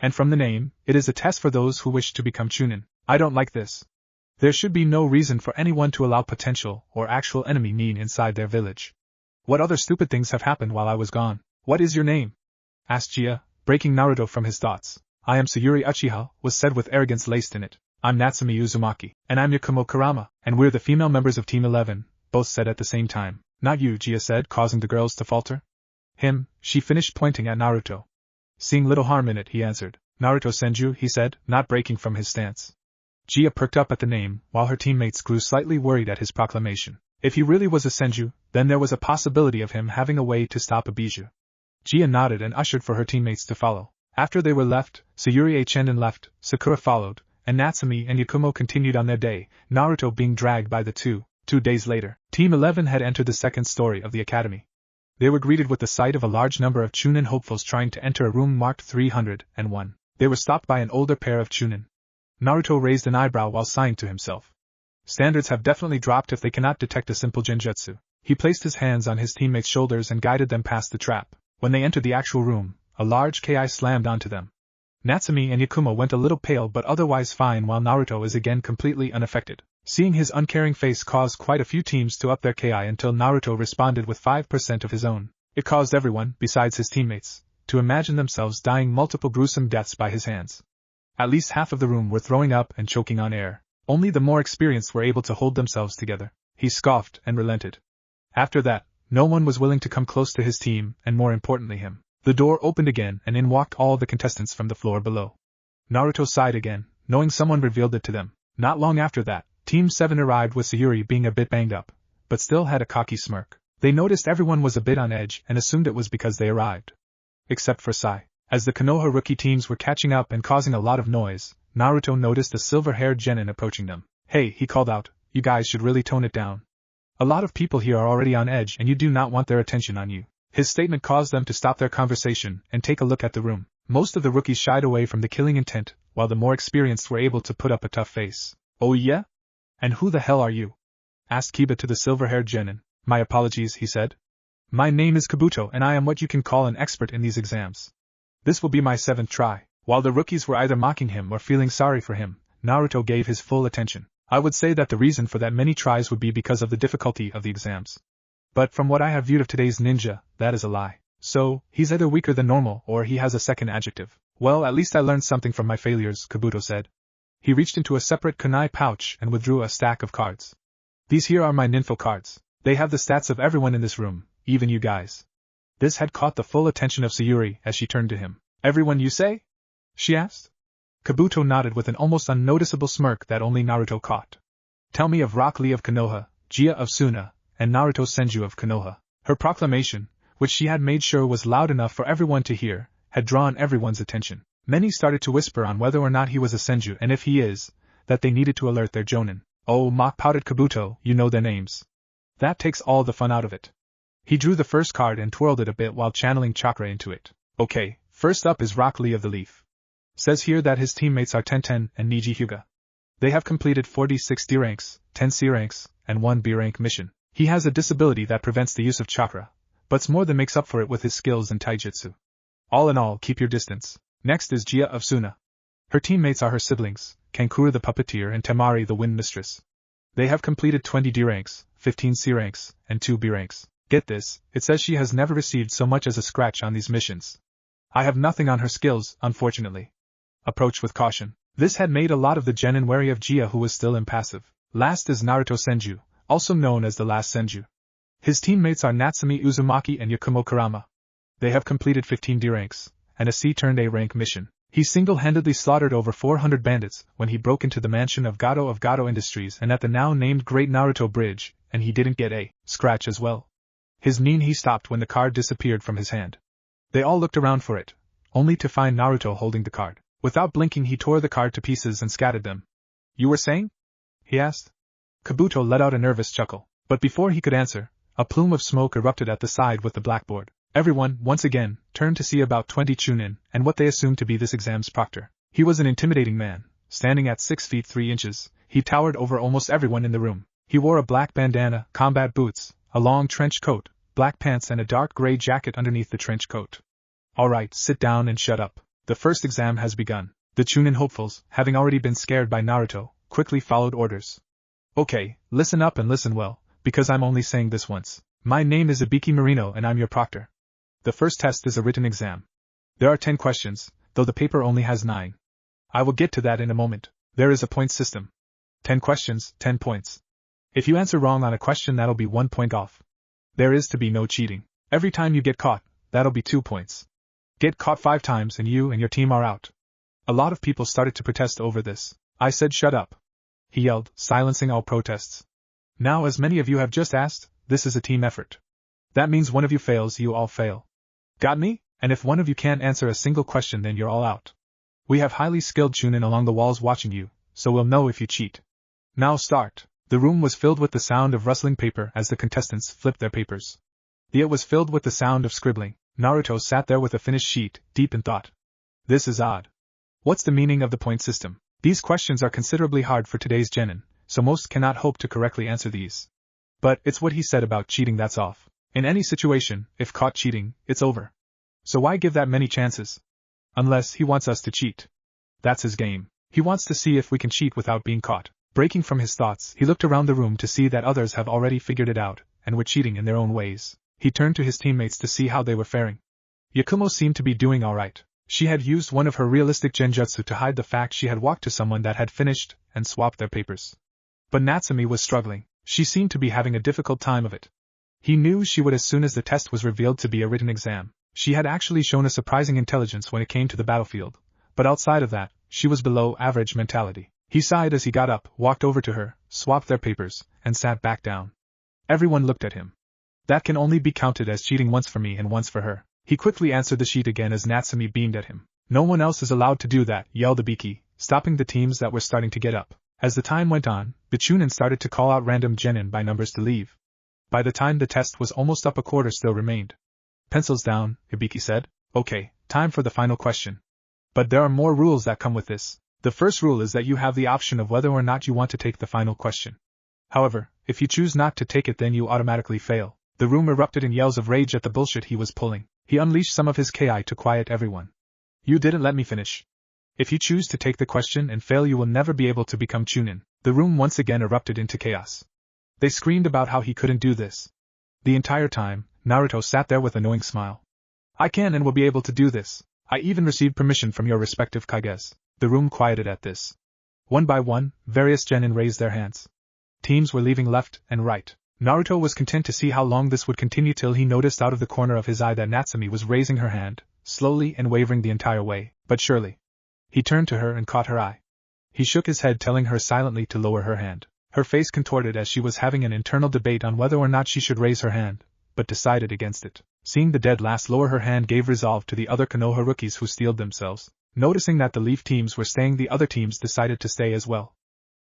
And from the name, it is a test for those who wish to become Chunin. I don't like this. There should be no reason for anyone to allow potential or actual enemy Nin inside their village. What other stupid things have happened while I was gone? What is your name? Asked Jiya, breaking Naruto from his thoughts. I am Sayuri Uchiha, was said with arrogance laced in it. I'm Natsumi Uzumaki, and I'm Yakumo Karama, and we're the female members of Team 11, both said at the same time. Not you, Jiya said, causing the girls to falter. Him, she finished pointing at Naruto. Seeing little harm in it, he answered. Naruto Senju, he said, not breaking from his stance. Jiya perked up at the name, while her teammates grew slightly worried at his proclamation. If he really was a Senju, then there was a possibility of him having a way to stop a Bijou. Jiya nodded and ushered for her teammates to follow. After they were left, Sayuri Chenden left, Sakura followed, and Natsumi and Yakumo continued on their day, Naruto being dragged by the two. 2 days later, Team 11 had entered the second story of the academy. They were greeted with the sight of a large number of Chunin hopefuls trying to enter a room marked 301. They were stopped by an older pair of Chunin. Naruto raised an eyebrow while sighing to himself. Standards have definitely dropped if they cannot detect a simple genjutsu. He placed his hands on his teammates' shoulders and guided them past the trap. When they entered the actual room, a large ki slammed onto them. Natsumi and Yakumo went a little pale but otherwise fine, while Naruto is again completely unaffected. Seeing his uncaring face caused quite a few teams to up their ki until Naruto responded with 5% of his own. It caused everyone, besides his teammates, to imagine themselves dying multiple gruesome deaths by his hands. At least half of the room were throwing up and choking on air. Only the more experienced were able to hold themselves together. He scoffed and relented. After that, no one was willing to come close to his team, and more importantly him. The door opened again and in walked all the contestants from the floor below. Naruto sighed again, knowing someone revealed it to them. Not long after that, Team 7 arrived with Sayuri being a bit banged up, but still had a cocky smirk. They noticed everyone was a bit on edge and assumed it was because they arrived. Except for Sai. As the Konoha rookie teams were catching up and causing a lot of noise, Naruto noticed a silver-haired genin approaching them. Hey, he called out, you guys should really tone it down. A lot of people here are already on edge and you do not want their attention on you. His statement caused them to stop their conversation and take a look at the room. Most of the rookies shied away from the killing intent, while the more experienced were able to put up a tough face. Oh yeah? And who the hell are you? Asked Kiba to the silver-haired genin. My apologies, he said. My name is Kabuto and I am what you can call an expert in these exams. This will be my 7th try. While the rookies were either mocking him or feeling sorry for him, Naruto gave his full attention. I would say that the reason for that many tries would be because of the difficulty of the exams. But from what I have viewed of today's ninja, that is a lie. So, he's either weaker than normal or he has a second adjective. Well, at least I learned something from my failures, Kabuto said. He reached into a separate kunai pouch and withdrew a stack of cards. These here are my ninfo cards. They have the stats of everyone in this room, even you guys. This had caught the full attention of Sayuri as she turned to him. Everyone you say? She asked. Kabuto nodded with an almost unnoticeable smirk that only Naruto caught. Tell me of Rock Lee of Konoha, Jiya of Suna, and Naruto Senju of Konoha. Her proclamation, which she had made sure was loud enough for everyone to hear, had drawn everyone's attention. Many started to whisper on whether or not he was a Senju, and if he is, that they needed to alert their jonin. Oh, mock pouted Kabuto, you know their names. That takes all the fun out of it. He drew the first card and twirled it a bit while channeling chakra into it. Okay, first up is Rock Lee of the Leaf. Says here that his teammates are Tenten and Niji Hyuga. They have completed 46 D ranks, 10 C ranks, and 1 B rank mission. He has a disability that prevents the use of chakra, but's more than makes up for it with his skills in taijutsu. All in all, keep your distance. Next is Jia of Suna. Her teammates are her siblings, Kankura the Puppeteer and Temari the Wind Mistress. They have completed 20 D ranks, 15 C ranks, and 2 B ranks. Get this, it says she has never received so much as a scratch on these missions. I have nothing on her skills, unfortunately. Approach with caution. This had made a lot of the genin wary of Jia, who was still impassive. Last is Naruto Senju, also known as the Last Senju. His teammates are Natsumi Uzumaki and Yakumo Kurama. They have completed 15 D ranks, and a C-turned-A rank mission. He single-handedly slaughtered over 400 bandits when he broke into the mansion of Gado Industries and at the now-named Great Naruto Bridge, and he didn't get a scratch as well. His nin he stopped when the card disappeared from his hand. They all looked around for it, only to find Naruto holding the card. Without blinking, he tore the card to pieces and scattered them. You were saying? He asked. Kabuto let out a nervous chuckle, but before he could answer, a plume of smoke erupted at the side with the blackboard. Everyone, once again, turned to see about 20 Chunin, and what they assumed to be this exam's proctor. He was an intimidating man, standing at 6 feet 3 inches, he towered over almost everyone in the room. He wore a black bandana, combat boots, a long trench coat, black pants and a dark gray jacket underneath the trench coat. Alright, sit down and shut up. The first exam has begun. The Chunin hopefuls, having already been scared by Naruto, quickly followed orders. Okay, listen up and listen well, because I'm only saying this once. My name is Ibiki Marino and I'm your proctor. The first test is a written exam. There are 10 questions, though the paper only has 9. I will get to that in a moment. There is a point system. 10 questions, 10 points. If you answer wrong on a question, that'll be 1 point off. There is to be no cheating. Every time you get caught, that'll be 2 points. Get caught 5 times and you and your team are out. A lot of people started to protest over this. I said shut up. He yelled, silencing all protests. Now, as many of you have just asked, this is a team effort. That means one of you fails, you all fail. Got me? And if one of you can't answer a single question, then you're all out. We have highly skilled Chunin along the walls watching you, so we'll know if you cheat. Now start. The room was filled with the sound of rustling paper as the contestants flipped their papers. It was filled with the sound of scribbling. Naruto sat there with a finished sheet, deep in thought. This is odd. What's the meaning of the point system? These questions are considerably hard for today's genin, so most cannot hope to correctly answer these. But it's what he said about cheating that's off. In any situation, if caught cheating, it's over. So why give that many chances? Unless he wants us to cheat. That's his game. He wants to see if we can cheat without being caught. Breaking from his thoughts, he looked around the room to see that others have already figured it out, and were cheating in their own ways. He turned to his teammates to see how they were faring. Yakumo seemed to be doing alright. She had used one of her realistic genjutsu to hide the fact she had walked to someone that had finished, and swapped their papers. But Natsumi was struggling. She seemed to be having a difficult time of it. He knew she would as soon as the test was revealed to be a written exam. She had actually shown a surprising intelligence when it came to the battlefield, but outside of that, she was below average mentality. He sighed as he got up, walked over to her, swapped their papers, and sat back down. Everyone looked at him. That can only be counted as cheating once for me and once for her. He quickly answered the sheet again as Natsumi beamed at him. No one else is allowed to do that, yelled Ibiki, stopping the teams that were starting to get up. As the time went on, the Chunin started to call out random genin by numbers to leave. By the time the test was almost up, a quarter still remained. Pencils down, Ibiki said. Okay, time for the final question. But there are more rules that come with this. The first rule is that you have the option of whether or not you want to take the final question. However, if you choose not to take it, then you automatically fail. The room erupted in yells of rage at the bullshit he was pulling. He unleashed some of his ki to quiet everyone. You didn't let me finish. If you choose to take the question and fail, you will never be able to become Chunin. The room once again erupted into chaos. They screamed about how he couldn't do this. The entire time, Naruto sat there with a knowing smile. I can and will be able to do this. I even received permission from your respective kages. The room quieted at this. One by one, various genin raised their hands. Teams were leaving left and right. Naruto was content to see how long this would continue till he noticed out of the corner of his eye that Natsumi was raising her hand, slowly and wavering the entire way, but surely. He turned to her and caught her eye. He shook his head, telling her silently to lower her hand. Her face contorted as she was having an internal debate on whether or not she should raise her hand, but decided against it. Seeing the dead last lower her hand gave resolve to the other Konoha rookies who steeled themselves. Noticing that the Leaf teams were staying, the other teams decided to stay as well.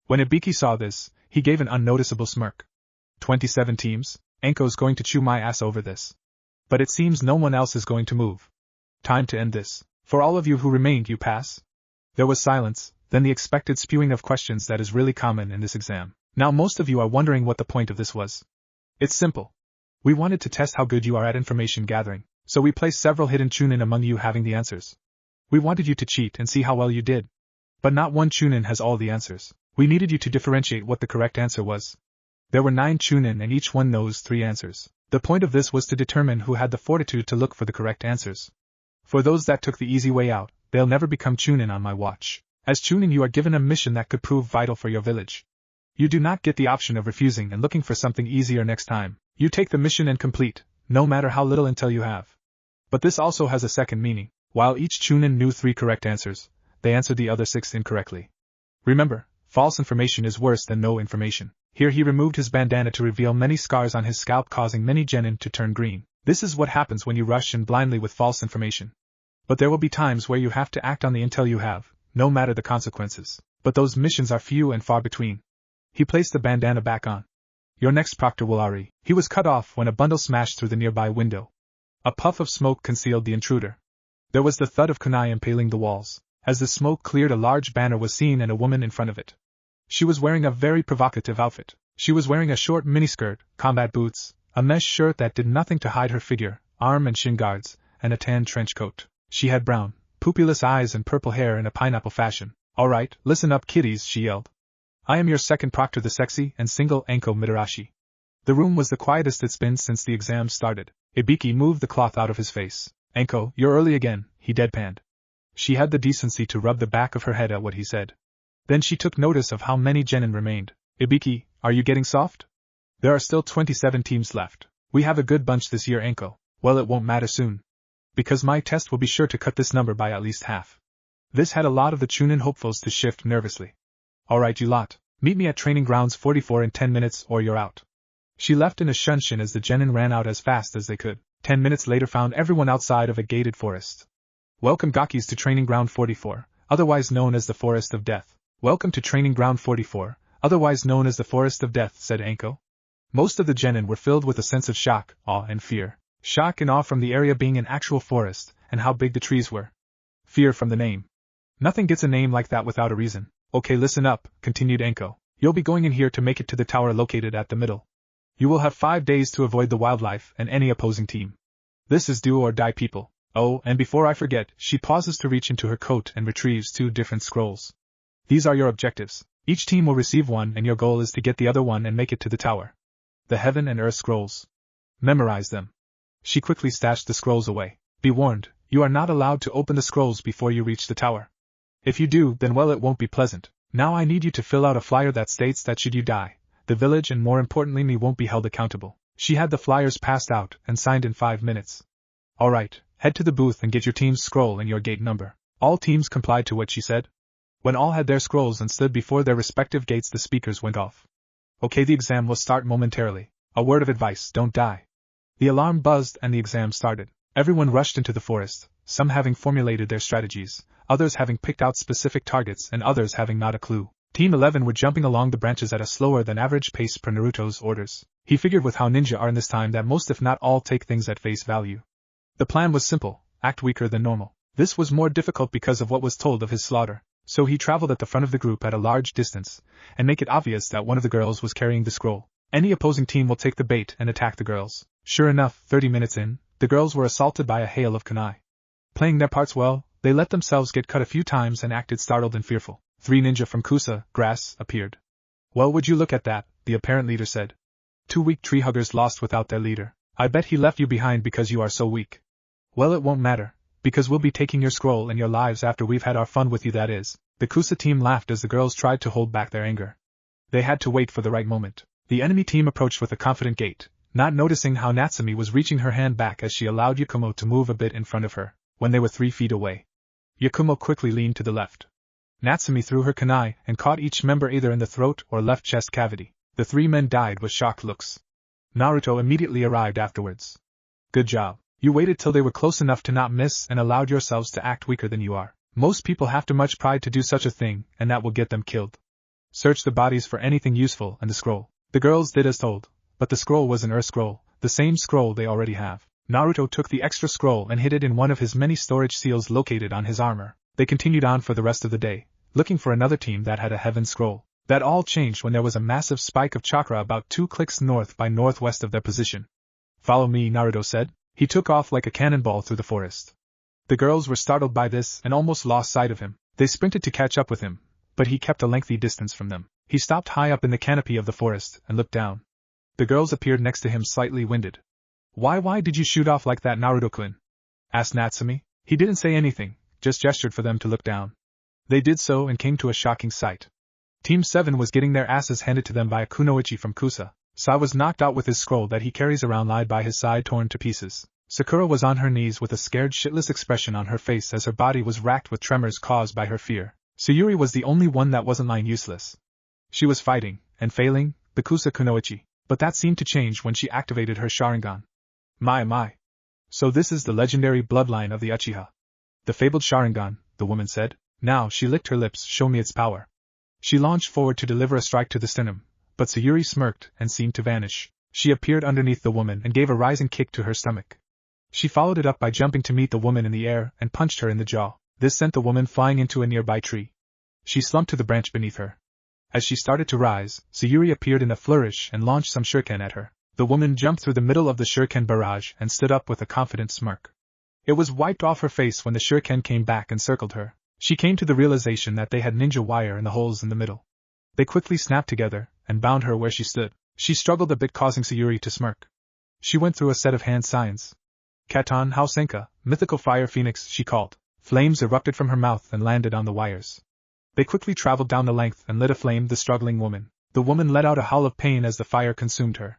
When Ibiki saw this, he gave an unnoticeable smirk. 27 teams? Anko's going to chew my ass over this. But it seems no one else is going to move. Time to end this. For all of you who remained, you pass? There was silence, then the expected spewing of questions that is really common in this exam. Now most of you are wondering what the point of this was. It's simple. We wanted to test how good you are at information gathering, so we placed several hidden chunin among you having the answers. We wanted you to cheat and see how well you did. But not one chunin has all the answers. We needed you to differentiate what the correct answer was. There were 9 chunin and each one knows 3 answers. The point of this was to determine who had the fortitude to look for the correct answers. For those that took the easy way out, they'll never become chunin on my watch. As chunin you are given a mission that could prove vital for your village. You do not get the option of refusing and looking for something easier next time. You take the mission and complete, no matter how little intel you have. But this also has a second meaning. While each chunin knew 3 correct answers, they answered the other 6 incorrectly. Remember, false information is worse than no information. Here he removed his bandana to reveal many scars on his scalp, causing many genin to turn green. This is what happens when you rush in blindly with false information. But there will be times where you have to act on the intel you have, no matter the consequences. But those missions are few and far between. He placed the bandana back on. Your next proctor will Ari. He was cut off when a bundle smashed through the nearby window. A puff of smoke concealed the intruder. There was the thud of kunai impaling the walls. As the smoke cleared, a large banner was seen and a woman in front of it. She was wearing a very provocative outfit. She was wearing a short miniskirt, combat boots, a mesh shirt that did nothing to hide her figure, arm and shin guards, and a tan trench coat. She had brown, pupilless eyes and purple hair in a pineapple fashion. All right, listen up kiddies, she yelled. I am your second proctor, the sexy and single Anko Mitarashi. The room was the quietest it's been since the exam started. Ibiki moved the cloth out of his face. Anko, you're early again, he deadpanned. She had the decency to rub the back of her head at what he said. Then she took notice of how many genin remained. Ibiki, are you getting soft? There are still 27 teams left. We have a good bunch this year, Anko. Well, it won't matter soon. Because my test will be sure to cut this number by at least half. This had a lot of the chunin hopefuls to shift nervously. Alright you lot, meet me at training grounds 44 in 10 minutes or you're out. She left in a shunshin as the genin ran out as fast as they could. 10 minutes later found everyone outside of a gated forest. Welcome Gakis to training ground 44, otherwise known as the Forest of Death. Welcome to training ground 44, otherwise known as the Forest of Death, said Anko. Most of the genin were filled with a sense of shock, awe and fear. Shock and awe from the area being an actual forest, and how big the trees were. Fear from the name. Nothing gets a name like that without a reason. Okay, listen up, continued Anko. You'll be going in here to make it to the tower located at the middle. You will have 5 days to avoid the wildlife and any opposing team. This is do or die, people. Oh, and before I forget, she pauses to reach into her coat and retrieves 2 different scrolls. These are your objectives. Each team will receive one and your goal is to get the other one and make it to the tower. The Heaven and Earth scrolls. Memorize them. She quickly stashed the scrolls away. Be warned, you are not allowed to open the scrolls before you reach the tower. If you do, then well, it won't be pleasant. Now I need you to fill out a flyer that states that should you die, the village and more importantly me won't be held accountable. She had the flyers passed out and signed in 5 minutes. Alright, head to the booth and get your team's scroll and your gate number. All teams complied to what she said. When all had their scrolls and stood before their respective gates, the speakers went off. Okay, the exam will start momentarily. A word of advice, don't die. The alarm buzzed and the exam started. Everyone rushed into the forest, some having formulated their strategies, others having picked out specific targets and others having not a clue. Team 11 were jumping along the branches at a slower than average pace per Naruto's orders. He figured with how ninja are in this time that most if not all take things at face value. The plan was simple, act weaker than normal. This was more difficult because of what was told of his slaughter. So he traveled at the front of the group at a large distance, and make it obvious that one of the girls was carrying the scroll. Any opposing team will take the bait and attack the girls. Sure enough, 30 minutes in, the girls were assaulted by a hail of kunai. Playing their parts well, they let themselves get cut a few times and acted startled and fearful. 3 ninja from Kusa, grass, appeared. Well, would you look at that, the apparent leader said. 2 weak tree huggers lost without their leader. I bet he left you behind because you are so weak. Well, it won't matter, because we'll be taking your scroll and your lives after we've had our fun with you, that is. The Kusa team laughed as the girls tried to hold back their anger. They had to wait for the right moment. The enemy team approached with a confident gait, not noticing how Natsumi was reaching her hand back as she allowed Yakumo to move a bit in front of her, when they were 3 feet away. Yakumo quickly leaned to the left. Natsumi threw her kunai and caught each member either in the throat or left chest cavity. The 3 men died with shocked looks. Naruto immediately arrived afterwards. Good job. You waited till they were close enough to not miss and allowed yourselves to act weaker than you are. Most people have too much pride to do such a thing, and that will get them killed. Search the bodies for anything useful and the scroll. The girls did as told. but the scroll was an Earth scroll, the same scroll they already have. Naruto took the extra scroll and hid it in one of his many storage seals located on his armor. They continued on for the rest of the day, looking for another team that had a heaven scroll. That all changed when there was a massive spike of chakra about 2 clicks north by northwest of their position. "Follow me," Naruto said. He took off like a cannonball through the forest. The girls were startled by this and almost lost sight of him. They sprinted to catch up with him, but he kept a lengthy distance from them. He stopped high up in the canopy of the forest and looked down. The girls appeared next to him slightly winded. Why did you shoot off like that, Naruto-kun?" asked Natsumi. He didn't say anything, just gestured for them to look down. They did so and came to a shocking sight. Team 7 was getting their asses handed to them by a kunoichi from Kusa. Sai was knocked out with his scroll that he carries around lied by his side torn to pieces. Sakura was on her knees with a scared shitless expression on her face as her body was racked with tremors caused by her fear. Sayuri was the only one that wasn't lying useless. She was fighting, and failing, the Kusa kunoichi, but that seemed to change when she activated her Sharingan. My. So this is the legendary bloodline of the Uchiha. The fabled Sharingan, the woman said. Now she licked her lips, show me its power. She launched forward to deliver a strike to the sternum, but Sayuri smirked and seemed to vanish. She appeared underneath the woman and gave a rising kick to her stomach. She followed it up by jumping to meet the woman in the air and punched her in the jaw. This sent the woman flying into a nearby tree. She slumped to the branch beneath her. As she started to rise, Sayuri appeared in a flourish and launched some shuriken at her. The woman jumped through the middle of the shuriken barrage and stood up with a confident smirk. It was wiped off her face when the shuriken came back and circled her. She came to the realization that they had ninja wire in the holes in the middle. They quickly snapped together and bound her where she stood. She struggled a bit, causing Sayuri to smirk. She went through a set of hand signs. Katon Hausenka, mythical fire phoenix, she called. Flames erupted from her mouth and landed on the wires. They quickly traveled down the length and lit aflame the struggling woman. The woman let out a howl of pain as the fire consumed her.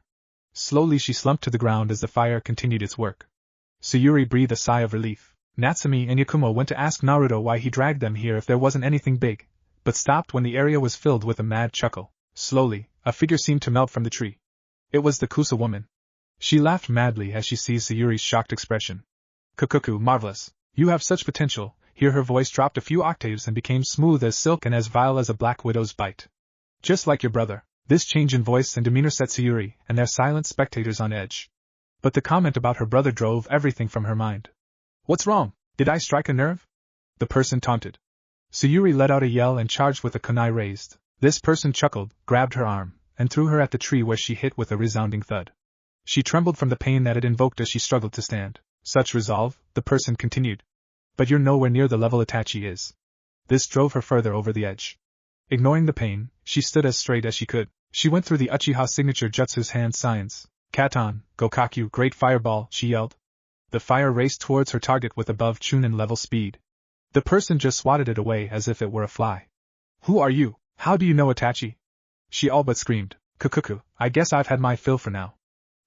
Slowly she slumped to the ground as the fire continued its work. Sayuri breathed a sigh of relief. Natsumi and Yakumo went to ask Naruto why he dragged them here if there wasn't anything big, but stopped when the area was filled with a mad chuckle. Slowly, a figure seemed to melt from the tree. It was the Kusa woman. She laughed madly as she sees Sayuri's shocked expression. "Kukuku, marvelous. You have such potential." Here her voice dropped a few octaves and became smooth as silk and as vile as a black widow's bite. "Just like your brother." This change in voice and demeanor set Sayuri and their silent spectators on edge. But the comment about her brother drove everything from her mind. "What's wrong? Did I strike a nerve?" the person taunted. Sayuri let out a yell and charged with a kunai raised. This person chuckled, grabbed her arm, and threw her at the tree where she hit with a resounding thud. She trembled from the pain that it invoked as she struggled to stand. "Such resolve," the person continued. "But you're nowhere near the level Itachi is." This drove her further over the edge. Ignoring the pain, she stood as straight as she could. She went through the Uchiha signature jutsu's hand signs. "Katon, Gokakyu, Great Fireball," she yelled. The fire raced towards her target with above Chunin level speed. The person just swatted it away as if it were a fly. "Who are you? How do you know Itachi?" she all but screamed. "Kukuku, I guess I've had my fill for now."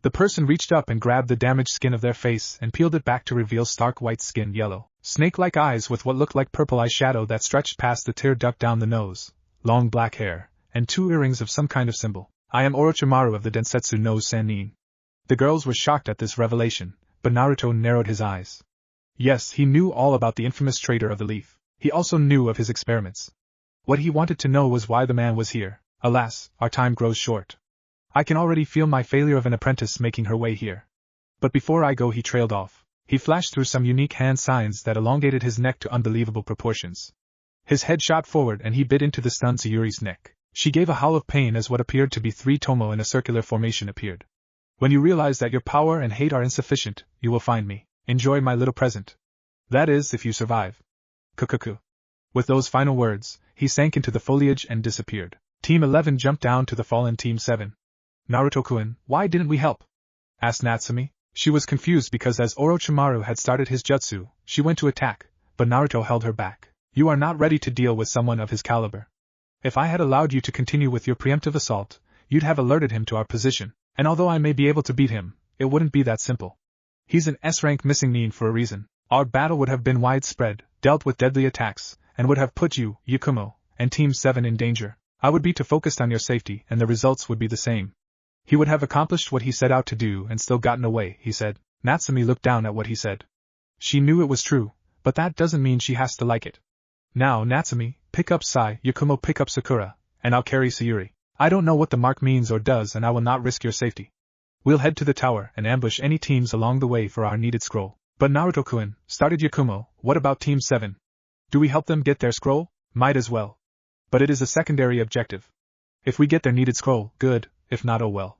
The person reached up and grabbed the damaged skin of their face and peeled it back to reveal stark white skin, yellow, snake-like eyes with what looked like purple eyeshadow that stretched past the tear duct down the nose, long black hair, and 2 earrings of some kind of symbol. "I am Orochimaru of the Densetsu no Sannin." The girls were shocked at this revelation, but Naruto narrowed his eyes. Yes, he knew all about the infamous traitor of the leaf. He also knew of his experiments. What he wanted to know was why the man was here. Alas, our time grows short. I can already feel my failure of an apprentice making her way here. But before I go, he trailed off. He flashed through some unique hand signs that elongated his neck to unbelievable proportions. His head shot forward and he bit into the stunned Sayuri's neck. She gave a howl of pain as what appeared to be 3 tomo in a circular formation appeared. "When you realize that your power and hate are insufficient, you will find me. Enjoy my little present. That is, if you survive. Kukuku." With those final words, he sank into the foliage and disappeared. Team 11 jumped down to the fallen Team 7. "Naruto-kun, why didn't we help?" asked Natsumi. She was confused because as Orochimaru had started his jutsu, she went to attack, but Naruto held her back. "You are not ready to deal with someone of his caliber. If I had allowed you to continue with your preemptive assault, you'd have alerted him to our position, and although I may be able to beat him, it wouldn't be that simple. He's an S-rank missing nin for a reason. Our battle would have been widespread, dealt with deadly attacks, and would have put you, Yakumo, and Team 7 in danger. I would be too focused on your safety and the results would be the same." He would have accomplished what he set out to do and still gotten away, he said. Natsumi looked down at what he said. She knew it was true, but that doesn't mean she has to like it. "Now, Natsumi, pick up Sai, Yakumo pick up Sakura, and I'll carry Sayuri. I don't know what the mark means or does and I will not risk your safety." We'll head to the tower and ambush any teams along the way for our needed scroll. But Naruto-kun, started Yakumo, what about Team 7? Do we help them get their scroll? Might as well. But it is a secondary objective. If we get their needed scroll, good, if not, oh well.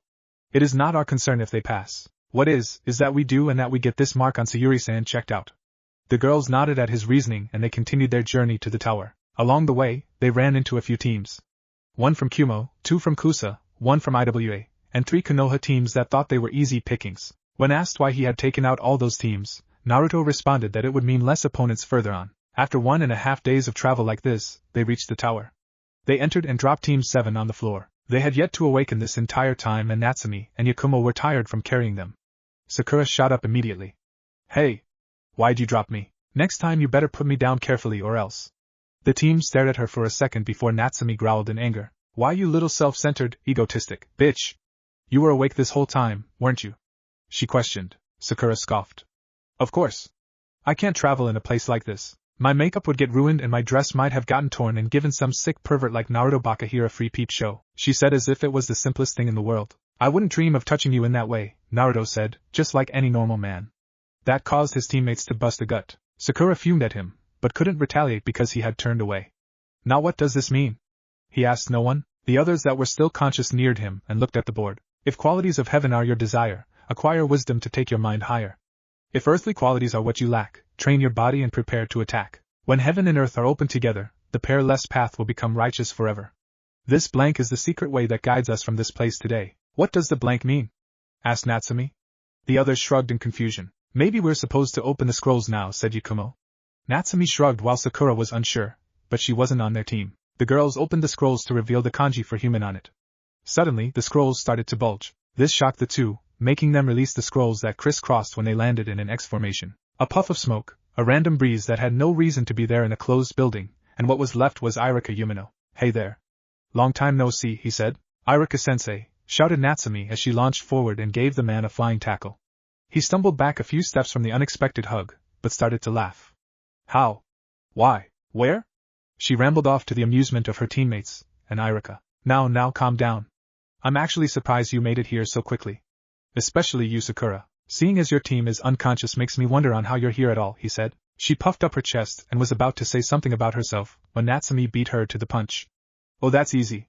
It is not our concern if they pass. What is that we do and that we get this mark on Sayuri-san checked out. The girls nodded at his reasoning and they continued their journey to the tower. Along the way, they ran into a few teams. 1 from Kumo, 2 from Kusa, 1 from IWA, and 3 Konoha teams that thought they were easy pickings. When asked why he had taken out all those teams, Naruto responded that it would mean less opponents further on. After 1.5 days of travel like this, they reached the tower. They entered and dropped Team 7 on the floor. They had yet to awaken this entire time and Natsumi and Yakumo were tired from carrying them. Sakura shot up immediately. Hey! Why'd you drop me? Next time you better put me down carefully or else. The team stared at her for a second before Natsumi growled in anger. Why you little self-centered, egotistic, bitch? You were awake this whole time, weren't you? She questioned. Sakura scoffed. Of course. I can't travel in a place like this. My makeup would get ruined and my dress might have gotten torn and given some sick pervert like Naruto Baka here a free peep show, she said as if it was the simplest thing in the world. I wouldn't dream of touching you in that way, Naruto said, just like any normal man. That caused his teammates to bust a gut. Sakura fumed at him, but couldn't retaliate because he had turned away. Now what does this mean? He asked no one. The others that were still conscious neared him and looked at the board. If qualities of heaven are your desire, acquire wisdom to take your mind higher. If earthly qualities are what you lack, train your body and prepare to attack. When heaven and earth are open together, the perilous path will become righteous forever. This blank is the secret way that guides us from this place today. What does the blank mean? Asked Natsumi. The others shrugged in confusion. Maybe we're supposed to open the scrolls now, said Yakumo. Natsumi shrugged while Sakura was unsure, but she wasn't on their team. The girls opened the scrolls to reveal the kanji for human on it. Suddenly, the scrolls started to bulge. This shocked the two, making them release the scrolls that crisscrossed when they landed in an X formation. A puff of smoke, a random breeze that had no reason to be there in a closed building, and what was left was Irika Yumino. Hey there. Long time no see, he said. Irika-sensei, shouted Natsumi as she launched forward and gave the man a flying tackle. He stumbled back a few steps from the unexpected hug, but started to laugh. How? Why? Where? She rambled off to the amusement of her teammates, and Irika. Now calm down. I'm actually surprised you made it here so quickly. Especially you, Sakura. Seeing as your team is unconscious makes me wonder on how you're here at all, he said. She puffed up her chest and was about to say something about herself, when Natsumi beat her to the punch. Oh, that's easy.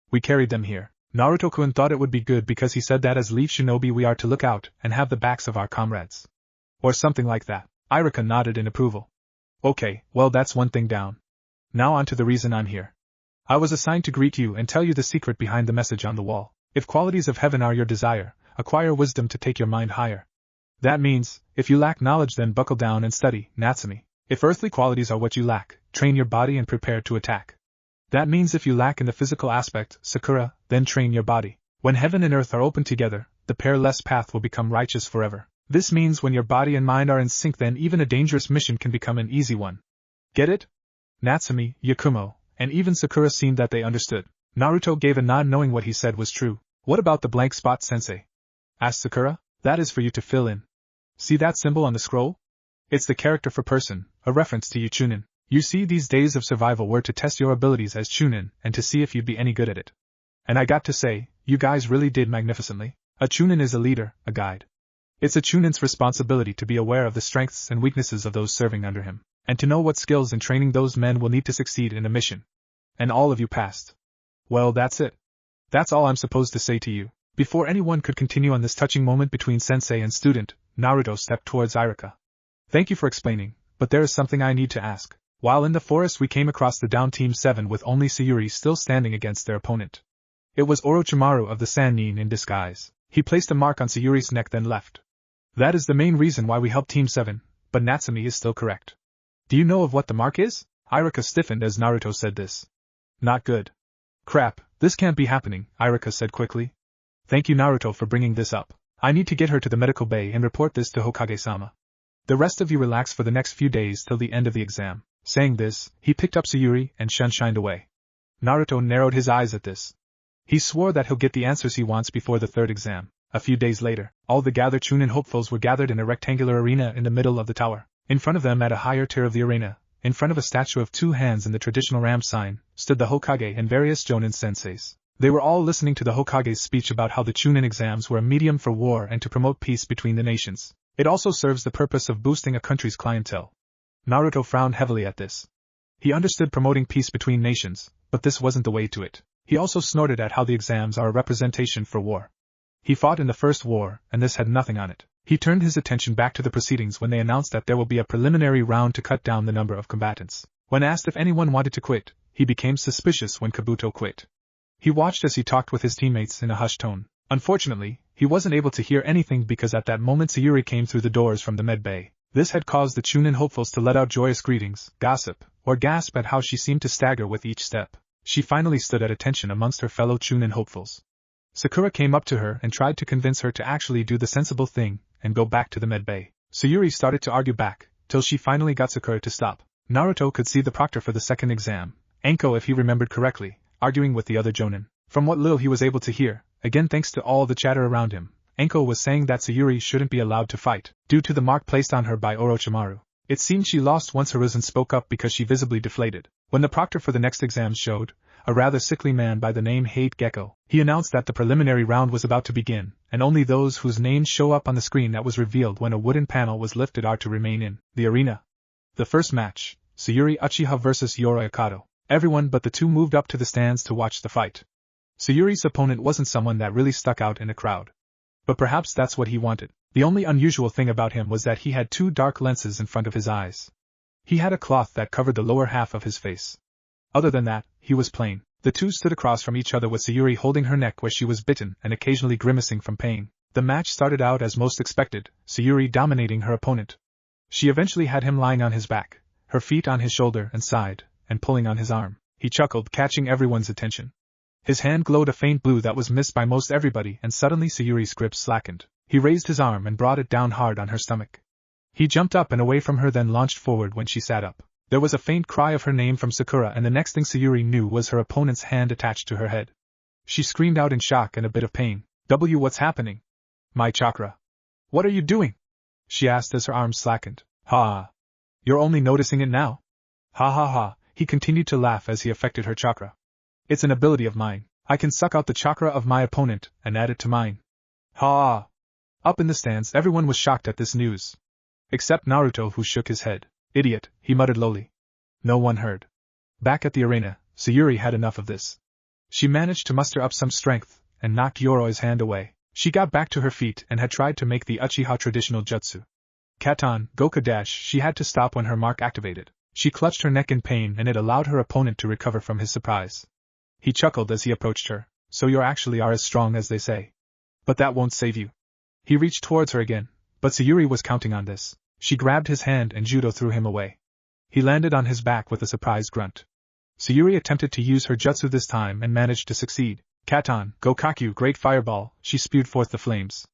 We carried them here. Naruto-kun thought it would be good because he said that as Leaf Shinobi we are to look out and have the backs of our comrades. Or something like that. Irika nodded in approval. Okay, well that's one thing down. Now on to the reason I'm here. I was assigned to greet you and tell you the secret behind the message on the wall. If qualities of heaven are your desire, acquire wisdom to take your mind higher. That means, if you lack knowledge then buckle down and study, Natsumi. If earthly qualities are what you lack, train your body and prepare to attack. That means if you lack in the physical aspect, Sakura, then train your body. When heaven and earth are open together, the perilous path will become righteous forever. This means when your body and mind are in sync then even a dangerous mission can become an easy one. Get it? Natsumi, Yakumo, and even Sakura seemed that they understood. Naruto gave a nod knowing what he said was true. What about the blank spot, sensei? Asked Sakura. That is for you to fill in. See that symbol on the scroll? It's the character for person, a reference to you Chunin. You see, these days of survival were to test your abilities as Chunin and to see if you'd be any good at it. And I got to say, you guys really did magnificently. A Chunin is a leader, a guide. It's a Chunin's responsibility to be aware of the strengths and weaknesses of those serving under him, and to know what skills and training those men will need to succeed in a mission. And all of you passed. Well, that's it. That's all I'm supposed to say to you. Before anyone could continue on this touching moment between sensei and student, Naruto stepped towards Irika. Thank you for explaining, but there is something I need to ask. While in the forest we came across the down Team 7 with only Sayuri still standing against their opponent. It was Orochimaru of the Sannin in disguise. He placed a mark on Sayuri's neck then left. That is the main reason why we helped Team 7, but Natsumi is still correct. Do you know of what the mark is? Irika stiffened as Naruto said this. Not good. Crap, this can't be happening, Irika said quickly. Thank you Naruto for bringing this up. I need to get her to the medical bay and report this to Hokage-sama. The rest of you relax for the next few days till the end of the exam. Saying this, he picked up Sayuri and shined away. Naruto narrowed his eyes at this. He swore that he'll get the answers he wants before the third exam. A few days later, all the gathered Chunin hopefuls were gathered in a rectangular arena in the middle of the tower. In front of them at a higher tier of the arena, in front of a statue of two hands in the traditional ram sign, stood the Hokage and various Jonin senseis. They were all listening to the Hokage's speech about how the Chunin exams were a medium for war and to promote peace between the nations. It also serves the purpose of boosting a country's clientele. Naruto frowned heavily at this. He understood promoting peace between nations, but this wasn't the way to it. He also snorted at how the exams are a representation for war. He fought in the first war, and this had nothing on it. He turned his attention back to the proceedings when they announced that there will be a preliminary round to cut down the number of combatants. When asked if anyone wanted to quit, he became suspicious when Kabuto quit. He watched as he talked with his teammates in a hushed tone. Unfortunately, he wasn't able to hear anything because at that moment Sayuri came through the doors from the med bay. This had caused the Chunin hopefuls to let out joyous greetings, gossip, or gasp at how she seemed to stagger with each step. She finally stood at attention amongst her fellow Chunin hopefuls. Sakura came up to her and tried to convince her to actually do the sensible thing and go back to the med bay. Sayuri started to argue back, till she finally got Sakura to stop. Naruto could see the proctor for the second exam, Enko if he remembered correctly, arguing with the other jonin. From what little he was able to hear, again thanks to all the chatter around him, Enko was saying that Sayuri shouldn't be allowed to fight, due to the mark placed on her by Orochimaru. It seemed she lost once Hiruzen spoke up because she visibly deflated. When the proctor for the next exam showed, a rather sickly man by the name Hate Gecko, he announced that the preliminary round was about to begin, and only those whose names show up on the screen that was revealed when a wooden panel was lifted are to remain in the arena. The first match, Sayuri Uchiha vs Yoroi Akato. Everyone but the two moved up to the stands to watch the fight. Sayuri's opponent wasn't someone that really stuck out in a crowd. But perhaps that's what he wanted. The only unusual thing about him was that he had two dark lenses in front of his eyes. He had a cloth that covered the lower half of his face. Other than that, he was plain. The two stood across from each other with Sayuri holding her neck where she was bitten and occasionally grimacing from pain. The match started out as most expected, Sayuri dominating her opponent. She eventually had him lying on his back, her feet on his shoulder and side, and pulling on his arm. He chuckled, catching everyone's attention. His hand glowed a faint blue that was missed by most everybody, and suddenly Sayuri's grip slackened. He raised his arm and brought it down hard on her stomach. He jumped up and away from her, then launched forward when she sat up. There was a faint cry of her name from Sakura, and the next thing Sayuri knew was her opponent's hand attached to her head. She screamed out in shock and a bit of pain. What's happening? My chakra. What are you doing? She asked as her arms slackened. Ha! You're only noticing it now? Ha ha ha, he continued to laugh as he affected her chakra. It's an ability of mine. I can suck out the chakra of my opponent and add it to mine. Ha! Up in the stands, everyone was shocked at this news. Except Naruto, who shook his head. Idiot, he muttered lowly. No one heard. Back at the arena, Sayuri had enough of this. She managed to muster up some strength and knocked Yoroi's hand away. She got back to her feet and had tried to make the Uchiha traditional jutsu. Katan, Goku dash. She had to stop when her mark activated. She clutched her neck in pain, and it allowed her opponent to recover from his surprise. He chuckled as he approached her. So you actually are as strong as they say. But that won't save you. He reached towards her again, but Sayuri was counting on this. She grabbed his hand and judo threw him away. He landed on his back with a surprised grunt. Sayuri attempted to use her jutsu this time and managed to succeed. Katan, Gokakyu, great fireball, she spewed forth the flames.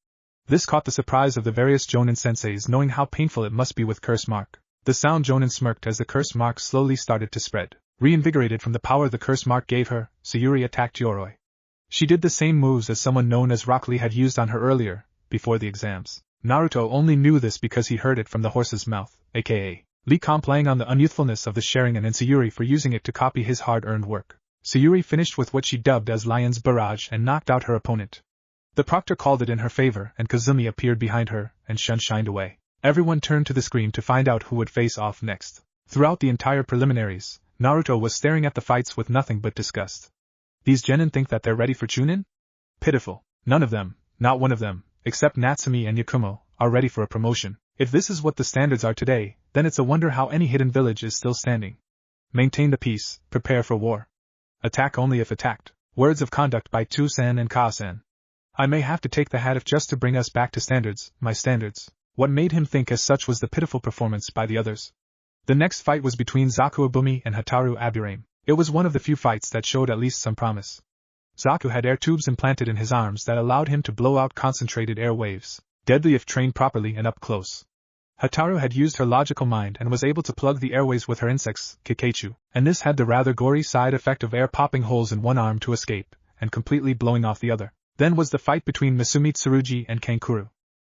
This caught the surprise of the various Jonin senseis, knowing how painful it must be with curse mark. The sound Jonin smirked as the curse mark slowly started to spread. Reinvigorated from the power the curse mark gave her, Sayuri attacked Yoroi. She did the same moves as someone known as Rock Lee had used on her earlier, before the exams. Naruto only knew this because he heard it from the horse's mouth, aka Lee complying on the unyouthfulness of the Sharingan and Sayuri for using it to copy his hard-earned work. Sayuri finished with what she dubbed as Lion's Barrage and knocked out her opponent. The proctor called it in her favor and Kazumi appeared behind her and shined away. Everyone turned to the screen to find out who would face off next. Throughout the entire preliminaries, Naruto was staring at the fights with nothing but disgust. These genin think that they're ready for Chunin? Pitiful. None of them, not one of them, except Natsumi and Yakumo, are ready for a promotion. If this is what the standards are today, then it's a wonder how any hidden village is still standing. Maintain the peace, prepare for war. Attack only if attacked. Words of conduct by Tu-san and Ka-san. I may have to take the hat if just to bring us back to standards, my standards. What made him think as such was the pitiful performance by the others. The next fight was between Zaku Abumi and Hataru Abirame. It was one of the few fights that showed at least some promise. Zaku had air tubes implanted in his arms that allowed him to blow out concentrated air waves, deadly if trained properly and up close. Hataru had used her logical mind and was able to plug the airways with her insects, Kikeichu, and this had the rather gory side effect of air popping holes in one arm to escape, and completely blowing off the other. Then was the fight between Misumi Tsurugi and Kankuro.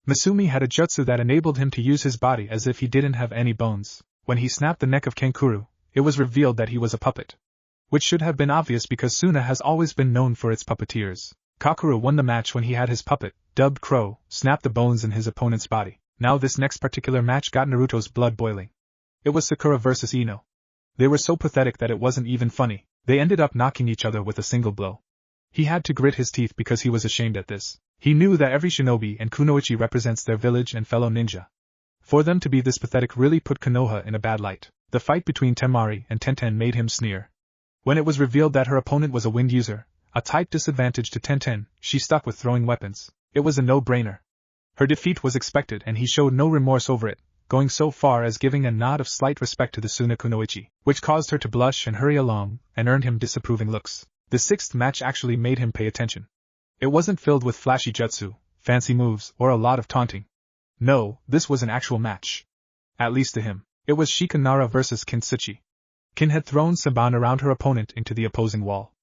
Misumi had a jutsu that enabled him to use his body as if he didn't have any bones. When he snapped the neck of Kankuro, it was revealed that he was a puppet. which should have been obvious because Suna has always been known for its puppeteers. Kakeru won the match when he had his puppet, dubbed Crow, snap the bones in his opponent's body. Now this next particular match got Naruto's blood boiling. It was Sakura versus Ino. They were so pathetic that it wasn't even funny. They ended up knocking each other with a single blow. He had to grit his teeth because he was ashamed at this. He knew that every shinobi and kunoichi represents their village and fellow ninja. For them to be this pathetic really put Konoha in a bad light. The fight between Temari and Tenten made him sneer. When it was revealed that her opponent was a wind user, a type disadvantage to Tenten, she stuck with throwing weapons. It was a no-brainer. Her defeat was expected and he showed no remorse over it, going so far as giving a nod of slight respect to the Suna kunoichi, which caused her to blush and hurry along, and earned him disapproving looks. The sixth match actually made him pay attention. It wasn't filled with flashy jutsu, fancy moves, or a lot of taunting. No, this was an actual match. At least to him. It was Shikanara versus Kintsuchi. Kin had thrown Saban around her opponent into the opposing wall.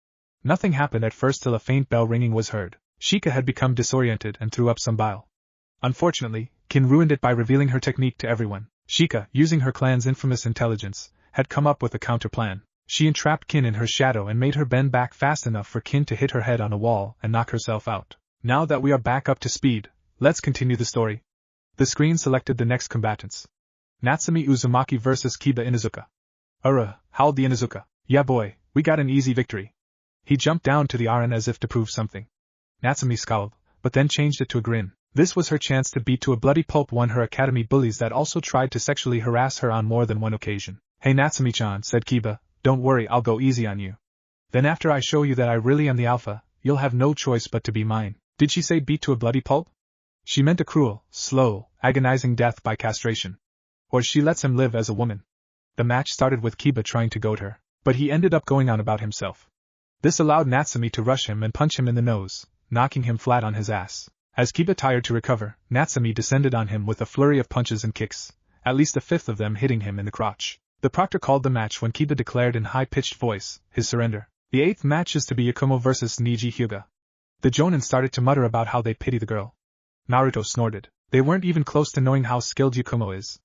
Nothing happened at first till a faint bell ringing was heard. Shika had become disoriented and threw up some bile. Unfortunately, Kin ruined it by revealing her technique to everyone. Shika, using her clan's infamous intelligence, had come up with a counter-plan. She entrapped Kin in her shadow and made her bend back fast enough for Kin to hit her head on a wall and knock herself out. Now that we are back up to speed, let's continue the story. The screen selected the next combatants. Natsumi Uzumaki versus Kiba Inuzuka. Howled the Inuzuka. Yeah boy, we got an easy victory. He jumped down to the Aran as if to prove something. Natsumi scowled, but then changed it to a grin. This was her chance to beat to a bloody pulp one her academy bullies that also tried to sexually harass her on more than one occasion. Hey Natsumi-chan, said Kiba, don't worry, I'll go easy on you. Then after I show you that I really am the alpha, you'll have no choice but to be mine. Did she say beat to a bloody pulp? She meant a cruel, slow, agonizing death by castration. Or she lets him live as a woman. The match started with Kiba trying to goad her, but he ended up going on about himself. This allowed Natsumi to rush him and punch him in the nose, knocking him flat on his ass. As Kiba tired to recover, Natsumi descended on him with a flurry of punches and kicks, at least a fifth of them hitting him in the crotch. The proctor called the match when Kiba declared in high-pitched voice his surrender. The eighth match is to be Yakumo versus Niji Hyuga. The Jonin started to mutter about how they pity the girl. Naruto snorted. They weren't even close to knowing how skilled Yakumo is.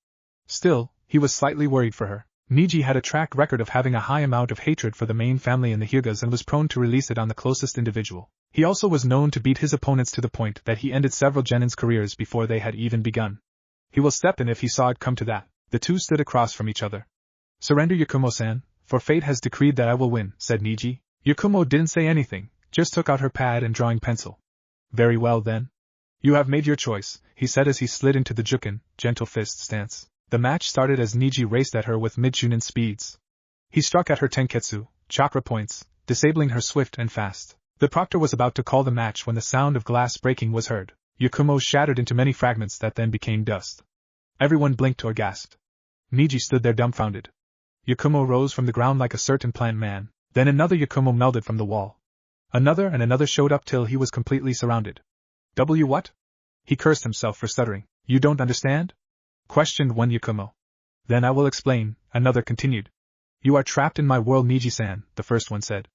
Still, he was slightly worried for her. Niji had a track record of having a high amount of hatred for the main family in the Hyugas and was prone to release it on the closest individual. He also was known to beat his opponents to the point that he ended several genins' careers before they had even begun. He will step in if he saw it come to that. The two stood across from each other. Surrender Yakumo-san, for fate has decreed that I will win, said Niji. Yakumo didn't say anything, just took out her pad and drawing pencil. Very well then. You have made your choice, he said as he slid into the jukin, gentle fist stance. The match started as Niji raced at her with mid-chunin speeds. He struck at her tenketsu, chakra points, disabling her swift and fast. The proctor was about to call the match when the sound of glass breaking was heard. Yakumo shattered into many fragments that then became dust. Everyone blinked or gasped. Niji stood there dumbfounded. Yakumo rose from the ground like a certain plant man. Then another Yakumo melded from the wall. Another and another showed up till he was completely surrounded. What? He cursed himself for stuttering. You don't understand? Questioned one Yakumo. Then I will explain, another continued. You are trapped in my world, Niji-san, the first one said.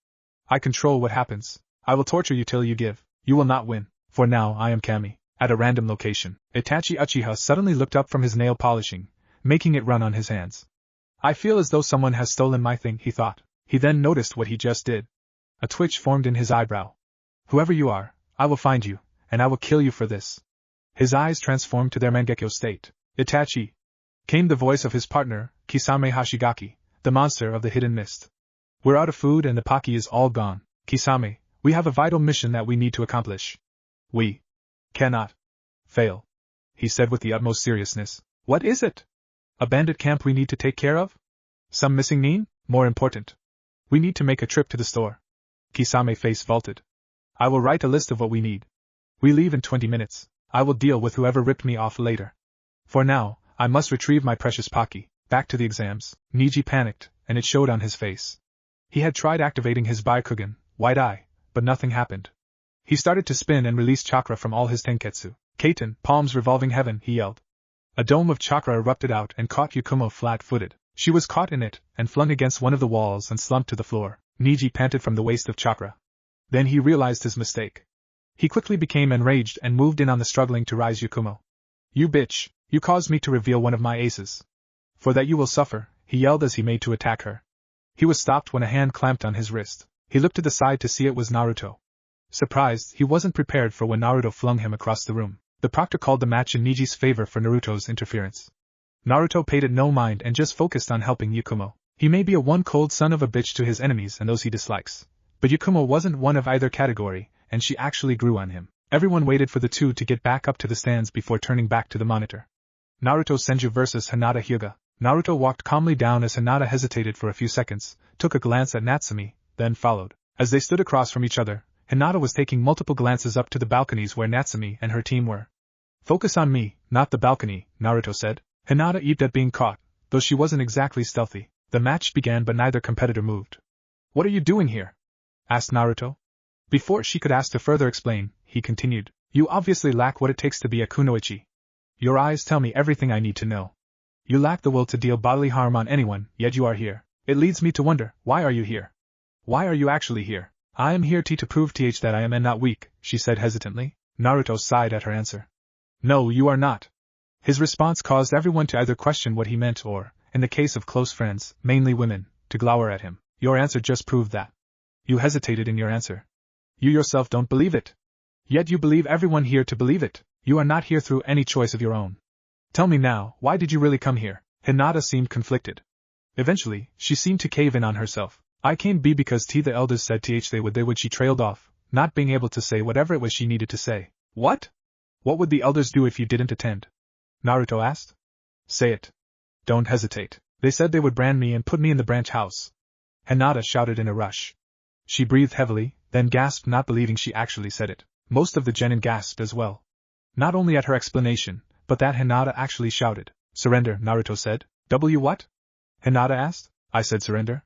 I control what happens. I will torture you till you give. You will not win. For now I am Kami. At a random location. Itachi Uchiha suddenly looked up from his nail polishing, making it run on his hands. I feel as though someone has stolen my thing, he thought. He then noticed what he just did. A twitch formed in his eyebrow. Whoever you are, I will find you, and I will kill you for this. His eyes transformed to their Mangekyo state. Itachi! Came the voice of his partner, Kisame Hashigaki, the monster of the hidden mist. We're out of food and the Pocky is all gone. Kisame, we have a vital mission that we need to accomplish. We cannot fail, he said with the utmost seriousness. What is it? A bandit camp we need to take care of? Some missing nin? More important. We need to make a trip to the store. Kisame face vaulted. I will write a list of what we need. We leave in 20 minutes. I will deal with whoever ripped me off later. For now, I must retrieve my precious Pocky. Back to the exams. Niji panicked, and it showed on his face. He had tried activating his Byakugan, White Eye, but nothing happened. He started to spin and release chakra from all his tenketsu. Kaiten, palms revolving heaven, he yelled. A dome of chakra erupted out and caught Yakumo flat-footed. She was caught in it, and flung against one of the walls and slumped to the floor. Niji panted from the waste of chakra. Then he realized his mistake. He quickly became enraged and moved in on the struggling to rise Yakumo. You bitch, you caused me to reveal one of my aces. For that you will suffer, he yelled as he made to attack her. He was stopped when a hand clamped on his wrist. He looked to the side to see it was Naruto. Surprised, he wasn't prepared for when Naruto flung him across the room. The proctor called the match in Niji's favor for Naruto's interference. Naruto paid it no mind and just focused on helping Yakumo. He may be a one-cold son of a bitch to his enemies and those he dislikes. But Yakumo wasn't one of either category, and she actually grew on him. Everyone waited for the two to get back up to the stands before turning back to the monitor. Naruto Senju vs. Hinata Hyuga. Naruto walked calmly down as Hinata hesitated for a few seconds, took a glance at Natsumi, then followed. As they stood across from each other, Hinata was taking multiple glances up to the balconies where Natsumi and her team were. Focus on me, not the balcony, Naruto said. Hinata eeped at being caught, though she wasn't exactly stealthy. The match began but neither competitor moved. What are you doing here? Asked Naruto. Before she could ask to further explain, he continued. You obviously lack what it takes to be a kunoichi. Your eyes tell me everything I need to know. You lack the will to deal bodily harm on anyone, yet you are here. It leads me to wonder, why are you here? Why are you actually here? I am here to prove that I am and not weak, she said hesitantly. Naruto sighed at her answer. No, you are not. His response caused everyone to either question what he meant or, in the case of close friends, mainly women, to glower at him. Your answer just proved that. You hesitated in your answer. You yourself don't believe it. Yet you believe everyone here to believe it. You are not here through any choice of your own. Tell me now, why did you really come here? Hinata seemed conflicted. Eventually, she seemed to cave in on herself. I came because the elders said they would. She trailed off, not being able to say whatever it was she needed to say. What? What would the elders do if you didn't attend? Naruto asked. Say it. Don't hesitate. They said they would brand me and put me in the branch house. Hinata shouted in a rush. She breathed heavily, then gasped, not believing she actually said it. Most of the genin gasped as well. Not only at her explanation, but that Hinata actually shouted. Surrender, Naruto said. What? Hinata asked. I said surrender.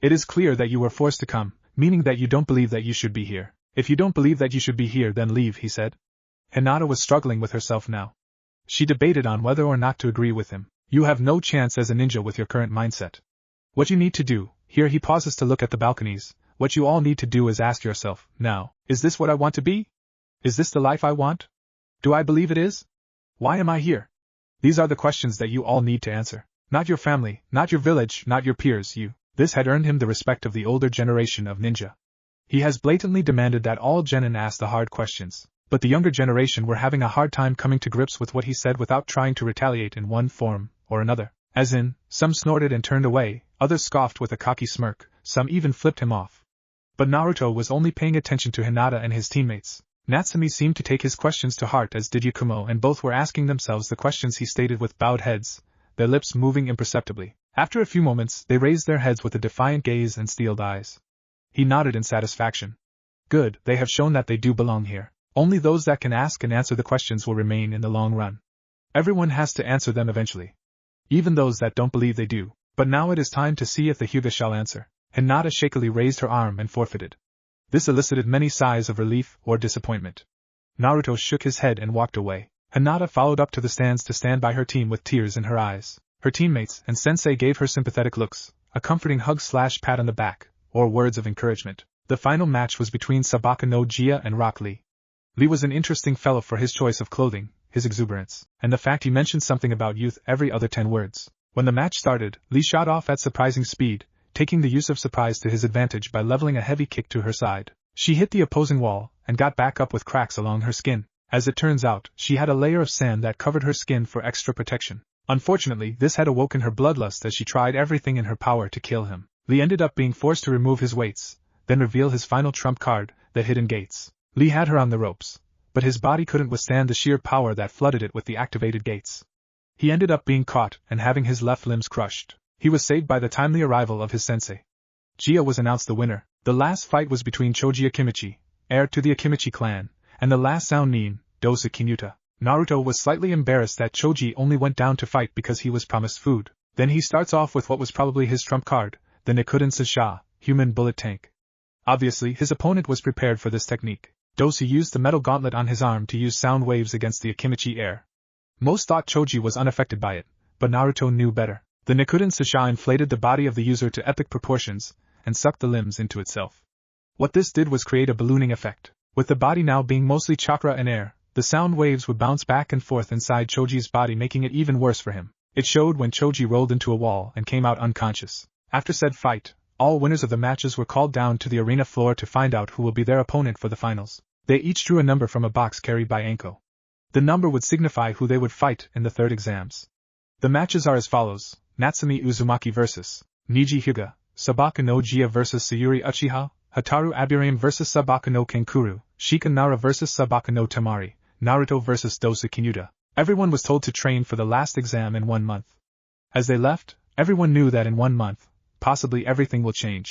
It is clear that you were forced to come, meaning that you don't believe that you should be here. If you don't believe that you should be here, then leave, he said. Hinata was struggling with herself now. She debated on whether or not to agree with him. You have no chance as a ninja with your current mindset. What you need to do, here he pauses to look at the balconies, what you all need to do is ask yourself, now, is this what I want to be? Is this the life I want? Do I believe it is? Why am I here? These are the questions that you all need to answer. Not your family, not your village, not your peers, you. This had earned him the respect of the older generation of ninja. He has blatantly demanded that all genin ask the hard questions, but the younger generation were having a hard time coming to grips with what he said without trying to retaliate in one form or another. As in, some snorted and turned away, others scoffed with a cocky smirk, some even flipped him off. But Naruto was only paying attention to Hinata and his teammates. Natsumi seemed to take his questions to heart, as did Yakumo, and both were asking themselves the questions he stated with bowed heads, their lips moving imperceptibly. After a few moments, they raised their heads with a defiant gaze and steeled eyes. He nodded in satisfaction. Good, they have shown that they do belong here. Only those that can ask and answer the questions will remain in the long run. Everyone has to answer them eventually. Even those that don't believe they do. But now it is time to see if the Hyuga shall answer. Hinata shakily raised her arm and forfeited. This elicited many sighs of relief or disappointment. Naruto shook his head and walked away. Hinata followed up to the stands to stand by her team with tears in her eyes. Her teammates and sensei gave her sympathetic looks, a comforting hug/pat on the back, or words of encouragement. The final match was between Sabaka no Jia and Rock Lee. Lee was an interesting fellow for his choice of clothing, his exuberance, and the fact he mentioned something about youth every other 10 words. When the match started, Lee shot off at surprising speed, taking the use of surprise to his advantage by leveling a heavy kick to her side. She hit the opposing wall, and got back up with cracks along her skin. As it turns out, she had a layer of sand that covered her skin for extra protection. Unfortunately, this had awoken her bloodlust as she tried everything in her power to kill him. Lee ended up being forced to remove his weights, then reveal his final trump card, the hidden gates. Lee had her on the ropes, but his body couldn't withstand the sheer power that flooded it with the activated gates. He ended up being caught and having his left limbs crushed. He was saved by the timely arrival of his sensei. Jia was announced the winner. The last fight was between Choji Akimichi, heir to the Akimichi clan, and the last Sannin, Dosa Kinuta. Naruto was slightly embarrassed that Choji only went down to fight because he was promised food. Then he starts off with what was probably his trump card, the Nikuden Sasha, human bullet tank. Obviously, his opponent was prepared for this technique. Dosa used the metal gauntlet on his arm to use sound waves against the Akimichi heir. Most thought Choji was unaffected by it, but Naruto knew better. The Nikuden Sasha inflated the body of the user to epic proportions, and sucked the limbs into itself. What this did was create a ballooning effect. With the body now being mostly chakra and air, the sound waves would bounce back and forth inside Choji's body, making it even worse for him. It showed when Choji rolled into a wall and came out unconscious. After said fight, All winners of the matches were called down to the arena floor to find out who will be their opponent for the finals. They each drew a number from a box carried by Anko. The number would signify who they would fight in the third exams. The matches are as follows: Natsumi Uzumaki vs. Niji Hyuga, Sabaka no Jia vs. Sayuri Uchiha, Hataru Abirame vs. Sabaka no Kenkuru, Shika Nara vs. Sabaka no Tamari, Naruto vs. Dosa Kinuta. Everyone was told to train for the last exam in 1 month. As they left, everyone knew that in 1 month, possibly everything will change.